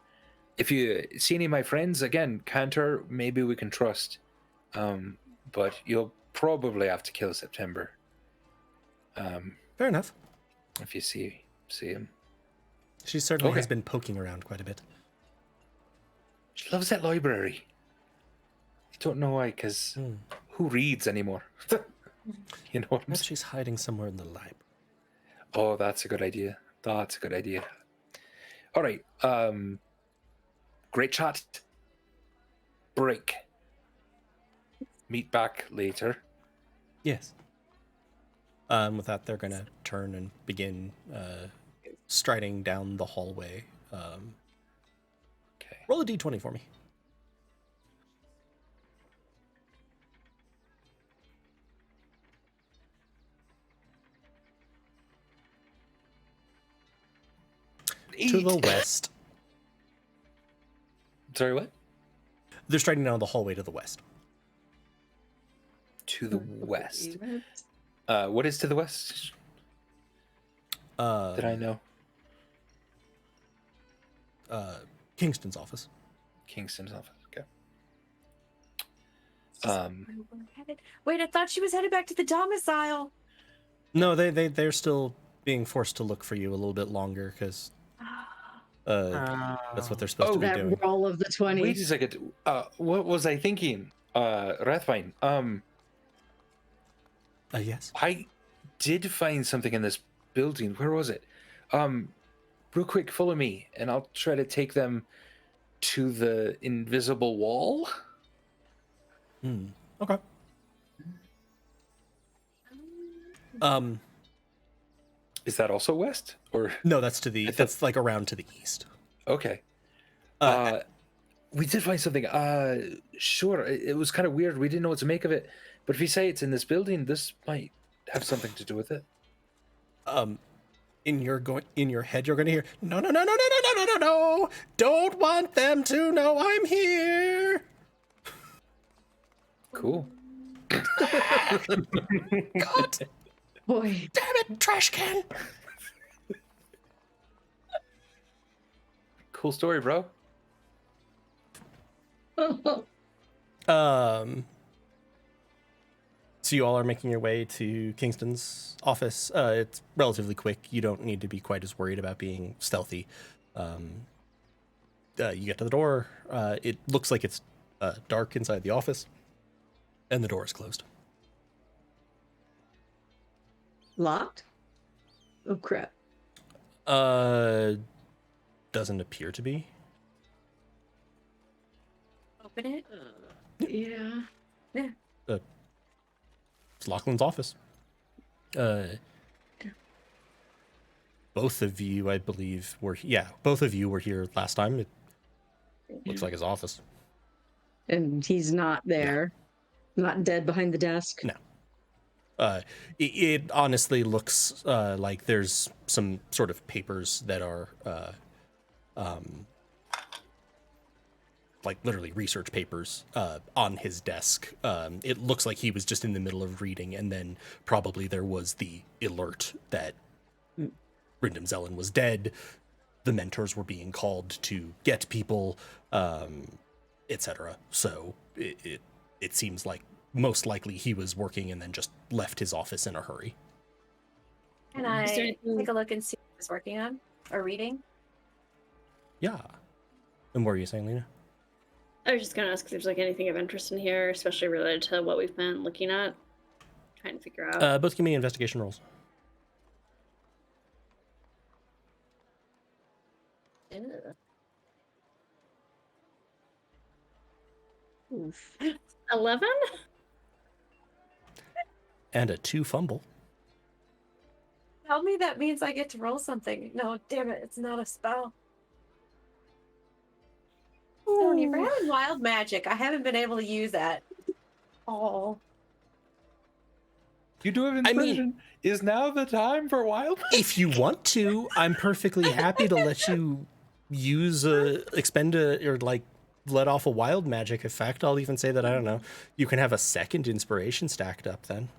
If you see any of my friends, again, Cantor, maybe we can trust. But you'll probably have to kill September. Fair enough. If you see him. She certainly Okay. has been poking around quite a bit. She loves that library. I don't know why, because who reads anymore? You know what I'm Perhaps saying? she's hiding somewhere in the library. Oh, that's a good idea. That's a good idea. All right. Great chat. Break. Meet back later. Yes. With that, they're going to turn and begin striding down the hallway. Okay. Roll a d20 for me. To the west. Sorry, what? They're striding down the hallway to the west. To the west. What is to the west? Did I know? Kingston's office. Kingston's office. Okay. Wait, I thought she was headed back to the domicile. No, they're still being forced to look for you a little bit longer because that's what they're supposed to be That doing. roll of the 20. Wait a second. What was I thinking? Rathvine. Yes. I did find something in this building. Where was it? Real quick, follow me, and I'll try to take them to the invisible wall. Okay. Is that also west? Or No, that's like around to the east. okay. Uh, We did find something. Sure. It was kind of weird. We didn't know what to make of it. But if you say it's in this building, this might have something to do with it. in your head, you're gonna hear no, don't want them to know I'm here. Cool. God Boy. damn it, trash can. Cool story, bro. So you all are making your way to Kingston's office. It's relatively quick. You don't need to be quite as worried about being stealthy. You get to the door. It looks like it's dark inside the office, and the door is closed. Locked? Oh, crap. Doesn't appear to be. Open it. Yeah. It's Lachlan's office. Both of you, I believe, both of you were here last time. It looks like his office. And he's not there. Not dead behind the desk. No. It honestly looks like there's some sort of papers that are like literally research papers on his desk. It looks like he was just in the middle of reading, and then probably there was the alert that Rindam Zelen was dead. The mentors were being called to get people, etc. So it seems like most likely he was working and then just left his office in a hurry. Can I Is there anything- take a look and see what he's working on or reading? Yeah. And what were you saying, Lena? I was just gonna ask if there's like anything of interest in here, especially related to what we've been looking at, trying to figure out. Both give me investigation rolls. Ugh. Oof. 11? And a 2 fumble. Tell me that means I get to roll something. No, damn it, it's not a spell. Tony, for having wild magic, I haven't been able to use that. Oh. You do have inspiration. Is now the time for wild? If you want to, I'm perfectly happy to let you use expend or like let off a wild magic effect. I'll even say that, I don't know, you can have a second inspiration stacked up then.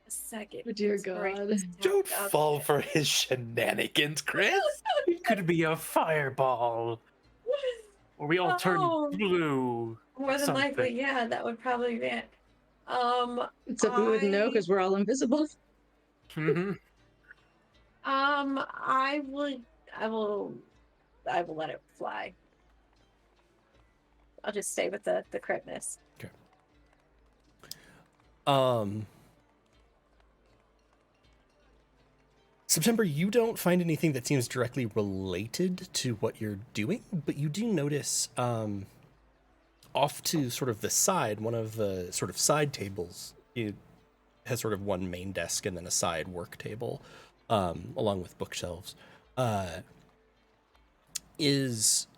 A second. Oh, dear inspiration God. stacked Don't up. fall for his shenanigans, Chris. It could be a fireball. Or we all turn Oh. blue. More than something. likely, yeah, that would probably be it. Except we wouldn't know because we're all invisible. Mm-hmm. I will let it fly. I'll just stay with the cryptness. September, you don't find anything that seems directly related to what you're doing, but you do notice off to sort of the side, one of the sort of side tables, it has sort of one main desk and then a side work table, along with bookshelves, is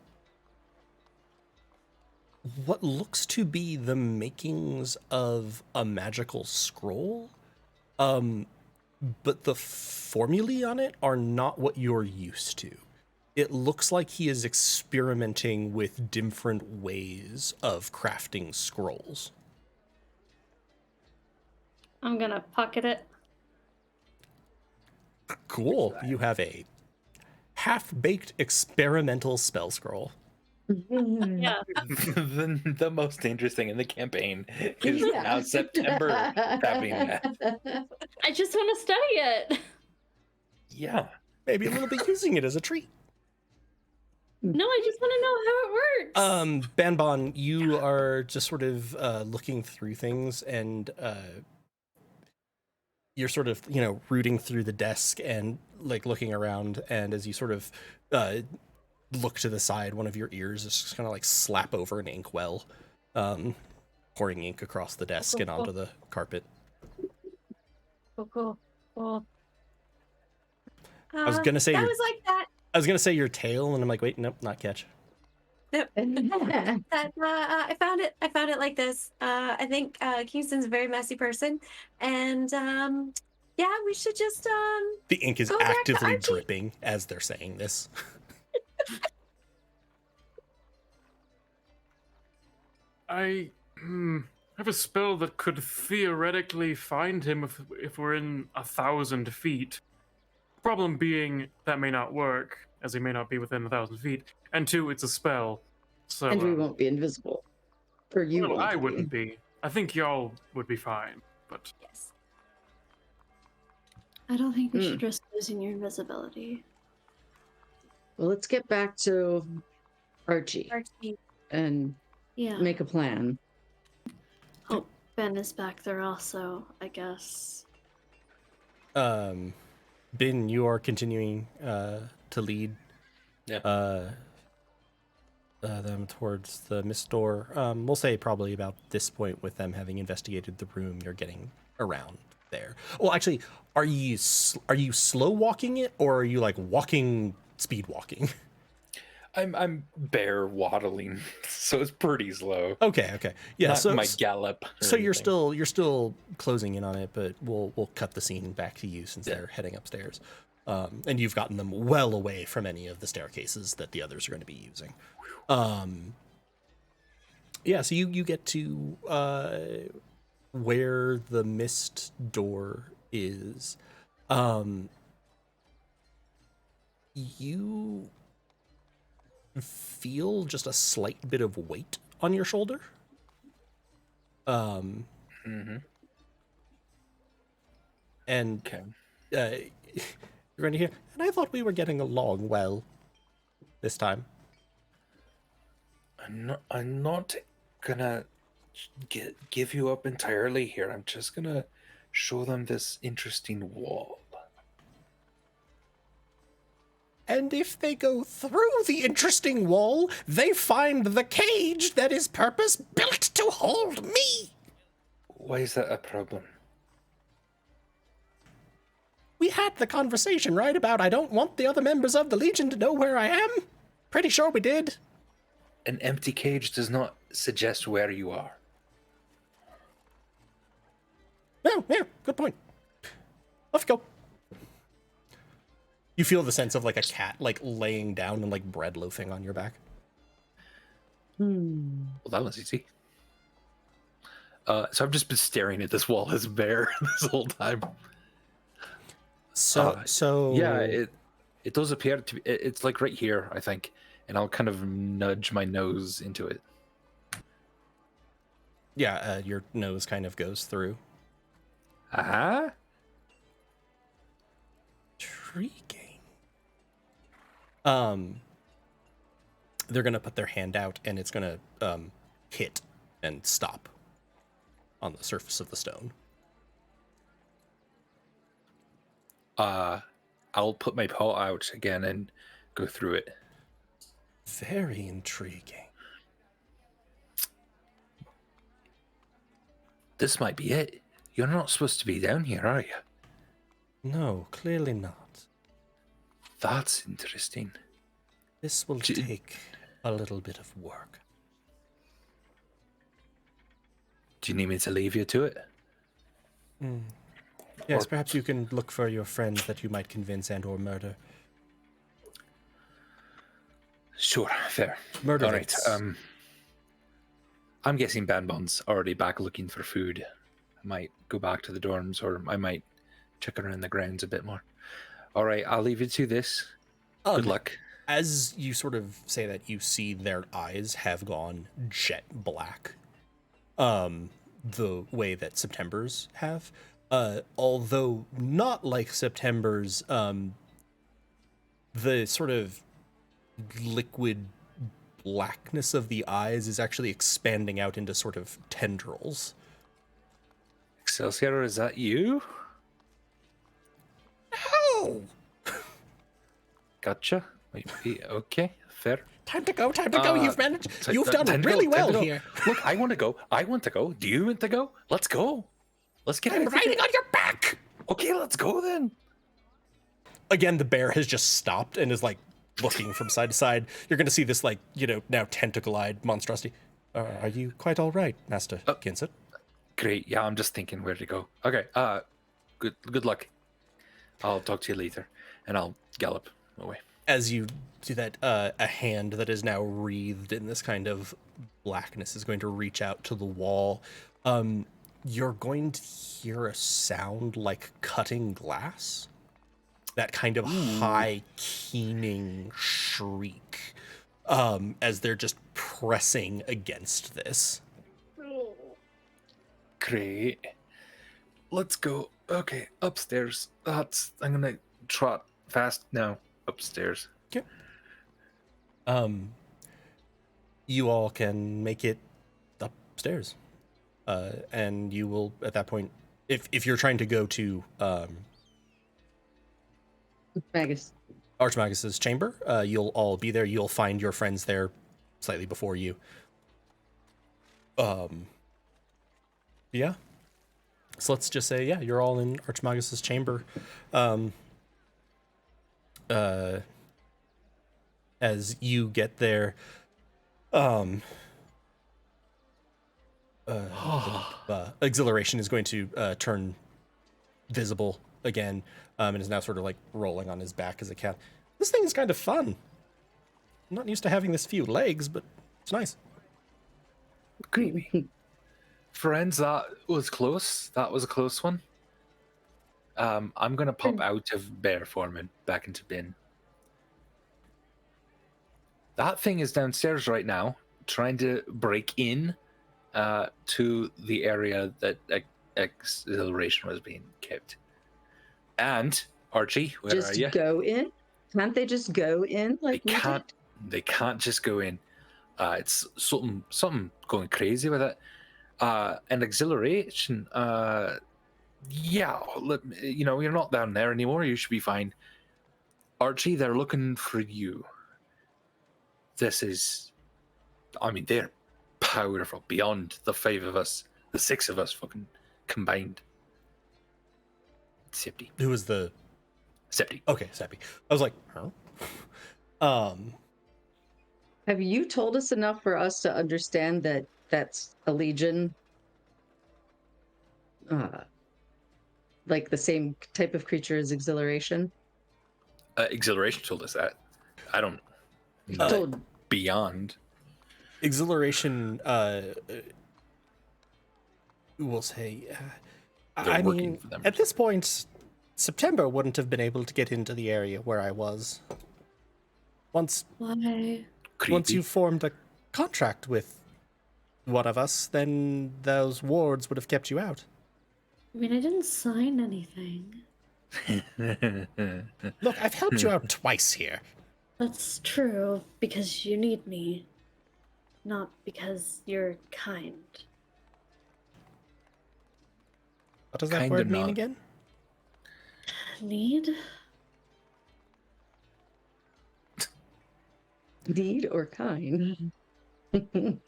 what looks to be the makings of a magical scroll. But the formulae on it are not what you're used to. It looks like he is experimenting with different ways of crafting scrolls. I'm gonna pocket it. Cool. You have a half-baked experimental spell scroll. Yeah. The most dangerous thing in the campaign is now September happening that. I just want to study it. Yeah. Maybe a little bit using it as a treat. No, I just want to know how it works. Banbon, you are just sort of looking through things, and you're sort of, rooting through the desk and like looking around, and as you sort of look to the side, one of your ears is just kind of like slap over an inkwell, pouring ink across the desk and onto the carpet. Cool. I was gonna say that your- was like that. I was gonna say your tail, and I'm like, wait, nope, not catch. That I found it like this. I think Kingston's a very messy person, and yeah, we should just The ink is go back to actively Archie. dripping as they're saying this. I have a spell that could theoretically find him if we're in 1,000 feet. Problem being that may not work, as he may not be within 1,000 feet. And 2, it's a spell. So And we won't be invisible. Or you well, won't I be. wouldn't be. I think y'all would be fine. But yes. I don't think we should risk losing your invisibility. Well, let's get back to Archie Archie. and Yeah. make a plan. Hope Ben is back there also, I guess. Ben, you are continuing to lead them towards the mist door. We'll say probably about this point, with them having investigated the room, you're getting around there. Well, actually, are you slow walking it, or are you like speed walking? I'm bear waddling, so it's pretty slow. Okay. Yeah, Not so my gallop. or So you're anything. you're still closing in on it, but we'll cut the scene back to you since they're heading upstairs, and you've gotten them well away from any of the staircases that the others are going to be using. Yeah, so you get to where the mist door is. You feel just a slight bit of weight on your shoulder. Mhm. And Okay. you're going to hear, and I thought we were getting along well this time. I'm not gonna give you up entirely here. I'm just gonna show them this interesting wall. And if they go through the interesting wall, they find the cage that is purpose-built to hold me. Why is that a problem? We had the conversation, right, about I don't want the other members of the Legion to know where I am? Pretty sure we did. An empty cage does not suggest where you are. No, yeah, good point. Off you go. You feel the sense of like a cat like laying down and like bread loafing on your back. Hmm. Well, that was easy. So I've just been staring at this wall as bear this whole time. So Yeah, it does appear to be. It's like right here, I think, and I'll kind of nudge my nose into it. yeah, your nose kind of goes through. Uh-huh. Intriguing. They're gonna put their hand out and it's gonna hit and stop on the surface of the stone. I'll put my paw out again and go through it. Very intriguing. This might be it. You're not supposed to be down here, are you? No, clearly not. That's interesting. This will take a little bit of work. Do you need me to leave you to it? Yes, perhaps you can look for your friends that you might convince and or murder. Sure, fair. Murder All right. rates. I'm guessing Banbon's already back looking for food. I might go back to the dorms, or I might check around the grounds a bit more. All right, I'll leave you to this. Good luck. As you sort of say that, you see their eyes have gone jet black. The way that September's have. Although not like September's, the sort of liquid blackness of the eyes is actually expanding out into sort of tendrils. Excelsior, is that you? Oh! Gotcha. Wait, okay, fair. Time to go, time to go. You've managed. So- You've time done to really go, time well to go. here. Look, I want to go. I want to go. Do you want to go? Let's go. Let's get I'm out of riding here. on your back. Okay, let's go then. Again, the bear has just stopped and is like looking from side to side. You're going to see this like, now tentacle-eyed monstrosity. Are you quite all right, Master Kinset? Great. Yeah, I'm just thinking where to go. Okay. Good luck. I'll talk to you later, and I'll gallop away. As you do that, a hand that is now wreathed in this kind of blackness is going to reach out to the wall. You're going to hear a sound like cutting glass. That kind of high, keening shriek as they're just pressing against this. Great. Let's go. Okay, upstairs. I'm gonna trot fast now. Upstairs. Okay. You all can make it upstairs. And you will, at that point, if you're trying to go to Magus. Archmagus's chamber, you'll all be there. You'll find your friends there slightly before you. Yeah. So let's just say, yeah, you're all in Archmagus's chamber. As you get there, exhilaration is going to turn visible again, and is now sort of like rolling on his back as a cat. This thing is kind of fun. I'm not used to having this few legs, but it's nice. Creepy. Friends, that was close. That was a close one. I'm gonna pop out of bear form and back into bin. That thing is downstairs right now, trying to break in to the area that exhilaration was being kept. And Archie, where are Just you? go in? Can't they just go in like They we can't. did? They can't just go in. It's something going crazy with it. And exhilaration. Yeah, you're not down there anymore. You should be fine. Archie, they're looking for you. This is, they're powerful beyond the 5 of us, the 6 of us fucking combined. Safety. Who is the Septi. Okay, Seppi. I was like, huh? Have you told us enough for us to understand that that's a legion? Like the same type of creature as exhilaration? Exhilaration told us that. I don't know Told beyond. Exhilaration, we'll say, They're I working mean, for them. at this point, September wouldn't have been able to get into the area where I was. Once Why? Once Creepy. you formed a contract with one of us, then those wards would have kept you out. I mean, I didn't sign anything. Look, I've helped you out twice here. That's true, because you need me. Not because you're kind. What does that Kinda word mean not. again? Need? need or kind. So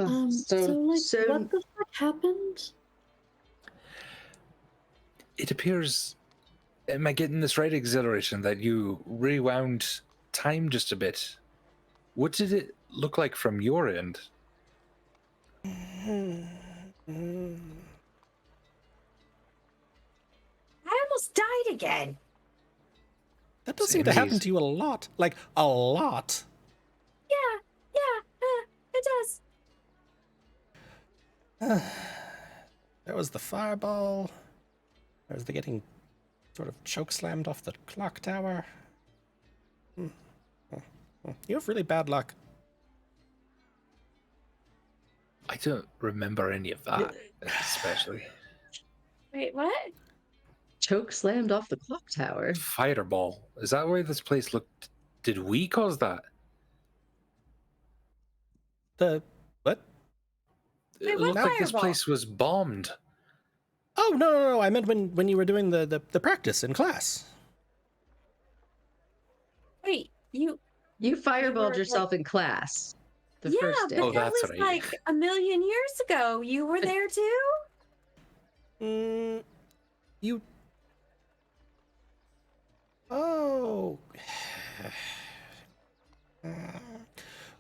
what the fuck happened? It appears, am I getting this right, Exhilaration, that you rewound time just a bit? What did it look like from your end? I almost died again. That does seem to happen to you a lot. Like, a lot. Yeah, it does. There was the fireball. There was the getting sort of choke-slammed off the clock tower. You have really bad luck. I don't remember any of that, especially. Wait, what? Choke slammed off the clock tower. Fireball. Is that why this place looked... Did we cause that? The... what? Wait, It what looked like this fireball? place was bombed. Oh, no. I meant when you were doing the practice in class. Wait, you... You fireballed were, yourself in class the yeah, first day. but Oh, that that's was right. like a million years ago. You were there too? You... Oh...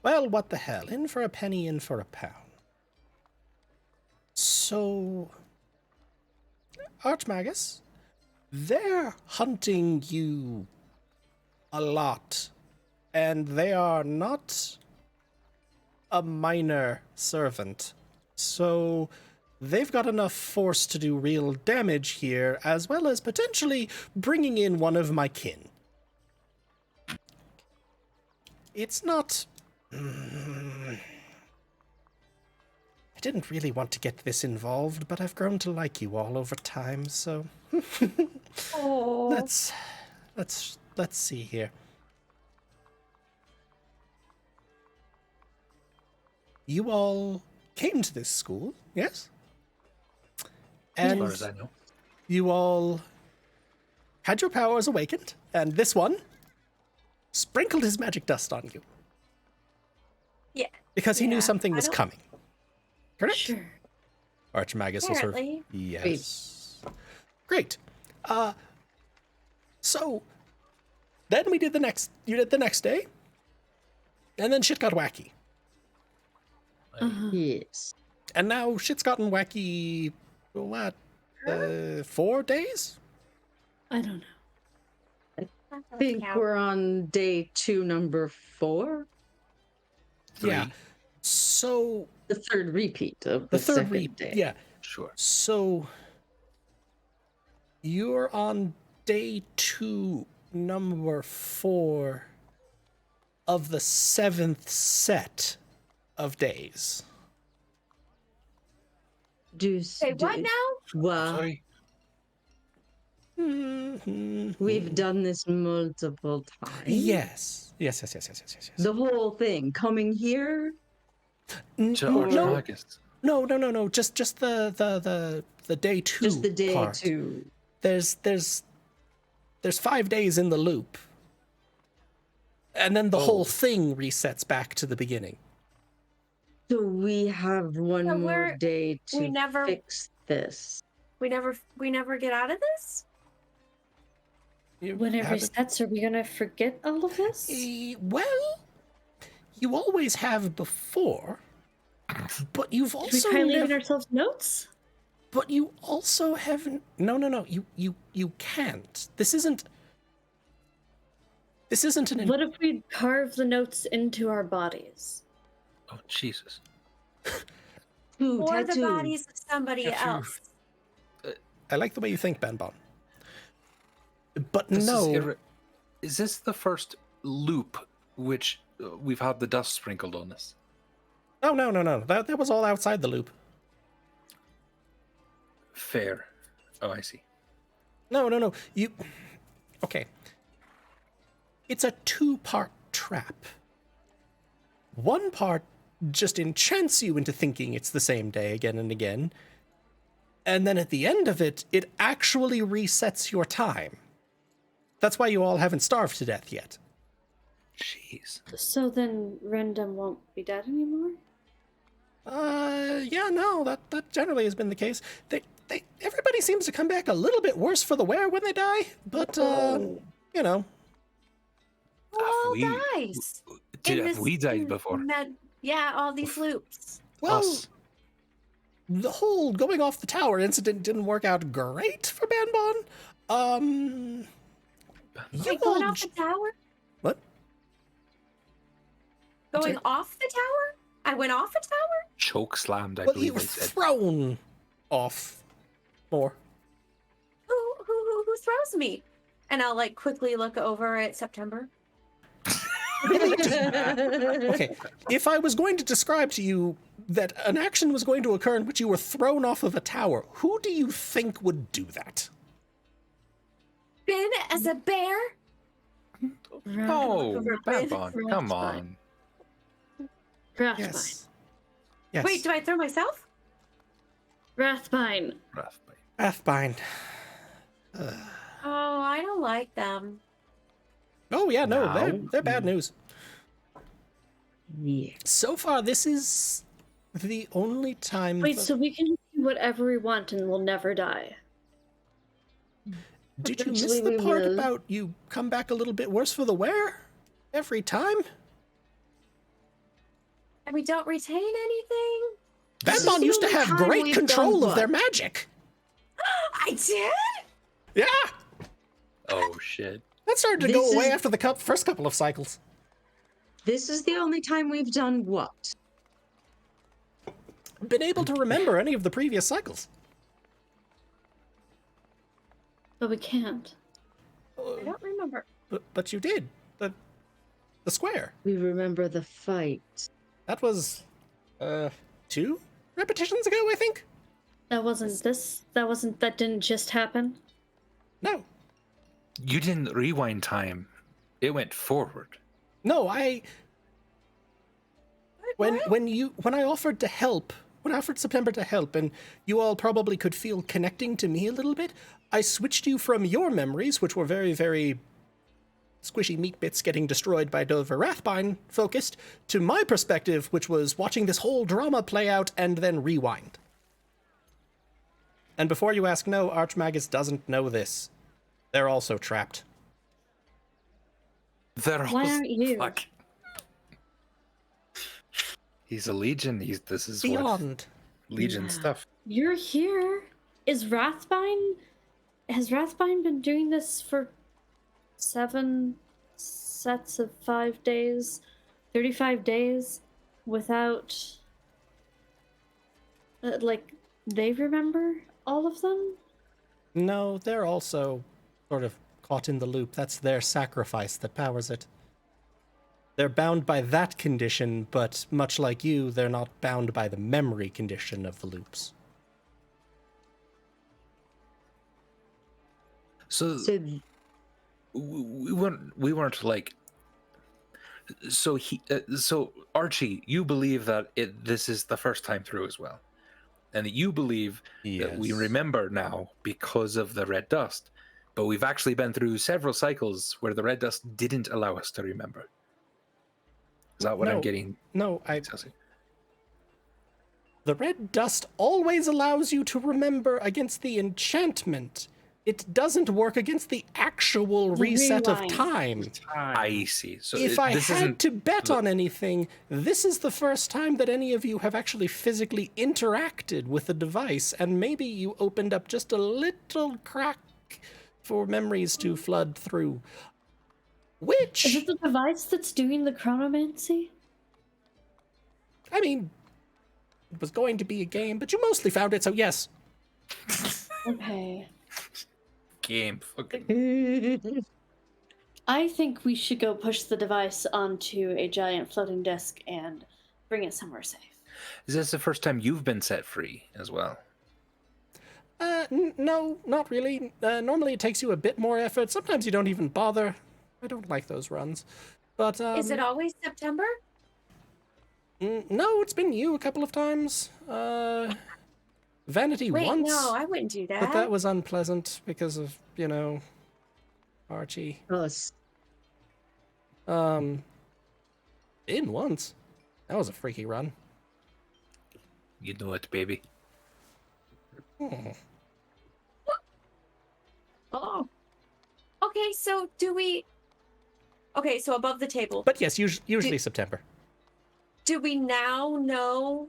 Well, what the hell? In for a penny, in for a pound. So... Archmagus, they're hunting you a lot, and they are not a minor servant. So they've got enough force to do real damage here, as well as potentially bringing in one of my kin. It's not... I didn't really want to get this involved, but I've grown to like you all over time, so... Oh. Let's see here. You all came to this school, yes? As And far as I know. you all had your powers awakened, and this one sprinkled his magic dust on you. Yeah. Because he knew something I was don't- coming. Correct? Sure. Archmagus will sort of... Apparently. Yes. Great. So, then you did the next day, and then shit got wacky. Yes. And now shit's gotten wacky, what, 4 days? I don't know. I think we're on day 2, number 4. Yeah. So, The third repeat of the the third second day. yeah. Sure. So, you're on day 2, number 4 of the 7th set of days. Say what now? Well, Sorry. we've done this multiple times. Yes. The whole thing coming here. To Archmagus. No. Just the day 2. Just the day part. 2. There's 5 days in the loop. And then the whole thing resets back to the beginning. So we have one So more day we to never- fix this. We never get out of this? You When it haven't- resets, are we gonna forget all of this? Well, you always have before, but you've Did we also try leaving never. ourselves notes? But you also haven't. No. You can't. This isn't. This isn't an. What if we carve the notes into our bodies? Oh, Jesus. Ooh, Or the tattoo. bodies of somebody Tattoo. else? I like the way you think, Banbon. But This no. Is this the first loop which we've had the dust sprinkled on us? No. That was all outside the loop. Fair. Oh, I see. No. You. Okay. It's a two-part trap. One part just enchants you into thinking it's the same day again and again. And then at the end of it, it actually resets your time. That's why you all haven't starved to death yet. Jeez. So then Rendem won't be dead anymore? Yeah, no, that generally has been the case. Everybody seems to come back a little bit worse for the wear when they die, but, you know. Who all we- dies? Have we died before? Yeah, all these loops. Well, Us. the whole going off the tower incident didn't work out great for Banbon. You Wait, going all off the tower? What? Going sorry? off the tower? I went off a tower? Choke slammed, I Well, you believe were they said. thrown off more. Who throws me? And I'll like quickly look over at September. Okay, if I was going to describe to you that an action was going to occur in which you were thrown off of a tower, who do you think would do that? Ben as a bear? Oh, Over Babon, with come Rathbine. on. Rathbine. Yes. Yes. Wait, do I throw myself? Rathbine. Rough, but- Rathbine. Oh, I don't like them. Oh yeah, no, Now? they're bad news. Yeah. So far, this is the only time. Wait, so we can do whatever we want and we'll never die. Did you miss Eventually the we part will. about you come back a little bit worse for the wear every time? And we don't retain anything? This is Banbon the used to only have time great we've control done of their what? magic. I did? Yeah, Oh, shit. that started to This go away is- after the first couple of cycles. This is the only time we've done what? Been able to remember any of the previous cycles. But we can't. I don't remember. But you did. The square. We remember the fight. That was 2 repetitions ago, I think. That that didn't just happen. No. You didn't rewind time. It went forward. No, when I offered to help, when I offered September to help, and you all probably could feel connecting to me a little bit, I switched you from your memories, which were very, very squishy meat bits getting destroyed by Dover Rathbine focused, to my perspective, which was watching this whole drama play out and then rewind. And before you ask, no, Archmagus doesn't know this. They're also trapped. They're Why all aren't you? Fuck. He's a legion. This is what Beyond. legion Yeah. stuff. You're here. Has Rathbine been doing this for 7 sets of 5 days, 35 days, without like they remember all of them? No, they're also sort of caught in the loop. That's their sacrifice that powers it. They're bound by that condition, but much like you, they're not bound by the memory condition of the loops. So So we weren't like. So so Archie, you believe that this is the first time through as well, and that you believe that we Yes. remember now because of the red dust, but we've actually been through several cycles where the red dust didn't allow us to remember. Is that what I'm No. getting? No, Chelsea? The red dust always allows you to remember against the enchantment. It doesn't work against the actual reset of rewind. time. I see. So If I this had isn't to bet on anything, this is the first time that any of you have actually physically interacted with the device, and maybe you opened up just a little crack for memories to flood through. Is Which, it the device that's doing the chronomancy? I mean, it was going to be a game, but you mostly found it, so yes. Okay. game. Fucking I think we should go push the device onto a giant floating disc and bring it somewhere safe. Is this the first time you've been set free as well? No, not really. Normally it takes you a bit more effort. Sometimes you don't even bother. I don't like those runs. But, Is it always September? no, it's been you a couple of times. Vanity Wait, once. no, I wouldn't do that. But that was unpleasant because of, Archie. Us. In once. That was a freaky run. You know it, baby. Hmm. Oh, Okay, so do we? Okay, so above the table, But yes, usually September. do we now know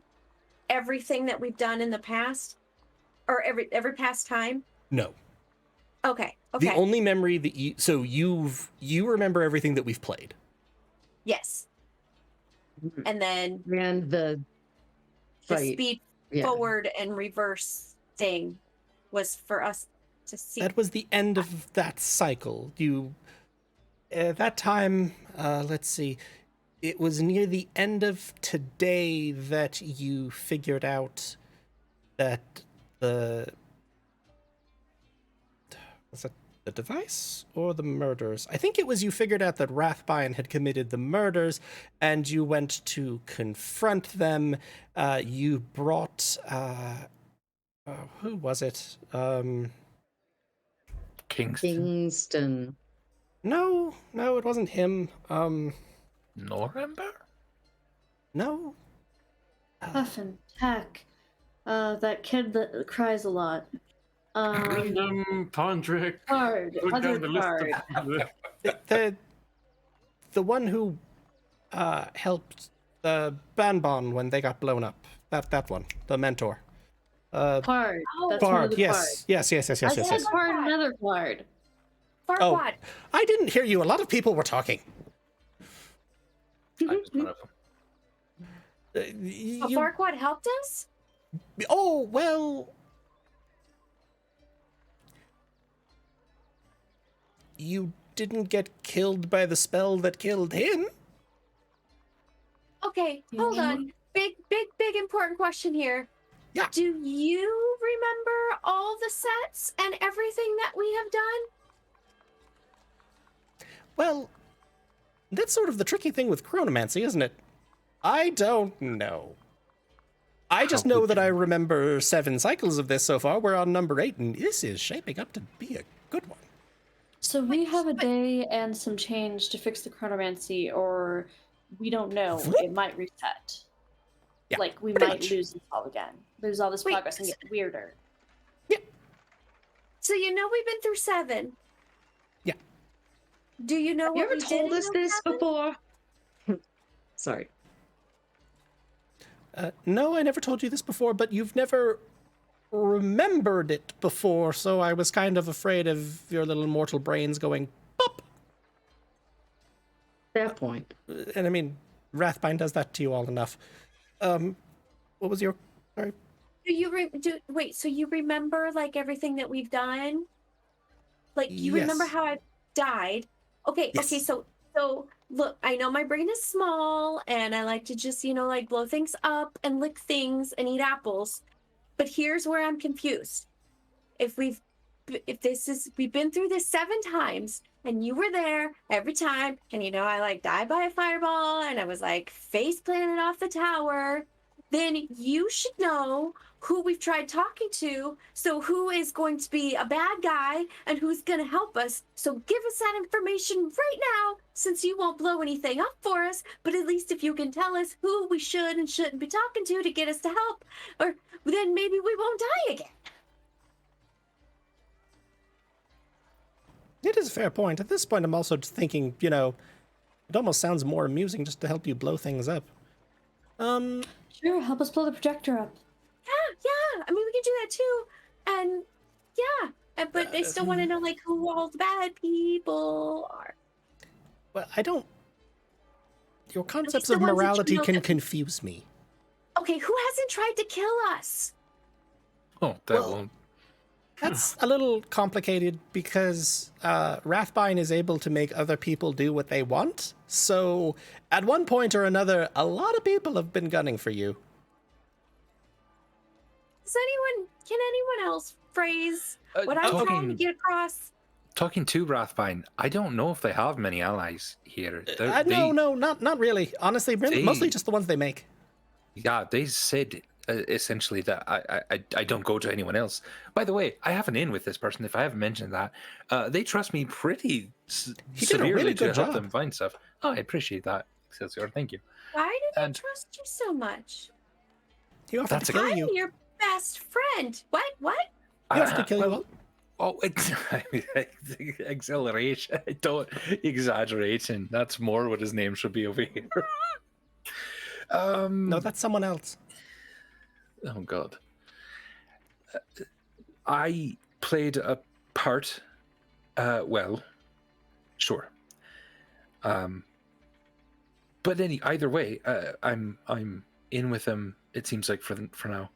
everything that we've done in the past, or every past time? No. Okay. Okay. The only memory that you remember everything that we've played. Yes. And then and the the fight. speed Yeah. forward and reverse thing was for us to see. That was the end of that cycle. You, at that time, let's see, it was near the end of today that you figured out that was it the device or the murders? I think it was you figured out that Rathbine had committed the murders, and you went to confront them. You brought, who was it? Kingston. Kingston. No, it wasn't him. November? No. Huff and Tack. That kid that cries a lot. Wyndham, Pondrick. Card. Go Other down the list card. of The one who helped the Banbon when they got blown up. That one, the mentor. Card. Oh, That's one of Bard. the Yes, cards. yes. I said card, another card. Oh. Farquaad. I didn't hear you. A lot of people were talking. I was one of them. So You- Farquaad helped us? oh well. You didn't get killed by the spell that killed him. Okay, hold on. Big important question here. Yeah. Do you remember all the sets and everything that we have done? Well, that's sort of the tricky thing with chronomancy, isn't it? I don't know. I just How know could that I you? remember 7 cycles of this so far. We're on number 8, and this is shaping up to be a good one. So we have a day and some change to fix the chronomancy, or we don't know. It might reset. Yeah, Like we pretty might much. lose this all again. Lose all this Wait, progress and get weirder. So you know we've been through 7. Yeah. Do you know Have you what ever we did told in us those this 7? before? Sorry. No, I never told you this before, but you've never remembered it before, so I was kind of afraid of your little mortal brains going pop. That point. And I mean, Rathbine does that to you all enough. What was your... Sorry. Wait, so you remember like everything that we've done? Like you remember Yes. how I died? Okay, okay, Yes. so look, I know my brain is small and I like to just, like blow things up and lick things and eat apples. But here's where I'm confused. We've been through this 7 times and you were there every time, and I like died by a fireball and I was like face planted off the tower. then you should know who we've tried talking to. So who is going to be a bad guy and who's going to help us. So give us that information right now, since you won't blow anything up for us. But at least if you can tell us who we should and shouldn't be talking to get us to help, or then maybe we won't die again. It is a fair point. At this point, I'm also just thinking, it almost sounds more amusing just to help you blow things up. Sure, help us blow the projector up. Yeah. I mean, we can do that too. And yeah, but they still want to know like who all the bad people are. Well, your concepts the of ones that you morality know can that- confuse me. Okay, who hasn't tried to kill us? Oh, that won't. That's a little complicated because Rathbine is able to make other people do what they want. So at one point or another, a lot of people have been gunning for you. Can anyone else phrase what I'm talking- trying to get across? Talking to Rathbine, I don't know if they have many allies here. No, not really. Honestly, mostly just the ones they make. Yeah, they said essentially that I don't go to anyone else. By the way, I have an in with this person. If I haven't mentioned that, they trust me pretty He did a severely really to good help job. them find stuff. Oh, I appreciate that, Excelsior. Thank you. Why do they And- trust you so much? He offered That's to kill I'm you. your best friend. What? He offered to kill you. well, oh, acceleration. Don't exaggeration. That's more what his name should be over here. No, that's someone else. Oh God. I played a part. Well, sure. But either way, I'm in with them. It seems like for now,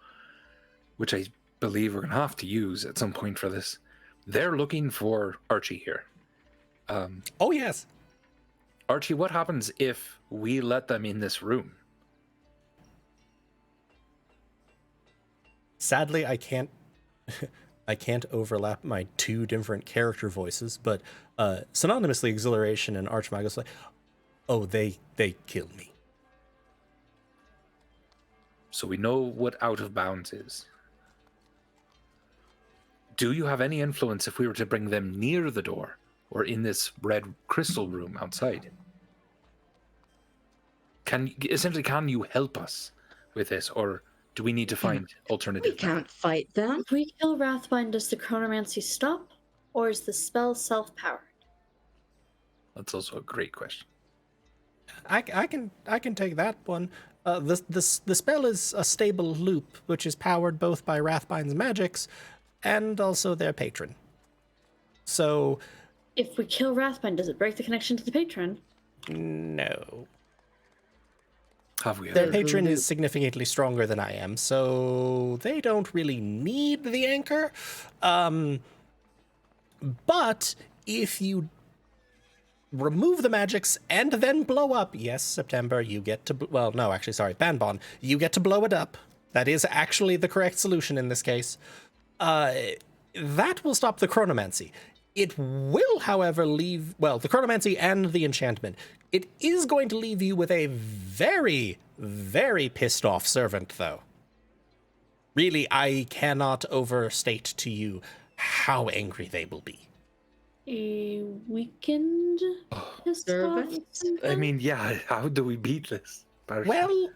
which I believe we're gonna have to use at some point for this. They're looking for Archie here. Oh, yes. Archie, what happens if we let them in this room? Sadly, I can't overlap my two different character voices, but synonymously exhilaration and Archmagus like, oh, they kill me. So we know what out of bounds is. Do you have any influence if we were to bring them near the door or in this red crystal room outside? Can you help us with this, or do we need to find We alternative? can't fight them. If we kill Rathbine, does the chronomancy stop? Or is the spell self-powered? That's also a great question. I can take that one. The spell is a stable loop, which is powered both by Rathbine's magics and also their patron. So, If we kill Rathbine, does it break the connection to the patron? no. Have we? Their ever- patron is significantly stronger than I am, so they don't really need the anchor. But if you remove the magics and then blow up, yes, September, you get to, well, no, actually, sorry, Banbon, you get to blow it up. That is actually the correct solution in this case. That will stop the chronomancy. It will, however, leave, well, the chronomancy and the enchantment. It is going to leave you with a very, very pissed off servant, though. Really, I cannot overstate to you how angry they will be. A weakened pissed off Servant? I mean, yeah. How do we beat this? Well,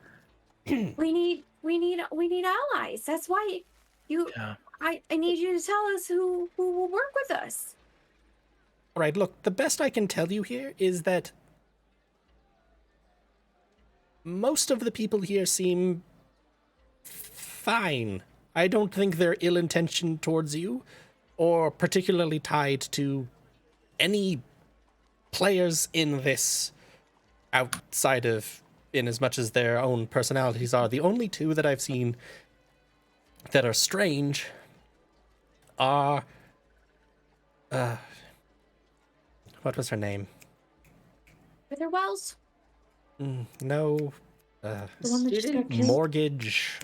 We need allies. That's why Yeah. I need you to tell us who will work with us. all right, look, the best I can tell you here is that most of the people here seem fine. I don't think they're ill-intentioned towards you or particularly tied to any players in this outside of in as much as their own personalities are. The only two that I've seen that are strange are what was her name? Witherwells? No, The one that just got Student? killed? mortgage.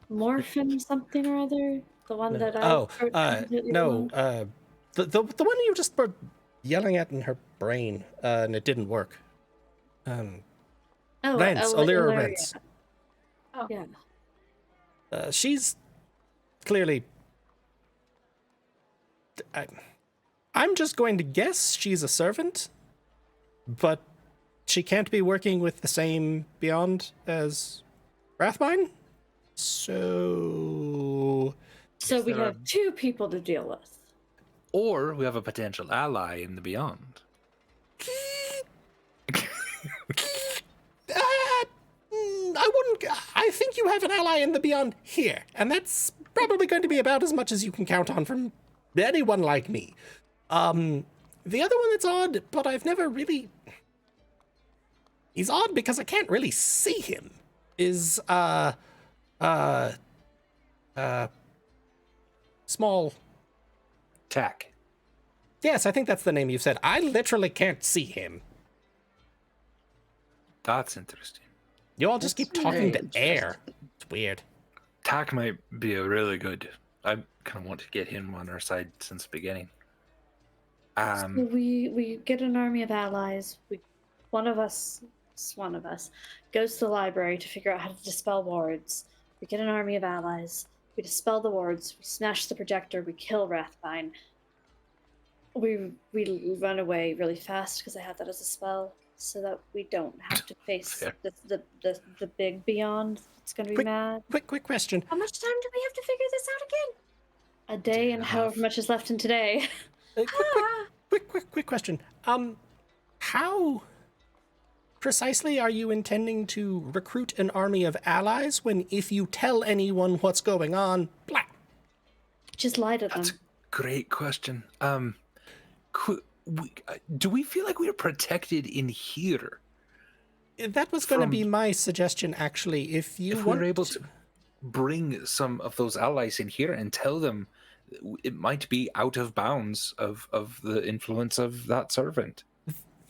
Morphin something or other? The one that I Oh, heard completely no, wrong? the one you just were yelling at in her brain, and it didn't work. Oh, Rents, Alira Illyria. Rents. Oh. Yeah. She's clearly. I'm just going to guess she's a servant, but she can't be working with the same Beyond as Rathbine. So So we there have are- 2 people to deal with. Or we have a potential ally in the beyond. I wouldn't. I think you have an ally in the Beyond here, and that's probably going to be about as much as you can count on from anyone like me. The other one that's odd, but I've never really. He's odd because I can't really see him. Is small. Tack. Yes, I think that's the name you said. I literally can't see him. That's interesting. You all just keep That's talking very to air. It's weird. Tack might be a really good. I kind of want to get him on our side since the beginning. So we get an army of allies. One of us goes to the library to figure out how to dispel wards. We get an army of allies. We dispel the wards. We smash the projector. We kill Rathbine. We run away really fast because I have that as a spell, so that we don't have to face Fair. the big Beyond. It's gonna be Quick- mad. Quick question. How much time do we have to figure this out again? A day and enough. however much is left in today. Quick question. How precisely are you intending to recruit an army of allies when if you tell anyone what's going on, blah? Just lie to them. That's a great question. Do we feel like we are protected in here? That was going to From- be my suggestion, actually. If you If want we're able to bring some of those allies in here and tell them it might be out of bounds of the influence of that servant.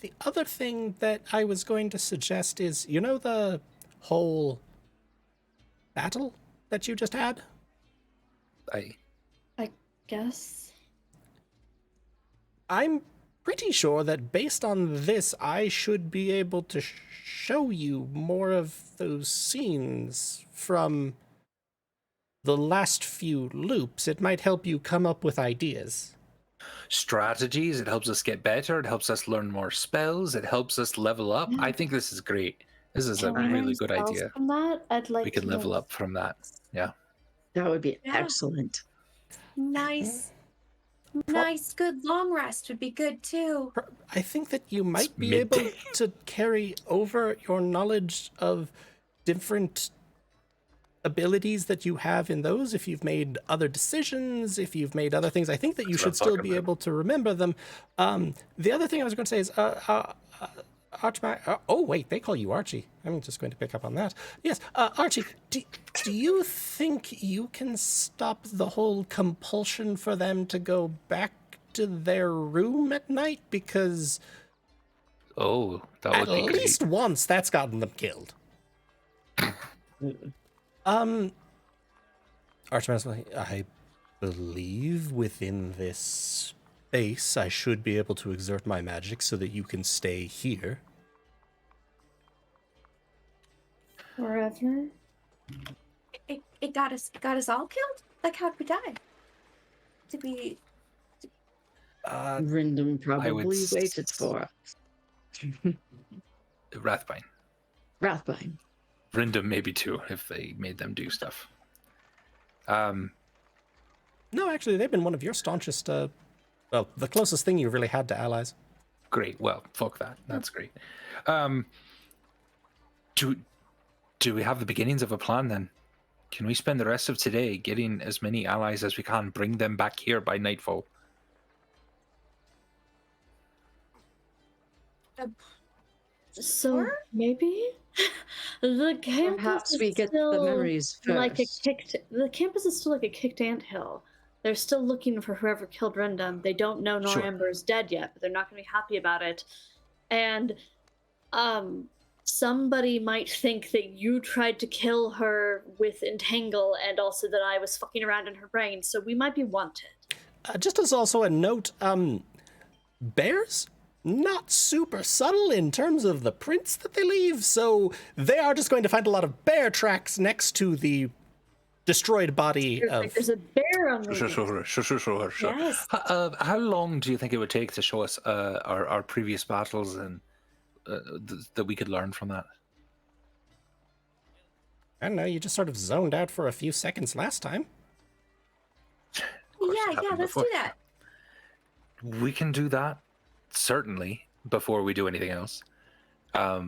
The other thing that I was going to suggest is, you know, the whole battle that you just had? I Guess. I'm pretty sure that based on this, I should be able to show you more of those scenes from the last few loops. It might help you come up with ideas. strategies. It helps us get better. It helps us learn more spells. It helps us level up. I think this is great. This is a Can we learn really good spells idea. From that, I'd like We can to level know. up from that. Yeah. That would be Yeah. excellent. Nice. Nice, good long rest would be good too. I think that you might It's be able midday. to carry over your knowledge of different abilities that you have in those. If you've made other decisions, if you've made other things, I think that you That's what should I'm still talking be about. able to remember them. The other thing I was going to say is, oh wait, they call you Archie. I'm just going to pick up on that. Yes, Archie, do you think you can stop the whole compulsion for them to go back to their room at night? Because Oh, that at would be great. least once that's gotten them killed. Archmaster, I believe within this space I should be able to exert my magic so that you can stay here. Forever. It got us all killed? Like how'd we die? Did we Rindom probably waited for us. Rathbine. Rathbine. Rindom maybe too, if they made them do stuff. No, actually, they've been one of your staunchest, well, the closest thing you really had to allies. Great. Well, fuck that. That's great. Do we have the beginnings of a plan then? Can we spend the rest of today getting as many allies as we can, bring them back here by nightfall? So Or- maybe the campus Perhaps is we get the still memories like a first. kicked. The campus is still like a kicked anthill. They're still looking for whoever killed Rendon. They don't know Sure. Noramber is dead yet, but they're not going to be happy about it. And somebody might think that you tried to kill her with Entangle, and also that I was fucking around in her brain. So we might be wanted. Just as also a note, bears not super subtle in terms of the prints that they leave, so they are just going to find a lot of bear tracks next to the destroyed body of... There's a bear on the Sure. Yes. How long do you think it would take to show us our previous battles and that we could learn from that? I don't know, you just sort of zoned out for a few seconds last time. course it Yeah, happened let's before. do that. We can do that, certainly, before we do anything else. Are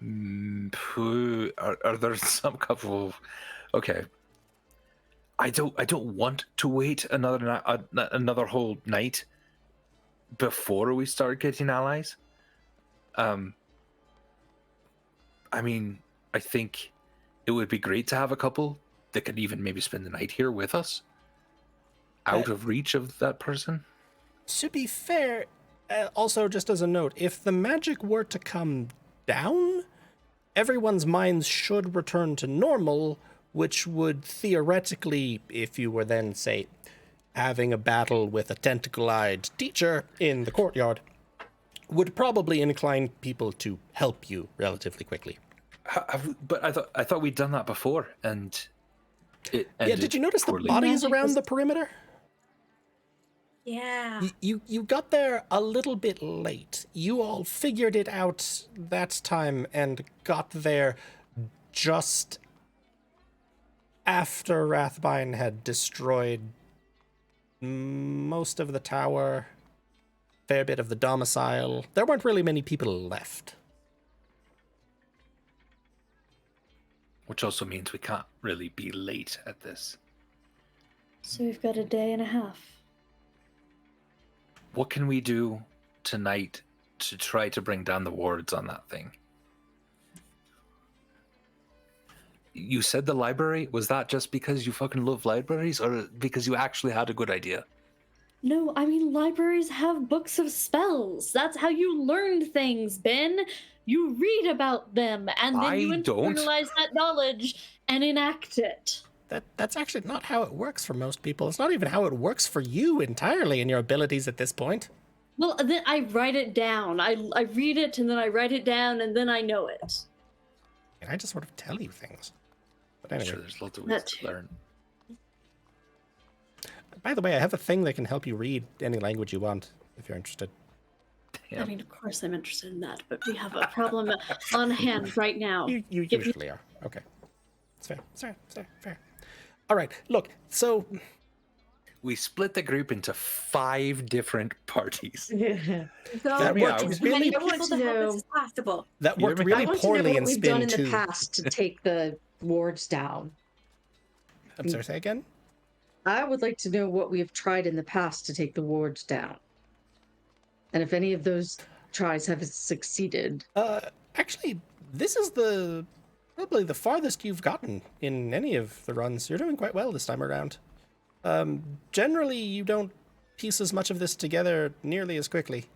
there some couple of... Okay. I don't want to wait another whole night before we start getting allies. I mean, I think it would be great to have a couple that could even maybe spend the night here with us, out of reach of that person. To be fair, also just as a note, if the magic were to come down, everyone's minds should return to normal, which would theoretically, if you were then, say, having a battle with a tentacle-eyed teacher in the courtyard, would probably incline people to help you relatively quickly. But I thought we'd done that before, and it ended Yeah, did you notice poorly. the bodies Magic around was- the perimeter? Yeah. You got there a little bit late. You all figured it out that time and got there just after Rathbine had destroyed most of the tower, fair bit of the domicile. There weren't really many people left. Which also means we can't really be late at this. So we've got a day and a half. What can we do tonight to try to bring down the wards on that thing? You said the library? Was that just because you fucking love libraries, or because you actually had a good idea? No, I mean, libraries have books of spells. That's how you learn things, Ben. You read about them, and then you I don't. internalize that knowledge and enact it. That's actually not how it works for most people. It's not even how it works for you entirely in your abilities at this point. Well, then I write it down. I read it, and then I write it down, and then I know it. And I just sort of tell you things. But I'm anyway, sure there's lots of ways That to too. learn. by the way, I have a thing that can help you read any language you want, if you're interested. Yeah. I mean, of course I'm interested in that, but we have a problem on hand right now. You Give me- usually are. Okay. It's fair. All right, look, so We split the group into 5 different parties. Yeah. So That worked as really- many I want people to to help know- us as possible. that You're worked making- I really want to know poorly what in we've done Spin in the 2. past to take the wards down. I'm sorry, say again? I would like to know what we have tried in the past to take the wards down. And if any of those tries have succeeded. Actually, this is probably the farthest you've gotten in any of the runs. You're doing quite well this time around. Generally, you don't piece as much of this together nearly as quickly.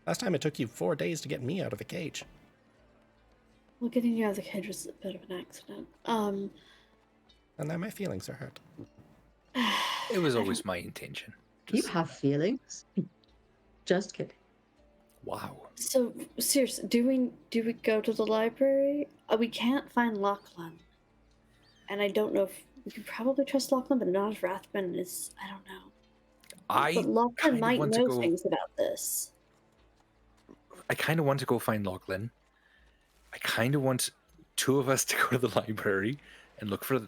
Last time it took you 4 days to get me out of the cage. Well, getting you out of the cage was a bit of an accident. And now my feelings are hurt. It was always my intention. You have feelings. Just kidding. Wow. So, seriously, do we go to the library? We can't find Lachlan. And I don't know if we can probably trust Lachlan, but not if Rathbun is. I don't know. I But Lachlan kind of might want to know go. things about this. I kind of want to go find Lachlan. I kind of want 2 of us to go to the library and look for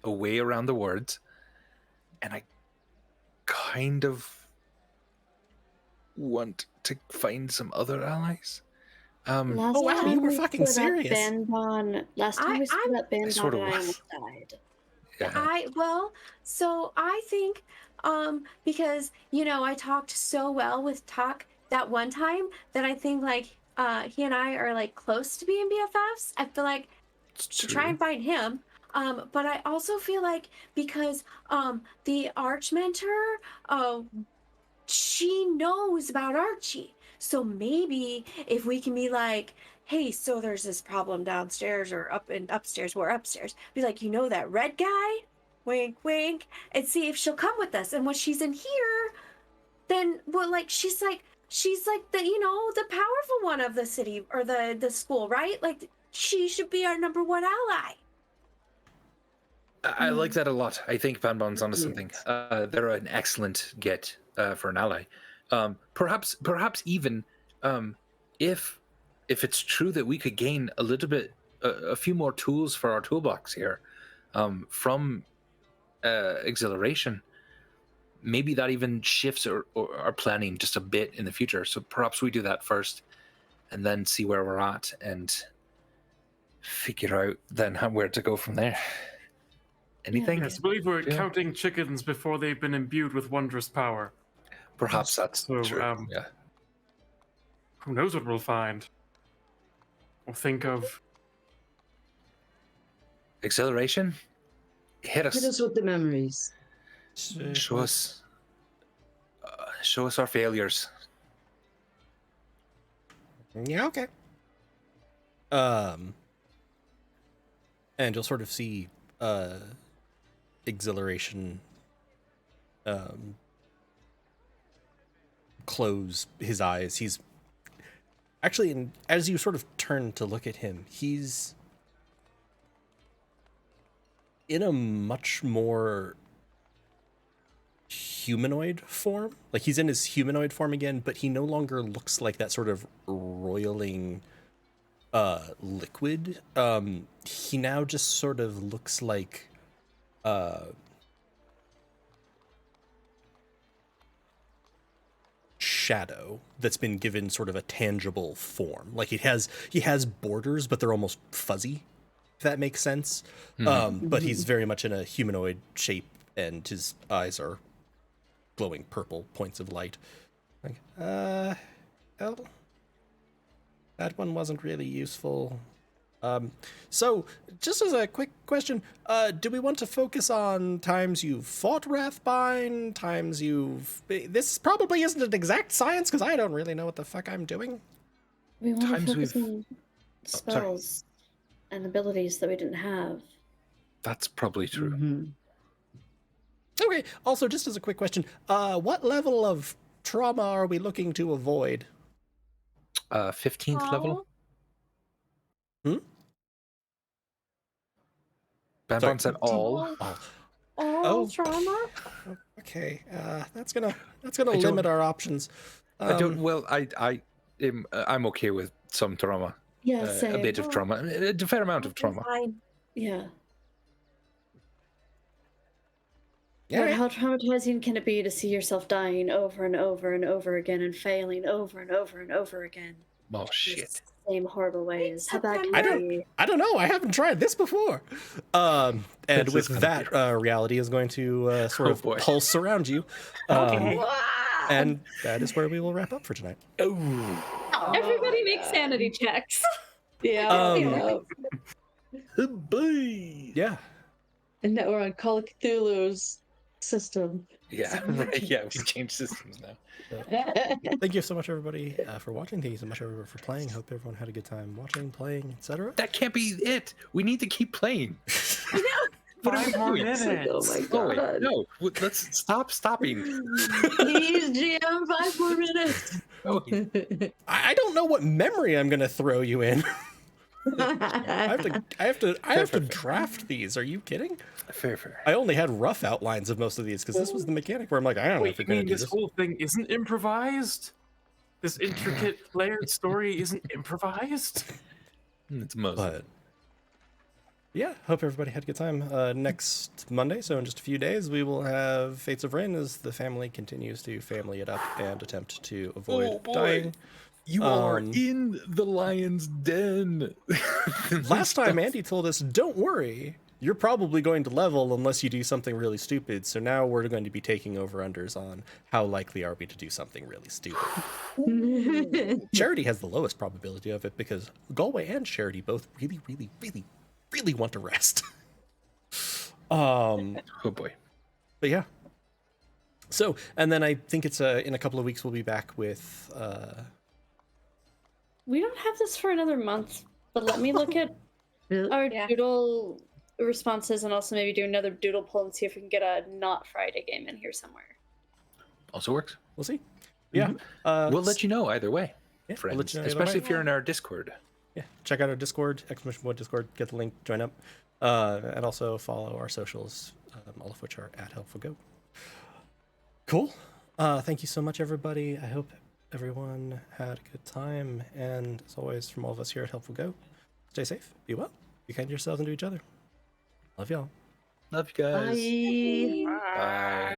a way around the words. And I kind of want to find some other allies. Last Oh, wow, time you were we fucking split up, serious. Last time we split up, Bandon sort of and I was. almost died. Yeah. So I think because I talked so well with Tuck that one time that I think like he and I are like close to being BFFs. I feel like It's to try and find him. But I also feel like because the arch mentor, she knows about Archie. So maybe if we can be like, hey, so there's this problem downstairs or upstairs, we're upstairs. Be like, that red guy? Wink, wink. And see if she'll come with us. And when she's in here, then well, like she's like the the powerful one of the city or the school, right? Like she should be our number one ally. I like that a lot. I think Banbon's onto something. Yes. They're an excellent get for an ally. Perhaps even if it's true that we could gain a little bit, a few more tools for our toolbox here from exhilaration, maybe that even shifts our planning just a bit in the future. So perhaps we do that first, and then see where we're at, and figure out then where to go from there. Anything? Yes, I believe we're Yeah. counting chickens before they've been imbued with wondrous power. Perhaps that's So, true. Yeah. Who knows what we'll find? Or think of. Exhilaration? Hit Hit us. us with the memories. Show us. Show us our failures. Yeah, okay. And you'll sort of see exhilaration close his eyes. He's actually, as you sort of turn to look at him, he's in a much more humanoid form. Like, he's in his humanoid form again, but he no longer looks like that sort of roiling liquid. He now just sort of looks like shadow that's been given sort of a tangible form. Like, he has borders, but they're almost fuzzy, if that makes sense. But he's very much in a humanoid shape, and his eyes are glowing purple points of light. Like, well, that one wasn't really useful. So, just as a quick question, do we want to focus on times you've fought Wrathbind, times you've... This probably isn't an exact science, because I don't really know what the fuck I'm doing. We want to Times focus we've- on sorry. spells and abilities that we didn't have. That's probably true. Mhm. Okay, also, just as a quick question, what level of trauma are we looking to avoid? 15th level? Hmm? Banbon said all. Oh, All Oh. trauma? okay. That's gonna I don't- limit our options. I don't. Well, I'm okay with some trauma. Yeah, A same. bit of trauma. A fair amount of trauma. Fine. Yeah. Yeah. But how traumatizing can it be to see yourself dying over and over and over again and failing over and over and over again? Oh in shit. the same horrible ways. How bad can I it don't- be? I don't know. I haven't tried this before. And This with is that, reality is going to sort Oh, of boy. pulse around you. Okay. And that is where we will wrap up for tonight. Oh. Everybody make sanity checks. Yeah. Um, yeah. Boy. Yeah. And now we're on Call of Cthulhu's system. Yeah. Right. Yeah. We changed systems now. Thank you so much, everybody, for watching. Thank you so much, everyone, for playing. Hope everyone had a good time watching, playing, etc. That can't be it. We need to keep playing. What are we 5 more doing? minutes. Oh my Oh, wait, god. no. Let's stop stopping. Please, GM, 5 more minutes. Oh, I don't know what memory I'm going to throw you in. I have to draft these. Are you kidding? fair. I only had rough outlines of most of these because this was the mechanic where I'm like, I don't know if Wait, you're you going mean to do this this. whole thing isn't improvised? This intricate layered story isn't improvised? It's most. But yeah, hope everybody had a good time. Next Monday, so in just a few days, we will have Fates of Rin as the family continues to family it up and attempt to avoid Oh, boy. dying. You are Um, in the lion's den. Last time Andy told us, don't worry, you're probably going to level unless you do something really stupid. So now we're going to be taking over-unders on how likely are we to do something really stupid. Charity has the lowest probability of it because Galway and Charity both really want to rest. Oh boy. But yeah. So, and then I think it's in a couple of weeks we'll be back with We don't have this for another month, but let me look at our Yeah. doodle responses and also maybe do another doodle poll and see if we can get a not Friday game in here somewhere. Also works. We'll see. Yeah. We'll let you know either way, yeah, friends. we'll let you know either Especially way. if you're in our Discord. Yeah, check out our Discord, !Discord, get the link, join up, and also follow our socials, all of which are at Helpful Go. Cool. Thank you so much, everybody. I hope everyone had a good time, and as always, from all of us here at Helpful Go, stay safe, be well, be kind to yourselves and to each other. Love y'all. Love you guys. Bye. Bye.